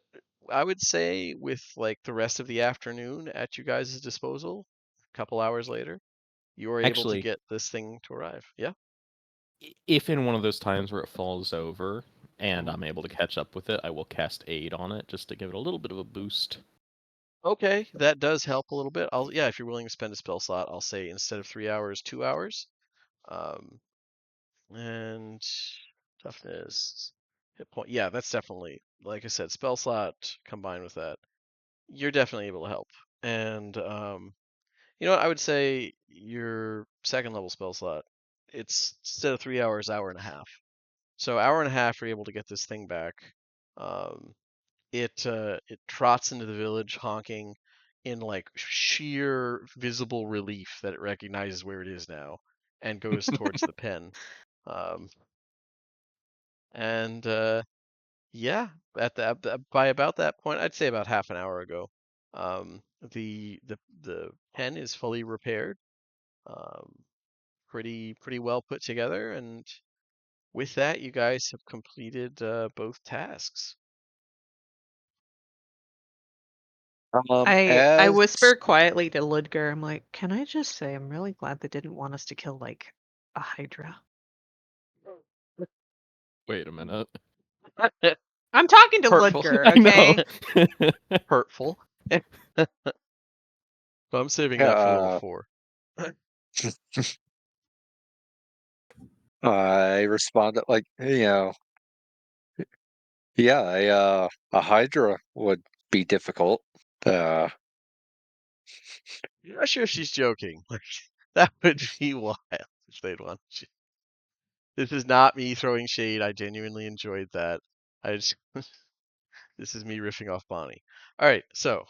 I would say with like the rest of the afternoon at you guys' disposal, a couple hours later, you are able to Actually, get this thing to arrive. Yeah. if in one of those times where it falls over and Mhm. I'm able to catch up with it, I will cast aid on it just to give it a little bit of a boost. Okay, that does help a little bit. Yeah, if you're willing to spend a spell slot, I'll say instead of 3 hours, 2 hours. And toughness, hit point. Yeah, that's definitely, like I said, spell slot combined with that, you're definitely able to help. And you know what? I would say your second level spell slot, it's instead of 3 hours, hour and a half. So hour and a half, you're able to get this thing back. Um, it trots into the village honking in like sheer visible relief that it recognizes where it is now and goes towards the pen. Um, and yeah, by about that point, I'd say about half an hour ago, the pen is fully repaired, um, pretty well put together, and with that, you guys have completed both tasks. I As whisper quietly to Ludger, I'm like, can I just say I'm really glad they didn't want us to kill like a Hydra. Wait a minute. I'm talking to Hurtful, Ludger, I know. okay? hurtful. So I'm saving that for level uh, 4. I responded like, yeah, a Hydra would be difficult. Uh, I'm not sure if she's joking. Like that would be wild if they'd want. This is not me throwing shade. I genuinely enjoyed that. I just this is me riffing off Bonnie. All right, so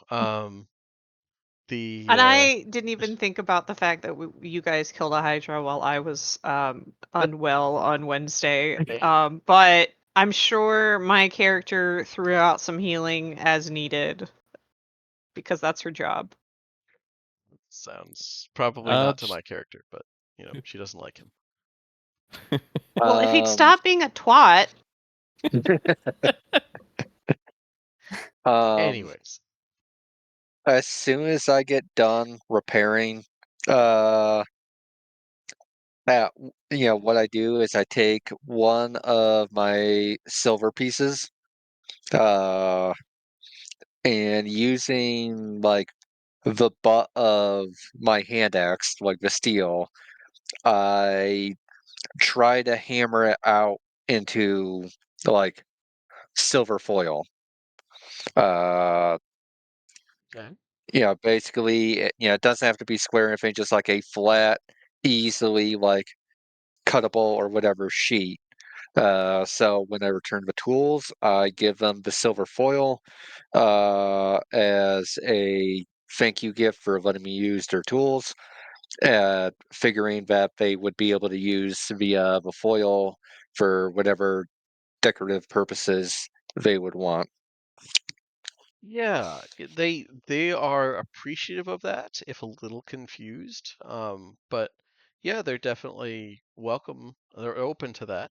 the And I didn't even think about the fact that you guys killed a Hydra while I was unwell on Wednesday. But I'm sure my character threw out some healing as needed because that's her job. sounds probably uh, not to my character, but you know she doesn't like him. Well, if he'd um, stop being a twat. um, Anyways, as soon as I get done repairing, uh, what I do is I take one of my silver pieces, uh, and using like the butt of my hand axe, like the steel, I try to hammer it out into like silver foil. Uh, okay. Basically, it doesn't have to be square or anything, just like a flat, easily like cuttable or whatever sheet. So when I return the tools, I give them the silver foil as a thank you gift for letting me use their tools, figuring that they would be able to use the foil for whatever decorative purposes they would want. Yeah, they are appreciative of that, if a little confused. But yeah, they're definitely welcome. They're open to that.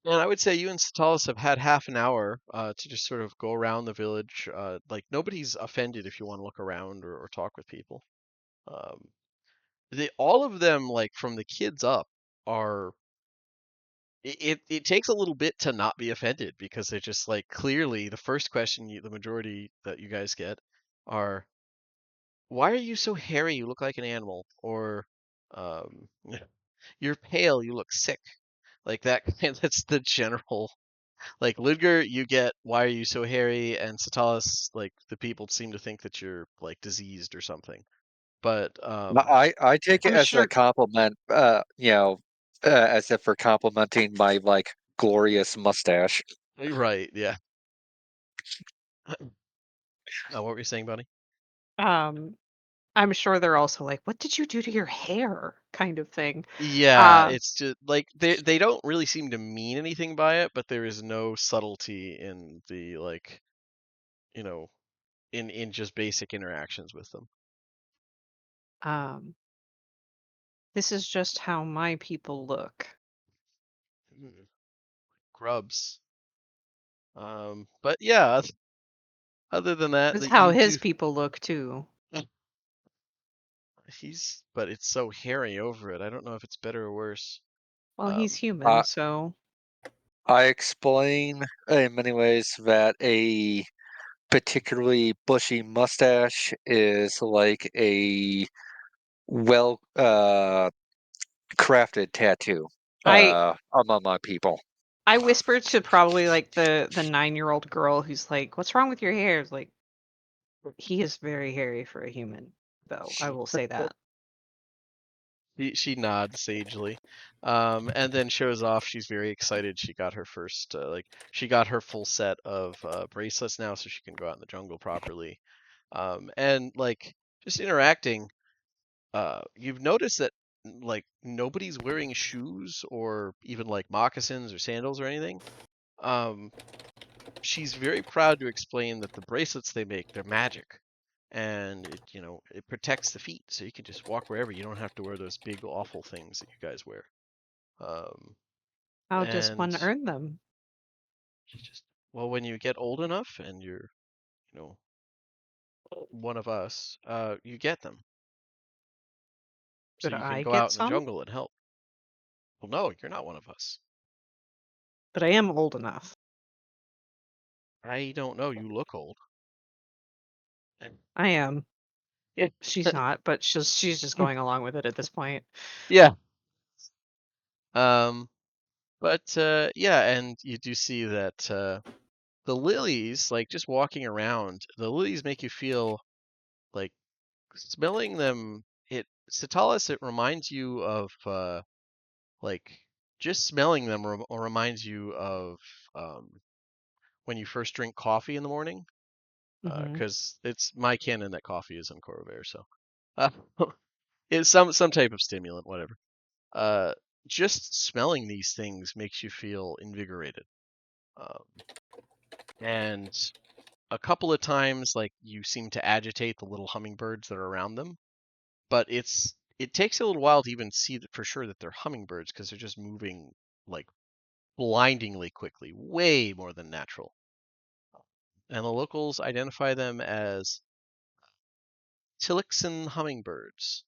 And I would say you and Satalis have had half an hour to just sort of go around the village. Like nobody's offended if you want to look around or talk with people. Um, all of them, like from the kids up, are it takes a little bit to not be offended because they're just like clearly the first question the majority that you guys get are, why are you so hairy? You look like an animal. Or um, you're pale. You look sick. Like that. That's the general. Like Ludger, you get, why are you so hairy? And Satalis, like the people seem to think that you're like diseased or something. But I take it I'm as a sure. compliment, as if for complimenting my like glorious mustache. Right. Yeah. What were you saying, buddy? Um, I'm sure they're also like, "What did you do to your hair?" kind of thing. Yeah, Uh, it's just like they don't really seem to mean anything by it, but there is no subtlety in the like, you know, in just basic interactions with them. um, this is just how my people look. Mm, grubs. But yeah, other than that, That's that how you his do. people look too. But it's so hairy over it. I don't know if it's better or worse. Well, he's Um, human, so I explain in many ways that a particularly bushy mustache is like a well crafted tattoo I among my people. I whispered to probably like the 9-year-old girl who's like, "What's wrong with your hair?" It's like, he is very hairy for a human, though. I will say that. she nods sagely, and then shows off. She's very excited. She got her first, she got her full set of bracelets now, so she can go out in the jungle properly. And like just interacting, you've noticed that like nobody's wearing shoes or even like moccasins or sandals or anything. Um, she's very proud to explain that the bracelets they make, they're magic. And it protects the feet, so you can just walk wherever. You don't have to wear those big awful things that you guys wear. Um, How does and one earn them? she just well, when you get old enough and you're, you know, one of us, you get them. So Could you can I go get out in the some? jungle and help. Well, no, you're not one of us. But I am old enough. I don't know. You look old. And I am. yeah, She's not, but she's just going along with it at this point. yeah. Um, but yeah, and you do see that the lilies, like just walking around, the lilies make you feel like smelling them. Sitalis, it reminds you of like just smelling them reminds you of um, when you first drink coffee in the morning, Hmm. because it's my canon that coffee is in Corvair, so uh, it's some type of stimulant, whatever. Uh, just smelling these things makes you feel invigorated. Um, and a couple of times, like you seem to agitate the little hummingbirds that are around them, but it takes a little while to even see that for sure that they're hummingbirds because they're just moving like blindingly quickly, way more than natural. And the locals identify them as Tillotson hummingbirds,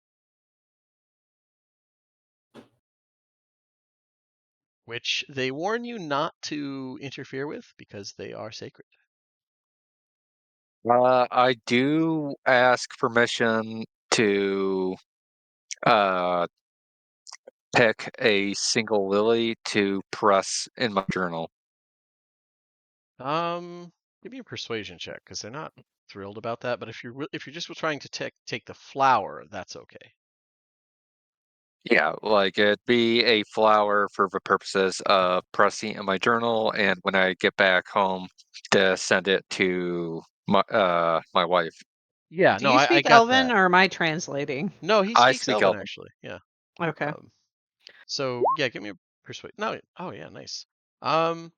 which they warn you not to interfere with because they are sacred. I do ask permission to uh, pick a single lily to press in my journal. Give me a persuasion check because they're not thrilled about that. But if you're just trying to take the flower, that's okay. Yeah, like it'd be a flower for the purposes of pressing in my journal, and when I get back home, to send it to my wife. Yeah, Do no, you I speak got Elven that. or am I translating? No, he I speaks speak Elven Elven. actually. Yeah. Okay. So yeah, give me a persuade. No, oh yeah, nice. Um,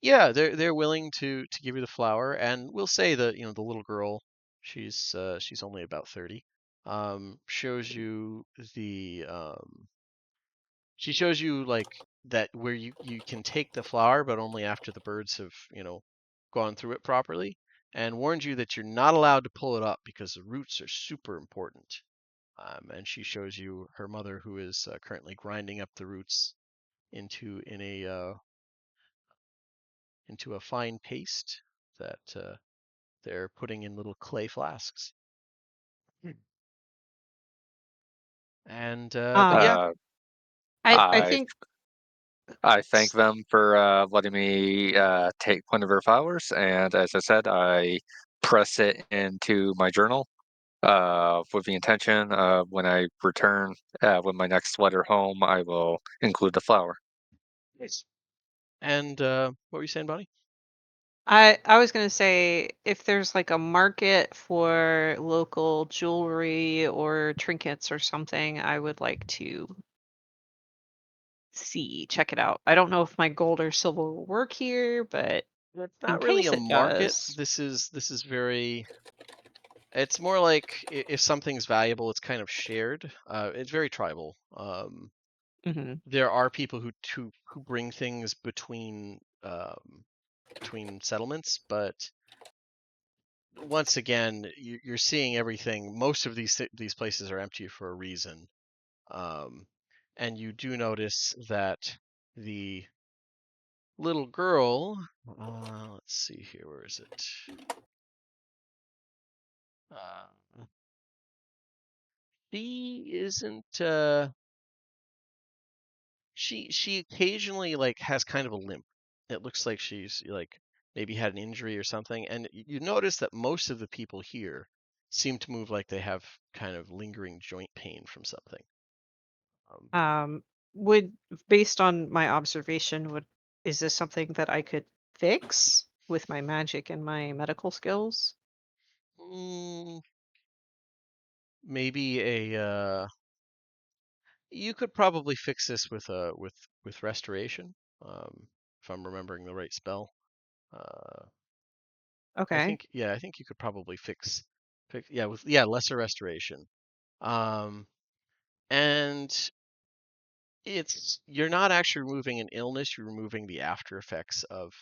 yeah, they're willing to give you the flower, and we'll say that the little girl, she's only about 30. Shows you the she shows you like that where you can take the flower, but only after the birds have gone through it properly, and warns you that you're not allowed to pull it up because the roots are super important. And she shows you her mother, who is currently grinding up the roots into a fine paste that they're putting in little clay flasks. And but Um, yeah, Uh, I I think I thank them for letting me take one of their flowers, and as I said, I press it into my journal with the intention of when I return with my next letter home, I will include the flower. nice. And what were you saying, Bonnie? I was gonna say if there's like a market for local jewelry or trinkets or something, I would like to check it out. I don't know if my gold or silver will work here, but It's in not really case a it market. does. This is very. It's more like if something's valuable, it's kind of shared. It's very tribal. Hmm. There are people who bring things between between settlements, but once again, you're seeing everything. Most of these places are empty for a reason, and you do notice that the little girl. Let's see here. Where is it? She isn't. She occasionally like has kind of a limp. It looks like she's like maybe had an injury or something, and you notice that most of the people here seem to move like they have kind of lingering joint pain from something. Would based on my observation, is this something that I could fix with my magic and my medical skills? Maybe you could probably fix this with restoration, if I'm remembering the right spell. I Okay. think you could probably fix with lesser restoration. And you're not actually removing an illness, you're removing the after effects of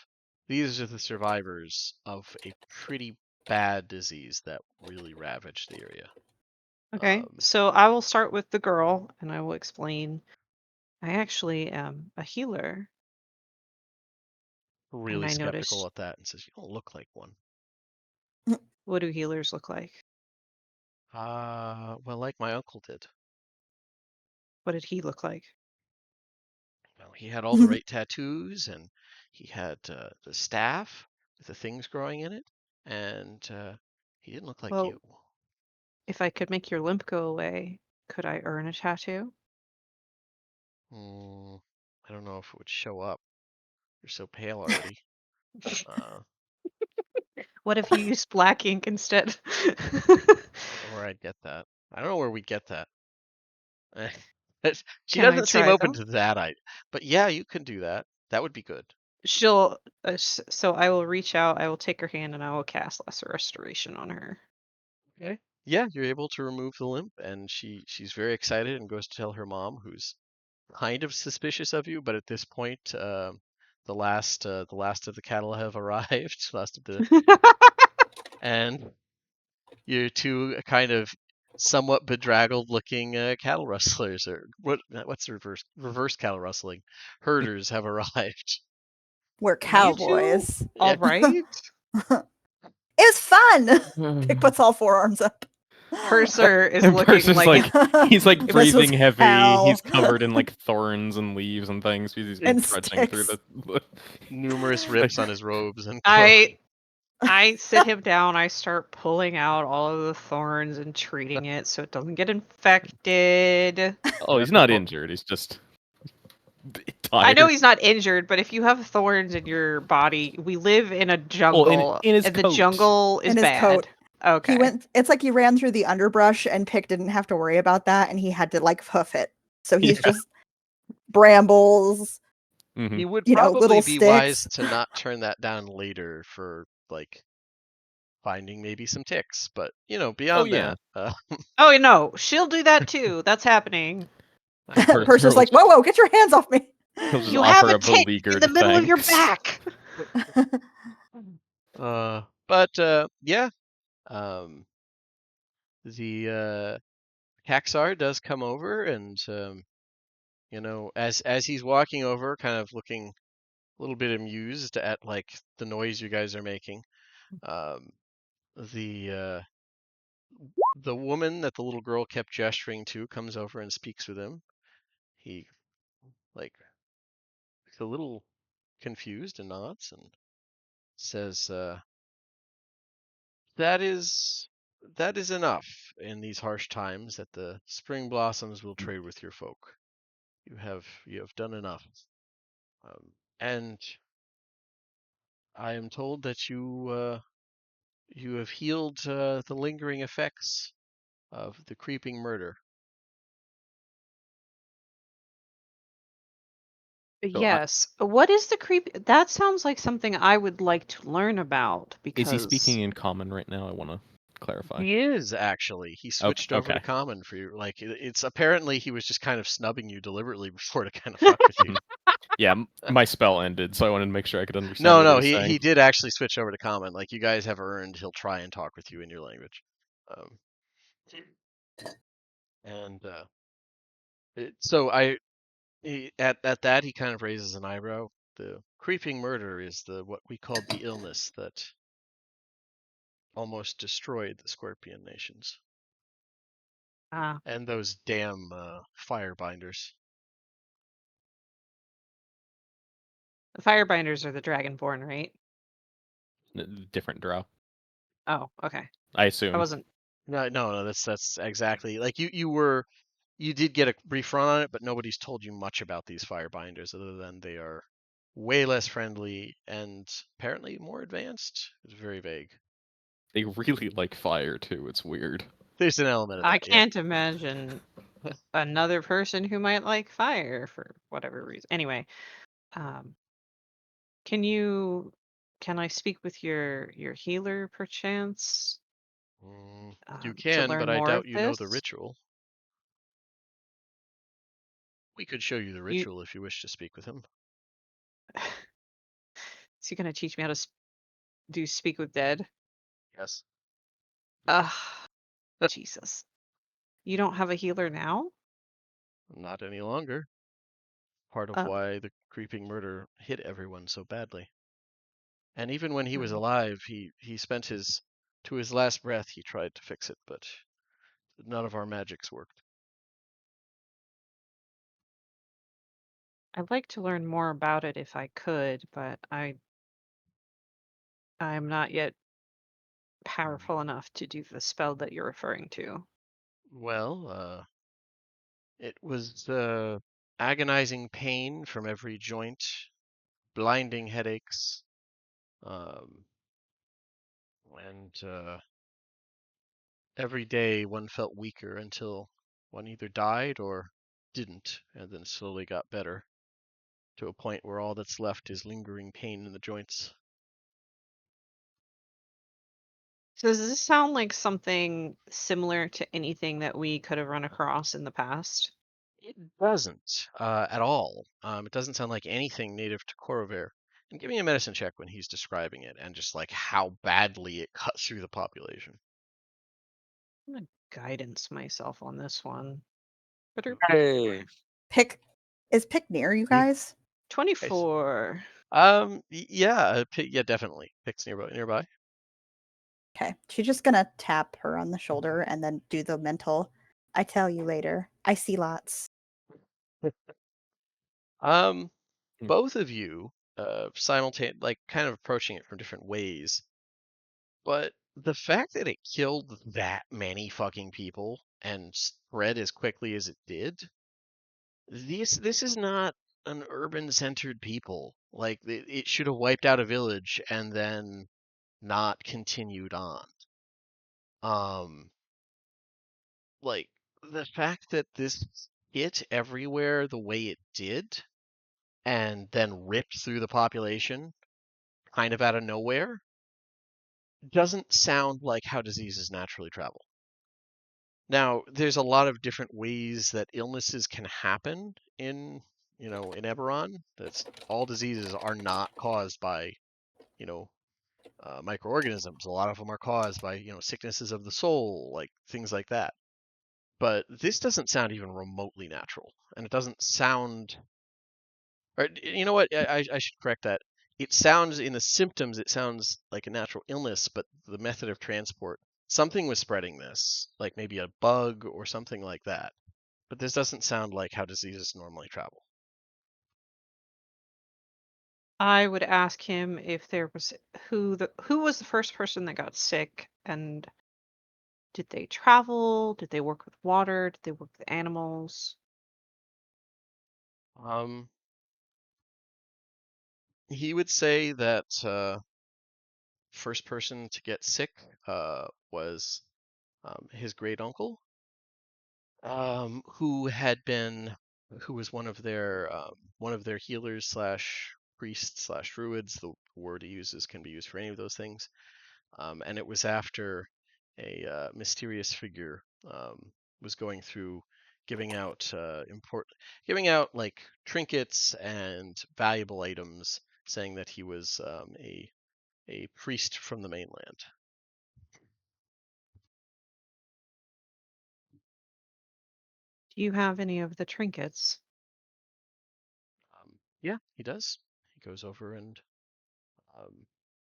these are the survivors of a pretty bad disease that really ravaged the area. Okay. So I will start with the girl and I will explain I actually am a healer. And Really I skeptical noticed, at that and says, "You don't look like one." what do healers look like? Well, like my uncle did. What did he look like? Well, he had all the right tattoos, and he had the staff with the things growing in it, and he didn't look like Well, you. if I could make your limp go away, could I earn a tattoo? I don't know if it would show up. You're so pale already. What if you used black ink instead? I don't know where I'd get that. I don't know where we'd get that. She Can I doesn't seem try open though? to that. But yeah, you can do that. That would be good. She'll, so I will reach out, I will take her hand, and I will cast Lesser Restoration on her. Okay. Yeah, you're able to remove the limp, and she's very excited and goes to tell her mom, who's kind of suspicious of you, but at this point, the last of the cattle have arrived. And you two kind of somewhat bedraggled looking cattle rustlers, or what's the reverse cattle rustling? Herders have arrived. We're You two, cowboys. all Yeah. right. It was fun. Pick puts all four arms up. Purser is And looking Purser's like he's like This was breathing heavy. hell. He's covered in like thorns and leaves and things because he's been And trudging through sticks. the. Numerous rips on his robes and I sit him down, I start pulling out all of the thorns and treating it so it doesn't get infected. Oh, he's not injured. He's just I tired. know he's not injured, but if you have thorns in your body, we live in a jungle, in his and the coat. jungle is In his bad. coat. Okay. It's like he ran through the underbrush and Pick didn't have to worry about that, and he had to like hoof it. So he's just brambles, he would little probably be wise sticks. to not turn that down later for like finding maybe some ticks, but beyond yeah. that, Oh no, she'll do that too. That's happening. Purser's like, whoa, get your hands off me. He'll just You have offer a a tick in beleaguered the middle of your thanks. back. yeah, the Haxar does come over, and as he's walking over, kind of looking a little bit amused at like the noise you guys are making. The the woman that the little girl kept gesturing to comes over and speaks with him. He like looks a little confused and nods and says, "That is enough in these harsh times. That the spring blossoms will trade with your folk. You have done enough, and I am told that you have healed the lingering effects of the creeping murder." Yes. What is the creep? That sounds like something I would like to learn about Is he because speaking in common right now? I want to clarify. He is actually. He switched over to common for you. Like it's apparently he was just kind of snubbing you deliberately before to kind of fuck with you. Yeah, my spell ended, so I wanted to make sure I could understand No, what no, he was he saying. did actually switch over to common. Like you guys have earned, he'll try and talk with you in your language. And so at that he kind of raises an eyebrow. The creeping murder is what we call the illness that almost destroyed the Scorpion nations Ah, and those damn firebinders. the Firebinders are the Dragonborn, right? Different drow, Oh, okay. I I assume. wasn't. No, that's exactly like you did get a brief run on it, but nobody's told you much about these firebinders other than they are way less friendly and apparently more advanced. It's very vague. They really like fire too. It's weird. There's an element of I that, yeah. can't imagine another person who might like fire for whatever reason. Anyway, um, can you can I speak with your healer perchance You to can, but learn I more of doubt you know the this? ritual. We could show you the You ritual if you wish to speak with him. is he gonna teach me how to do speak with dead? Yes. Ugh, Jesus. You don't have a healer now? Not any longer. Part of Uh, why the creeping murder hit everyone so badly. And even when he was right. alive, he spent to his last breath he tried to fix it, but none of our magics worked. I'd like to learn more about it if I could, but I'm not yet powerful enough to do the spell that you're referring to. Well, it was agonizing pain from every joint, blinding headaches, um, and every day one felt weaker until one either died or didn't, and then slowly got better to a point where all that's left is lingering pain in the joints. So does this sound like something similar to anything that we could have run across in the past? It doesn't at all. It doesn't sound like anything native to Corvair. And give me a medicine check when he's describing it and just like how badly it cuts through the population. I'm gonna guidance myself on this one. Hey. Is Pick near you Yeah. guys? 24. Yeah, yeah, definitely. Pick's nearby. Okay. She's just gonna tap her on the shoulder and then do the mental. I tell you later. I see lots. Um, Hmm. both of you, like kind of approaching it from different ways, but the fact that it killed that many fucking people and spread as quickly as it did, this is not an urban-centered people. Like it should have wiped out a village and then not continued on. Um, like the fact that this hit everywhere the way it did and then ripped through the population kind of out of nowhere doesn't sound like how diseases naturally travel. Now, there's a lot of different ways that illnesses can happen in Eberron. That's all diseases are not caused by, you know, microorganisms. A lot of them are caused by, sicknesses of the soul, like things like that. But this doesn't sound even remotely natural, and it doesn't sound. Or you know what? I should correct that. It sounds in the symptoms. It sounds like a natural illness, but the method of transport, something was spreading this, like maybe a bug or something like that. But this doesn't sound like how diseases normally travel. I would ask him if there was who was the first person that got sick, and did they travel? Did they work with water? Did they work with animals? Um, he would say that first person to get sick was his great uncle, who was one of their healers slash priests slash druids. The word he uses can be used for any of those things. And it was after a mysterious figure was going through giving out giving out like trinkets and valuable items, saying that he was a priest from the mainland. Do you have any of the trinkets? Yeah, he does. He goes over and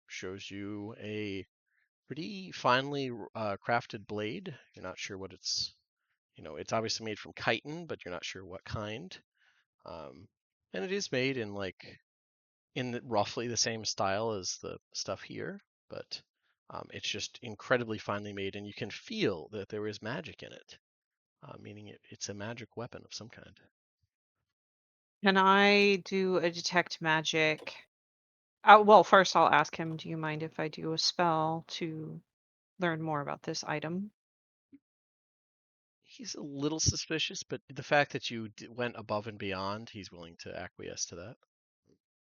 shows you a pretty finely crafted blade. You're not sure what it's, it's obviously made from chitin, but you're not sure what kind. And it is made in roughly the same style as the stuff here, but it's just incredibly finely made, and you can feel that there is magic in it, meaning it's a magic weapon of some kind. Can I do a detect magic? Well, first I'll ask him, do you mind if I do a spell to learn more about this item? He's a little suspicious, but the fact that you went above and beyond, he's willing to acquiesce to that.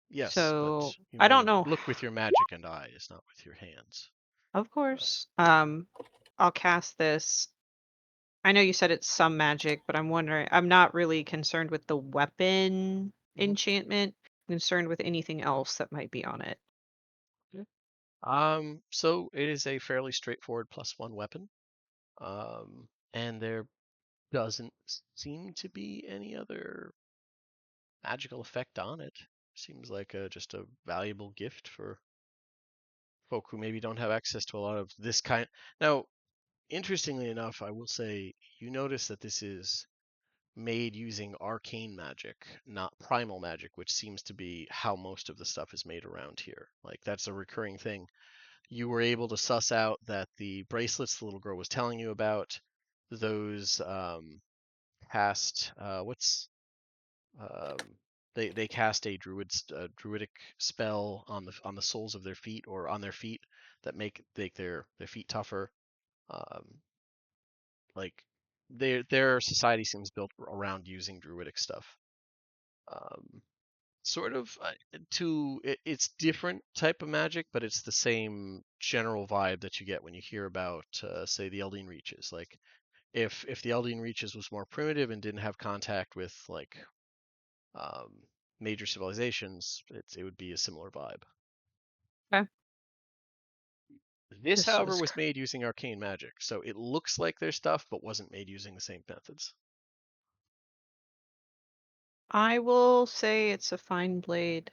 Yes, but So you I don't may know. look with your magic and eyes, not with your hands. Of course. I'll cast this. I know you said it's some magic, but I'm wondering, I'm not really concerned with the weapon enchantment. I'm concerned with anything else that might be on it. So it is a fairly straightforward +1 weapon. And there doesn't seem to be any other magical effect on it. Seems like just a valuable gift for folk who maybe don't have access to a lot of this kind. Now, interestingly enough, I will say you notice that this is made using arcane magic, not primal magic, which seems to be how most of the stuff is made around here. Like that's a recurring thing. You were able to suss out that the bracelets the little girl was telling you about, those cast what's they cast a druidic spell on the soles of their feet, or on their feet, that make their feet tougher. Um, like their society seems built around using druidic stuff. Um, sort of it's different type of magic, but it's the same general vibe that you get when you hear about say the Eldeen Reaches. Like if the Eldeen Reaches was more primitive and didn't have contact with like um, major civilizations, it would be a similar vibe. Okay. This, This however, was. was made using arcane magic, so it looks like their stuff, but wasn't made using the same methods. I will say it's a fine blade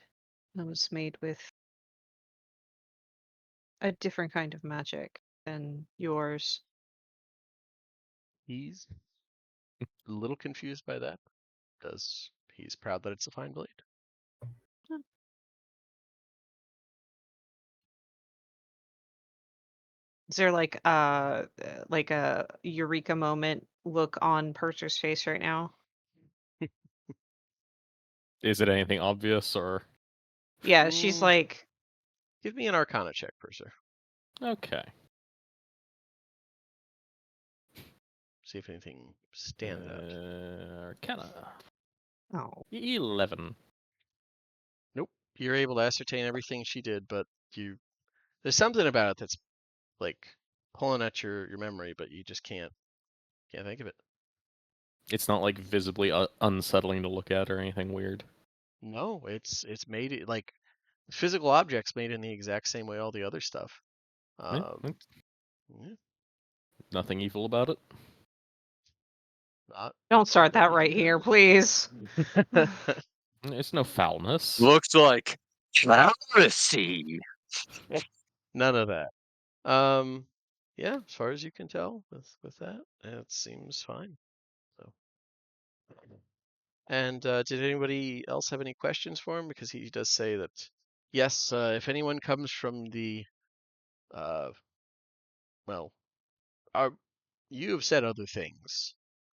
that was made with a different kind of magic than yours. He's a little confused by that, because he's proud that it's a fine blade. Is there like a eureka moment look on Purser's face right now? Is it anything obvious or? Yeah, she's like, Give me an Arcana check, Purser. Okay. See if anything stands out. Arcana. oh, 11. Nope. You're able to ascertain everything she did, but there's something about it that's like pulling at your memory, but you just can't think of it. It's not like visibly unsettling to look at or anything weird. No, it's made like physical objects made in the exact same way all the other stuff. Yeah, Yeah, nothing evil about it. not don't start that you right can here, please. It's no foulness. Looks like piracy. None of that. Um, yeah, as far as you can tell with that, it seems fine. So, and did anybody else have any questions for him? Because he does say that yes, if anyone comes from the uh, well, are you have said other things.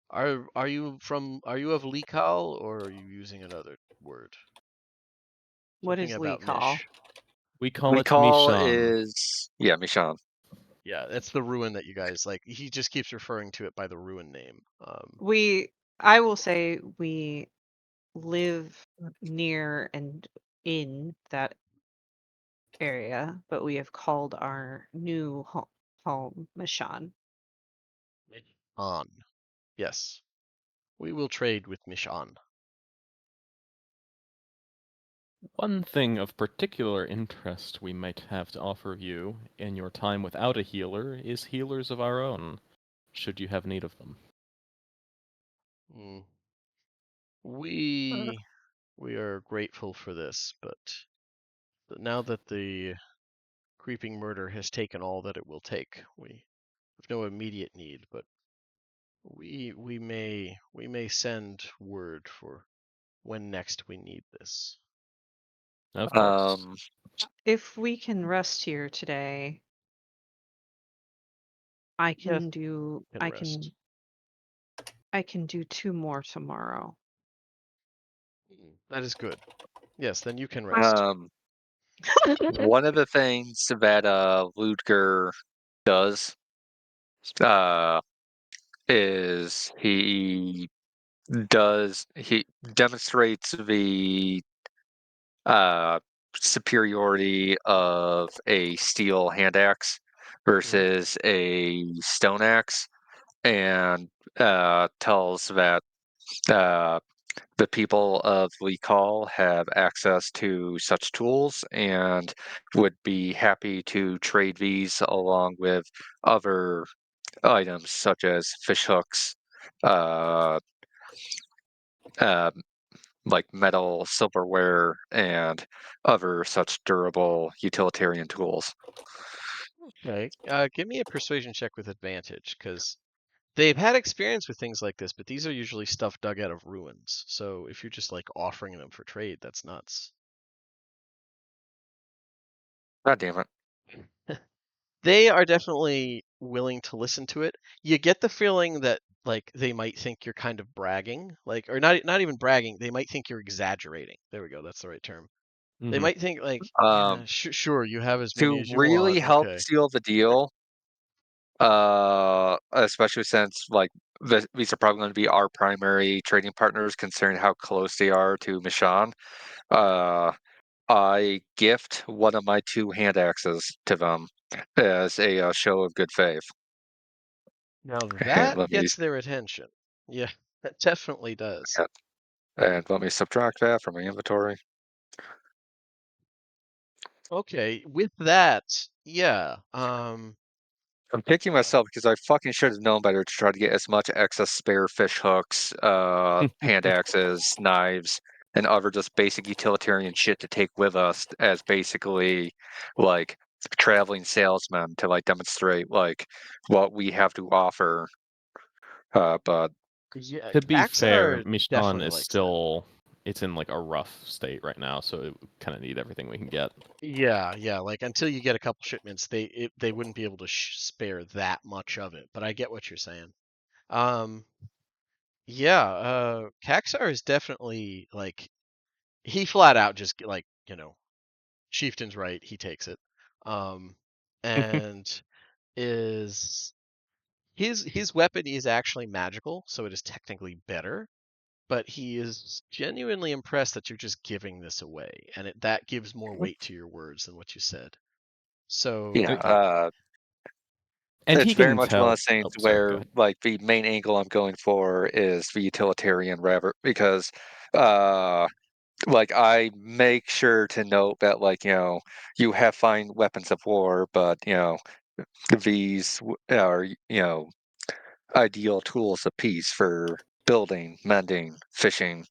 Are you of Likal, or are you using another word? What Something is Lee about call? Mish. We call We it call Mishann. is Mishann. Yeah, that's the ruin that you guys like. He just keeps referring to it by the ruin name. I will say we live near and in that area, but we have called our new home Mishann. On. Yes. we will trade with Mishann. One thing of particular interest we might have to offer you in your time without a healer is healers of our own, should you have need of them. Hmm. We are grateful for this, but now that the creeping murder has taken all that it will take, we have no immediate need, but we may send word for when next we need this. Of course. If we can rest here today, I Yes, can do can rest. I can do 2 more tomorrow. That is good. Yes, then you can rest. One of the things that Ludger does is he demonstrates the superiority of a steel hand axe versus a stone axe, and tells that uh, the people of Lee Call have access to such tools and would be happy to trade these along with other items such as fish hooks, uh, uh, like metal, silverware, and other such durable utilitarian tools. Okay, give me a persuasion check with advantage, because they've had experience with things like this, but these are usually stuff dug out of ruins. So if you're just like offering them for trade, that's nuts. God damn it. They are definitely willing to listen to it. You get the feeling that like they might think you're kind of bragging, like, or not even bragging. They might think you're exaggerating. There we go. That's the right term. They Mhm. might think like, yeah, Um, sure, you have as many to as you really want. help Okay. seal the deal, especially since like these are probably going to be our primary trading partners, considering how close they are to Mishan. I gift one of my 2 hand axes to them as a show of good faith. Now And that let me gets their attention. Yeah, that definitely does. subtract that from my inventory. Okay, with that, yeah. I'm kicking myself because I fucking should have known better to try to get as much excess spare fish hooks, hand axes, knives, and other just basic utilitarian shit to take with us as basically like traveling salesmen to like demonstrate like what we have to offer. But Yeah, To be fair, Kaxar Mishan definitely is likes that. still, it's in like a rough state right now, so it kind of need everything we can get. Yeah, yeah. Like until you get a couple shipments, they wouldn't be able to spare that much of it. But I get what you're saying. Um, yeah. Kaxar is definitely like he flat out just like chieftain's right. He takes it. Um, and is his weapon is actually magical, so it is technically better. But he is genuinely impressed that you're just giving this away, and that gives more weight to your words than what you said. So, yeah, Uh, And it's he very can much one of tell. those things Oh, sorry, go where ahead. like the main angle I'm going for is the utilitarian rather because uh like I make sure to note that like you have fine weapons of war, but these are ideal tools of peace for building, mending, fishing,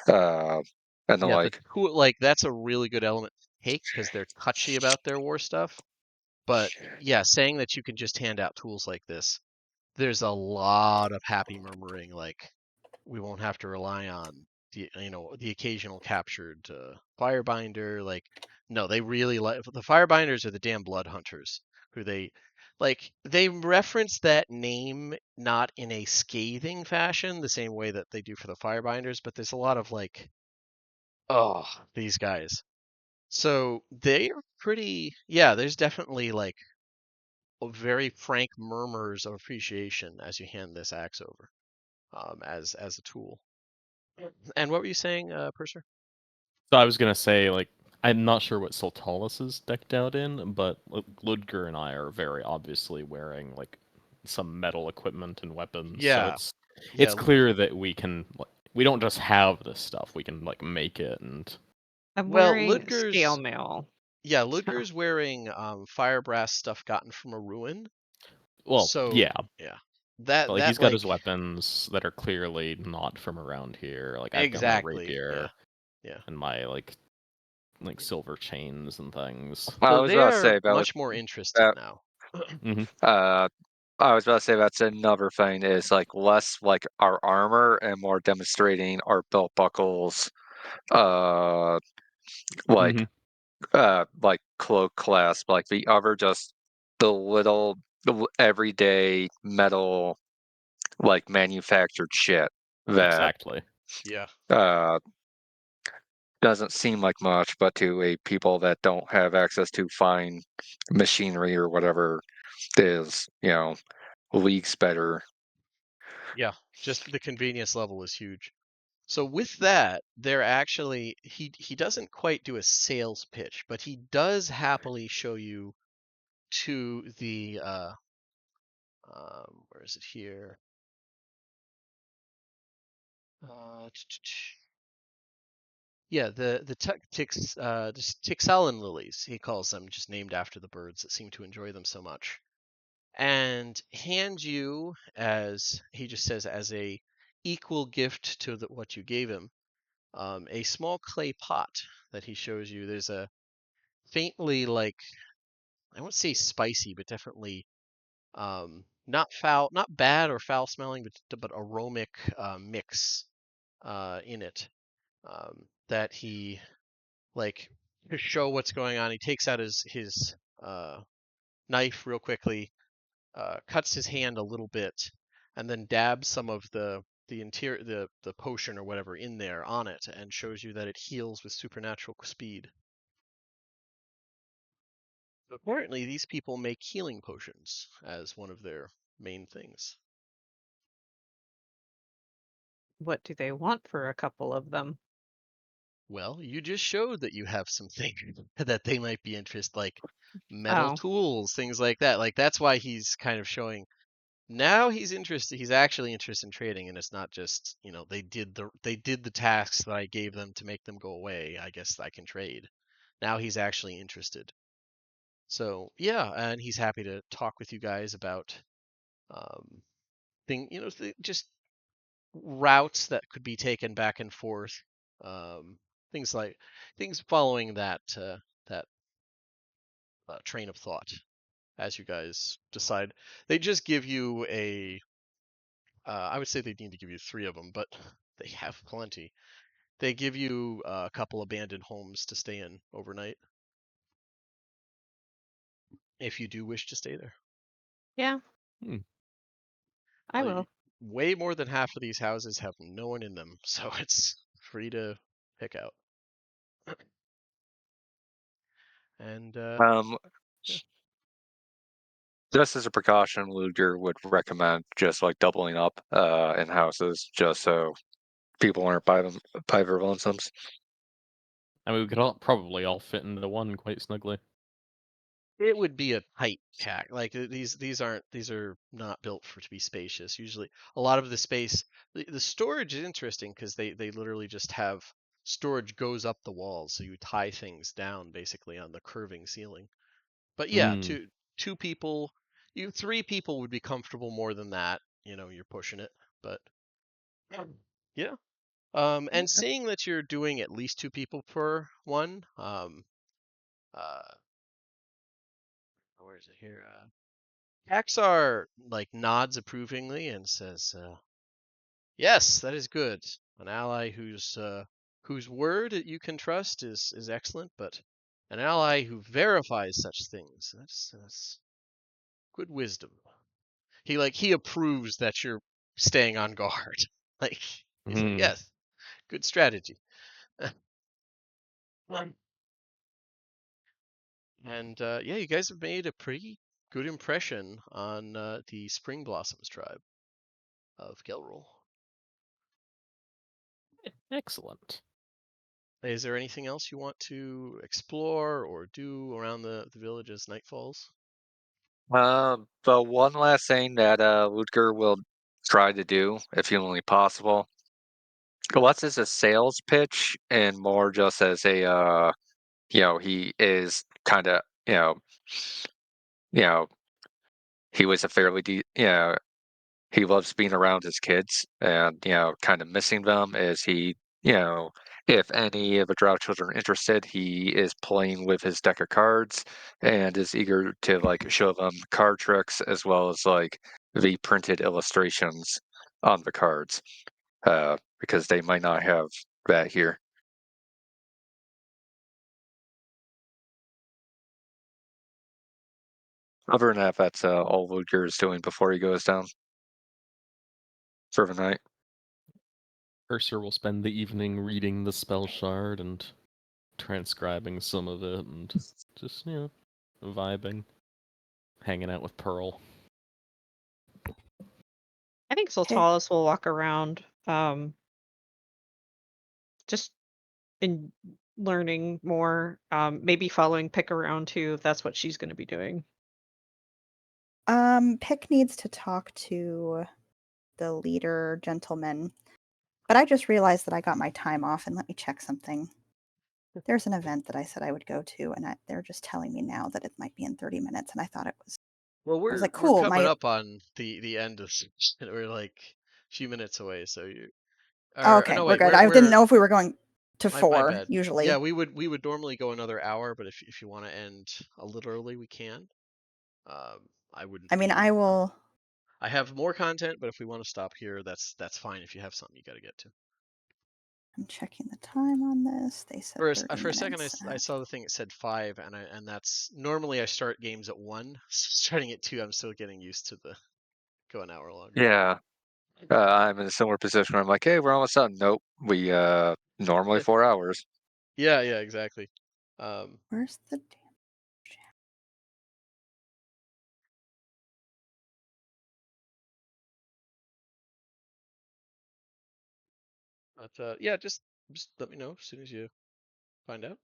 uh, and the yeah, the like. cool like that's a really good element to take because they're touchy about their war stuff. But yeah, saying that you can just hand out tools like this, there's a lot of happy murmuring like we won't have to rely on the occasional captured firebinder. Like, no, they really like the firebinders are the damn blood hunters who they reference that name not in a scathing fashion the same way that they do for the firebinders, but there's a lot of like, oh, these guys. So they are pretty, yeah, there's definitely like very frank murmurs of appreciation as you hand this axe over as a tool. And what were you saying, Purser? So I was gonna say, like, I'm not sure what Sultalis is decked out in, but Ludger and I are very obviously wearing like some metal equipment and weapons, so Yeah, it's It's Yeah, clear that we can. We don't just have this stuff. We can like make it and. I'm well, wearing scale Ludger's mail. yeah, So Ludger's wearing fire brass stuff gotten from a ruin. Well, So yeah. yeah, But, like, that he's got like his weapons that are clearly not from around here. Like I've got my exactly. Yeah, rapier yeah. and my like silver chains and things. I So was they about to are say that was much more interested that. now. I was about to say that's another thing is like less like our armor and more demonstrating our belt buckles, uh, like like cloak clasp, like the other just the little everyday metal like manufactured shit that Exactly. Yeah. uh doesn't seem like much, but to a people that don't have access to fine machinery or whatever is, leagues better. Yeah, just the convenience level is huge. So with that, they're actually he doesn't quite do a sales pitch, but he does happily show you to the where is it here? Yeah, the Tixalan lilies, he calls them, just named after the birds that seem to enjoy them so much. And hand you, as he just says, as a equal gift to what you gave him, a small clay pot that he shows you. There's a faintly like, I won't say spicy, but definitely not foul, not bad or foul smelling, but aromatic mix in it that he like to show what's going on. He takes out his knife real quickly, cuts his hand a little bit, and then dabs some of the interior the potion or whatever in there on it, and shows you that it heals with supernatural speed. Apparently, these people make healing potions as one of their main things. what do they want for a couple of them? Well, you just showed that you have some things that they might be interested, like metal Oh, tools, things like that. Like that's why he's kind of showing now he's interested. He's actually interested in trading, and it's not just they did the tasks that I gave them to make them go away. I guess I can trade. Now he's actually interested. So yeah, and he's happy to talk with you guys about um, just routes that could be taken back and forth, um, things like things following that train of thought as you guys decide. They just give you I would say they need to give you three of them, but they have plenty. They give you a couple abandoned homes to stay in overnight if you do wish to stay there. yeah, Hmm. I will. Way more than half of these houses have no one in them, so it's free to pick out. And Um, yeah. just as a precaution, Luger would recommend just like doubling up in houses, just so people aren't by their lonesomes. I mean, we could probably all fit into one quite snugly. It would be a tight pack. Like these are not built for to be spacious. Usually, a lot of the space, the storage is interesting because they literally just have storage goes up the walls, so you tie things down basically on the curving ceiling. But yeah, Hmm. two people, you three people would be comfortable more than that. You're pushing it, but yeah. And Okay. seeing that you're doing at least two people per one, uh, where is it here? Axar like nods approvingly and says, "Yes, that is good. An ally whose word you can trust is excellent, but an ally who verifies such things that's good wisdom." He approves that you're staying on guard. Like he's like, Hmm. "Yes, good strategy." And yeah, you guys have made a pretty good impression on the Spring Blossoms tribe of Gelrol. Excellent. Is there anything else you want to explore or do around the village as night falls? But one last thing that Ludger will try to do if humanly possible. Less as a sales pitch and more just as a he is kind of you know he was a fairly he loves being around his kids and kind of missing them as he if any of the drought children are interested, he is playing with his deck of cards and is eager to like show them card tricks as well as like the printed illustrations on the cards because they might not have that here. Other than that, that's all Ludger is doing before he goes down for the night. Purser will spend the evening reading the spell shard and transcribing some of it and just, vibing, hanging out with Pearl. I think Sultalis will walk around, just in learning more, maybe following Pick around too, if that's what she's going to be doing. Pick needs to talk to the leader gentleman, but I just realized that I got my time off, and let me check something. There's an event that I said I would go to, and they're just telling me now that it might be in 30 minutes, and I thought it was. Well, I was we're like, cool. coming up on the end of we're like a few minutes away, so you. Oh, Or okay, no, we're wait, good. I didn't know if we were going to my 4 bad. usually. Yeah, we would normally go another hour, but if you want to end a little early, we can. I wouldn't. I mean, I will. I have more content, but if we want to stop here, that's fine. If you have something you got to get to. I'm checking the time on this. They said For 30 a second, minutes. I saw the thing that said 5, and that's normally I start games at 1. Starting at 2, I'm still getting used to the go an hour longer. Yeah. I'm in a similar position where I'm like, hey, we're almost done. Nope. We normally 4 hours. Yeah, exactly. Where's the damn chat? But yeah, just let me know as soon as you find out.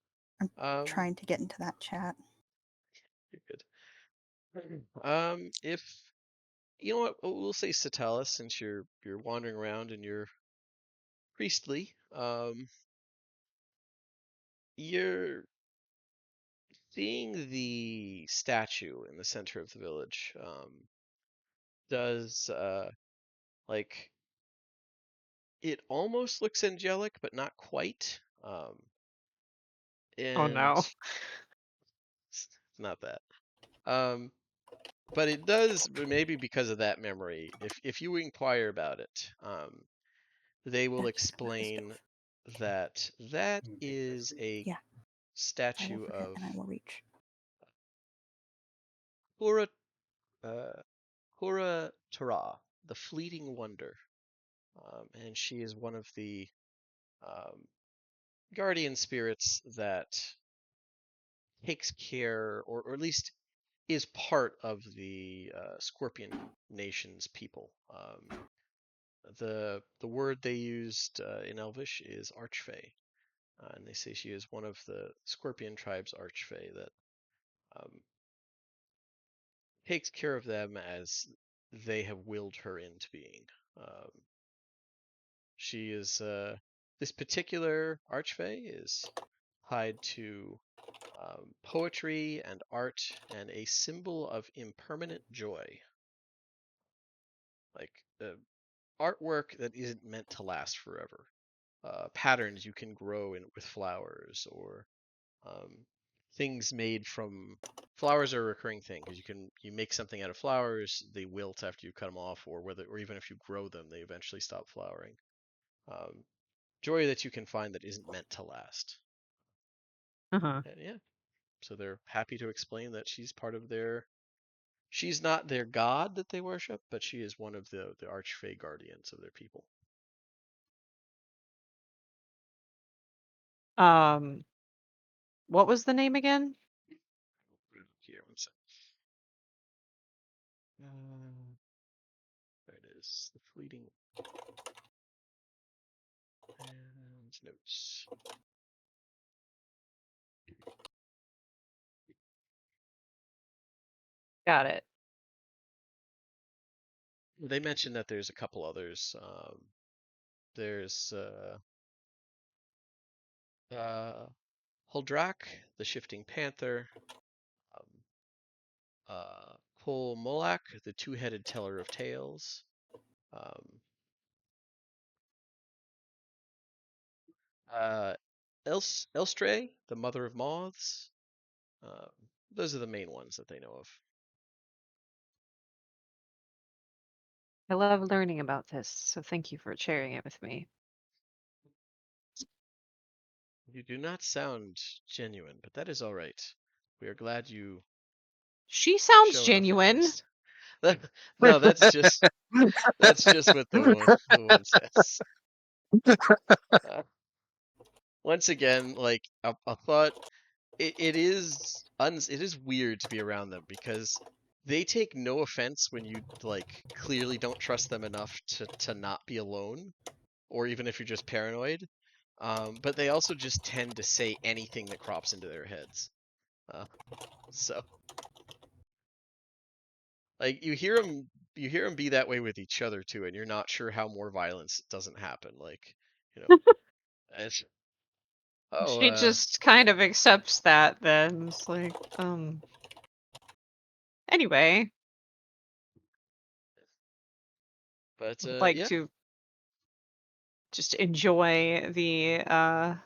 I'm trying to get into that chat. You're good. If you know what, we'll say Satalis, since you're wandering around and you're priestly. You're seeing the statue in the center of the village. Does like it almost looks angelic, but not quite. Oh And no. it's not that. But it does, but maybe because of that memory. If you inquire about it, they will explain that that You take the rest is of it. a Yeah, I will statue forget of and I will reach. Kura, Kura Tara, the fleeting wonder. And she is one of the um, guardian spirits that takes care, or at least is part of the Scorpion Nation's people. The word they used in Elvish is Archfey, and they say she is one of the Scorpion tribe's Archfey that um, takes care of them as they have willed her into being. Um, she is this particular Archfey is tied to poetry and art and a symbol of impermanent joy, like artwork that isn't meant to last forever. Patterns you can grow in with flowers, or um, things made from flowers are a recurring thing because you make something out of flowers, they wilt after you cut them off, or even if you grow them, they eventually stop flowering. Um, Joy that you can find that isn't meant to last. Uh-huh. And yeah, so they're happy to explain that she's part of their. She's not their god that they worship, but she is one of the archfey guardians of their people. What was the name again? Here, one sec. There it is. The fleeting and notes. Got it. They mentioned that there's a couple others. There's Huldrak, the Shifting Panther, Kol Molak, the Two-Headed Teller of Tales, Elstray, the Mother of Moths. Those are the main ones that they know of. I love learning about this, so thank you for sharing it with me. You do not sound genuine, but that is all right. We are glad you She sounds show enough genuine. interest. No, that's just what the one says. Once again, like a thought, it is weird to be around them because they take no offense when you like clearly don't trust them enough to not be alone, or even if you're just paranoid. But they also just tend to say anything that crops into their heads. So like you hear them be that way with each other too, and you're not sure how more violence doesn't happen. Like, you know, it's, oh, She just kind of accepts that then. It's like, anyway, but would like yeah, to just enjoy the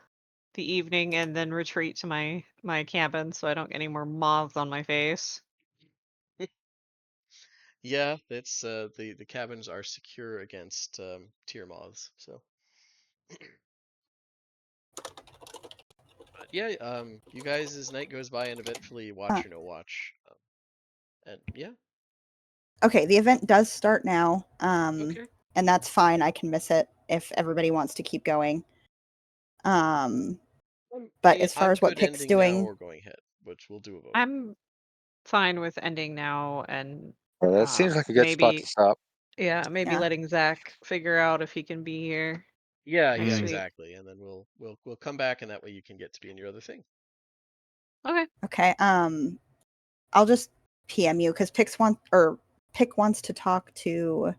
evening and then retreat to my cabin so I don't get any more moths on my face. yeah, it's the cabins are secure against tier moths. So, but yeah, you guys as night goes by and eventfully watch or no watch, and yeah, Okay, the event does start now. okay. And that's fine. I can miss it if everybody wants to keep going. But as far I'm as what good Pick's ending now doing, or going ahead, which we'll do a vote. I'm fine with ending now and Well, that seems like a good spot to maybe stop. maybe Yeah. letting Zach figure out if he can be here. Yeah, Next yeah, week. exactly. And then we'll come back, and that way you can get to be in your other thing. Okay. okay. I'll just PM you because Pick wants to talk to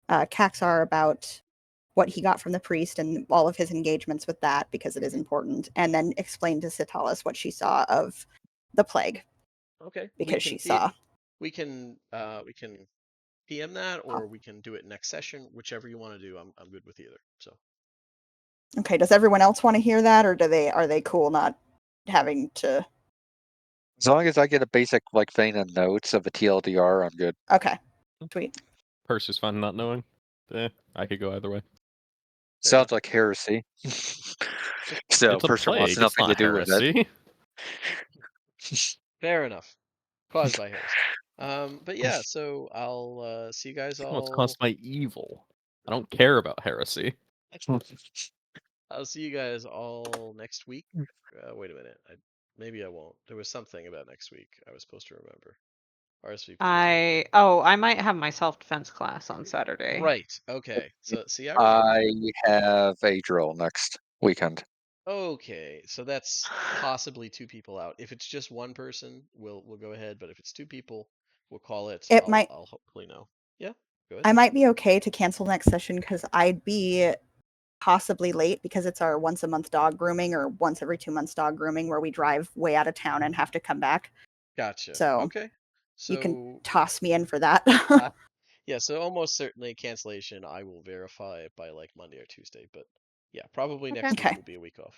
Kaxar about what he got from the priest and all of his engagements with that because it is important, and then explain to Citalis what she saw of the plague Okay, because she saw. we can PM that, or we can do it next session, whichever you want to do. I'm good with either. So Okay, does everyone else want to hear that, or are they cool not having to? As long as I get a basic like vein of notes of a TLDR, I'm good. Okay, sweet. Purse is fine not knowing. I could go either way. Sounds like heresy. So It's a Purser wants plague. It's nothing to not do with it. heresy. fair enough. Caused by heresy. But yeah, so I'll see you guys What's all. caused by evil? I don't care about heresy. I'll see you guys all next week. Wait a minute. Maybe I won't. There was something about next week I was supposed to remember. RSVP. I might have my self-defense class on Saturday. Right. Okay. So see, I remember. I have a drill next weekend. Okay, so that's possibly 2 people out. If it's just one person, we'll go ahead. But if it's 2 people, we'll call it. It might. I'll hopefully know. Yeah. Go ahead. I might be okay to cancel next session because I'd be possibly late because it's our once a month dog grooming or once every 2 months dog grooming where we drive way out of town and have to come back. Gotcha. So Okay. you can So toss me in for that. yeah. So almost certainly cancellation. I will verify it by like Monday or Tuesday. But yeah, probably Okay. next week Okay. will be a week off.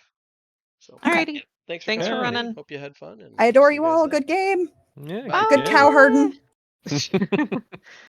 So Alrighty. thanks for Thanks for coming in. running. Hope you had fun. And I adore see you guys all. then. Good game. Yeah, Bye. Good cow herding. Bye.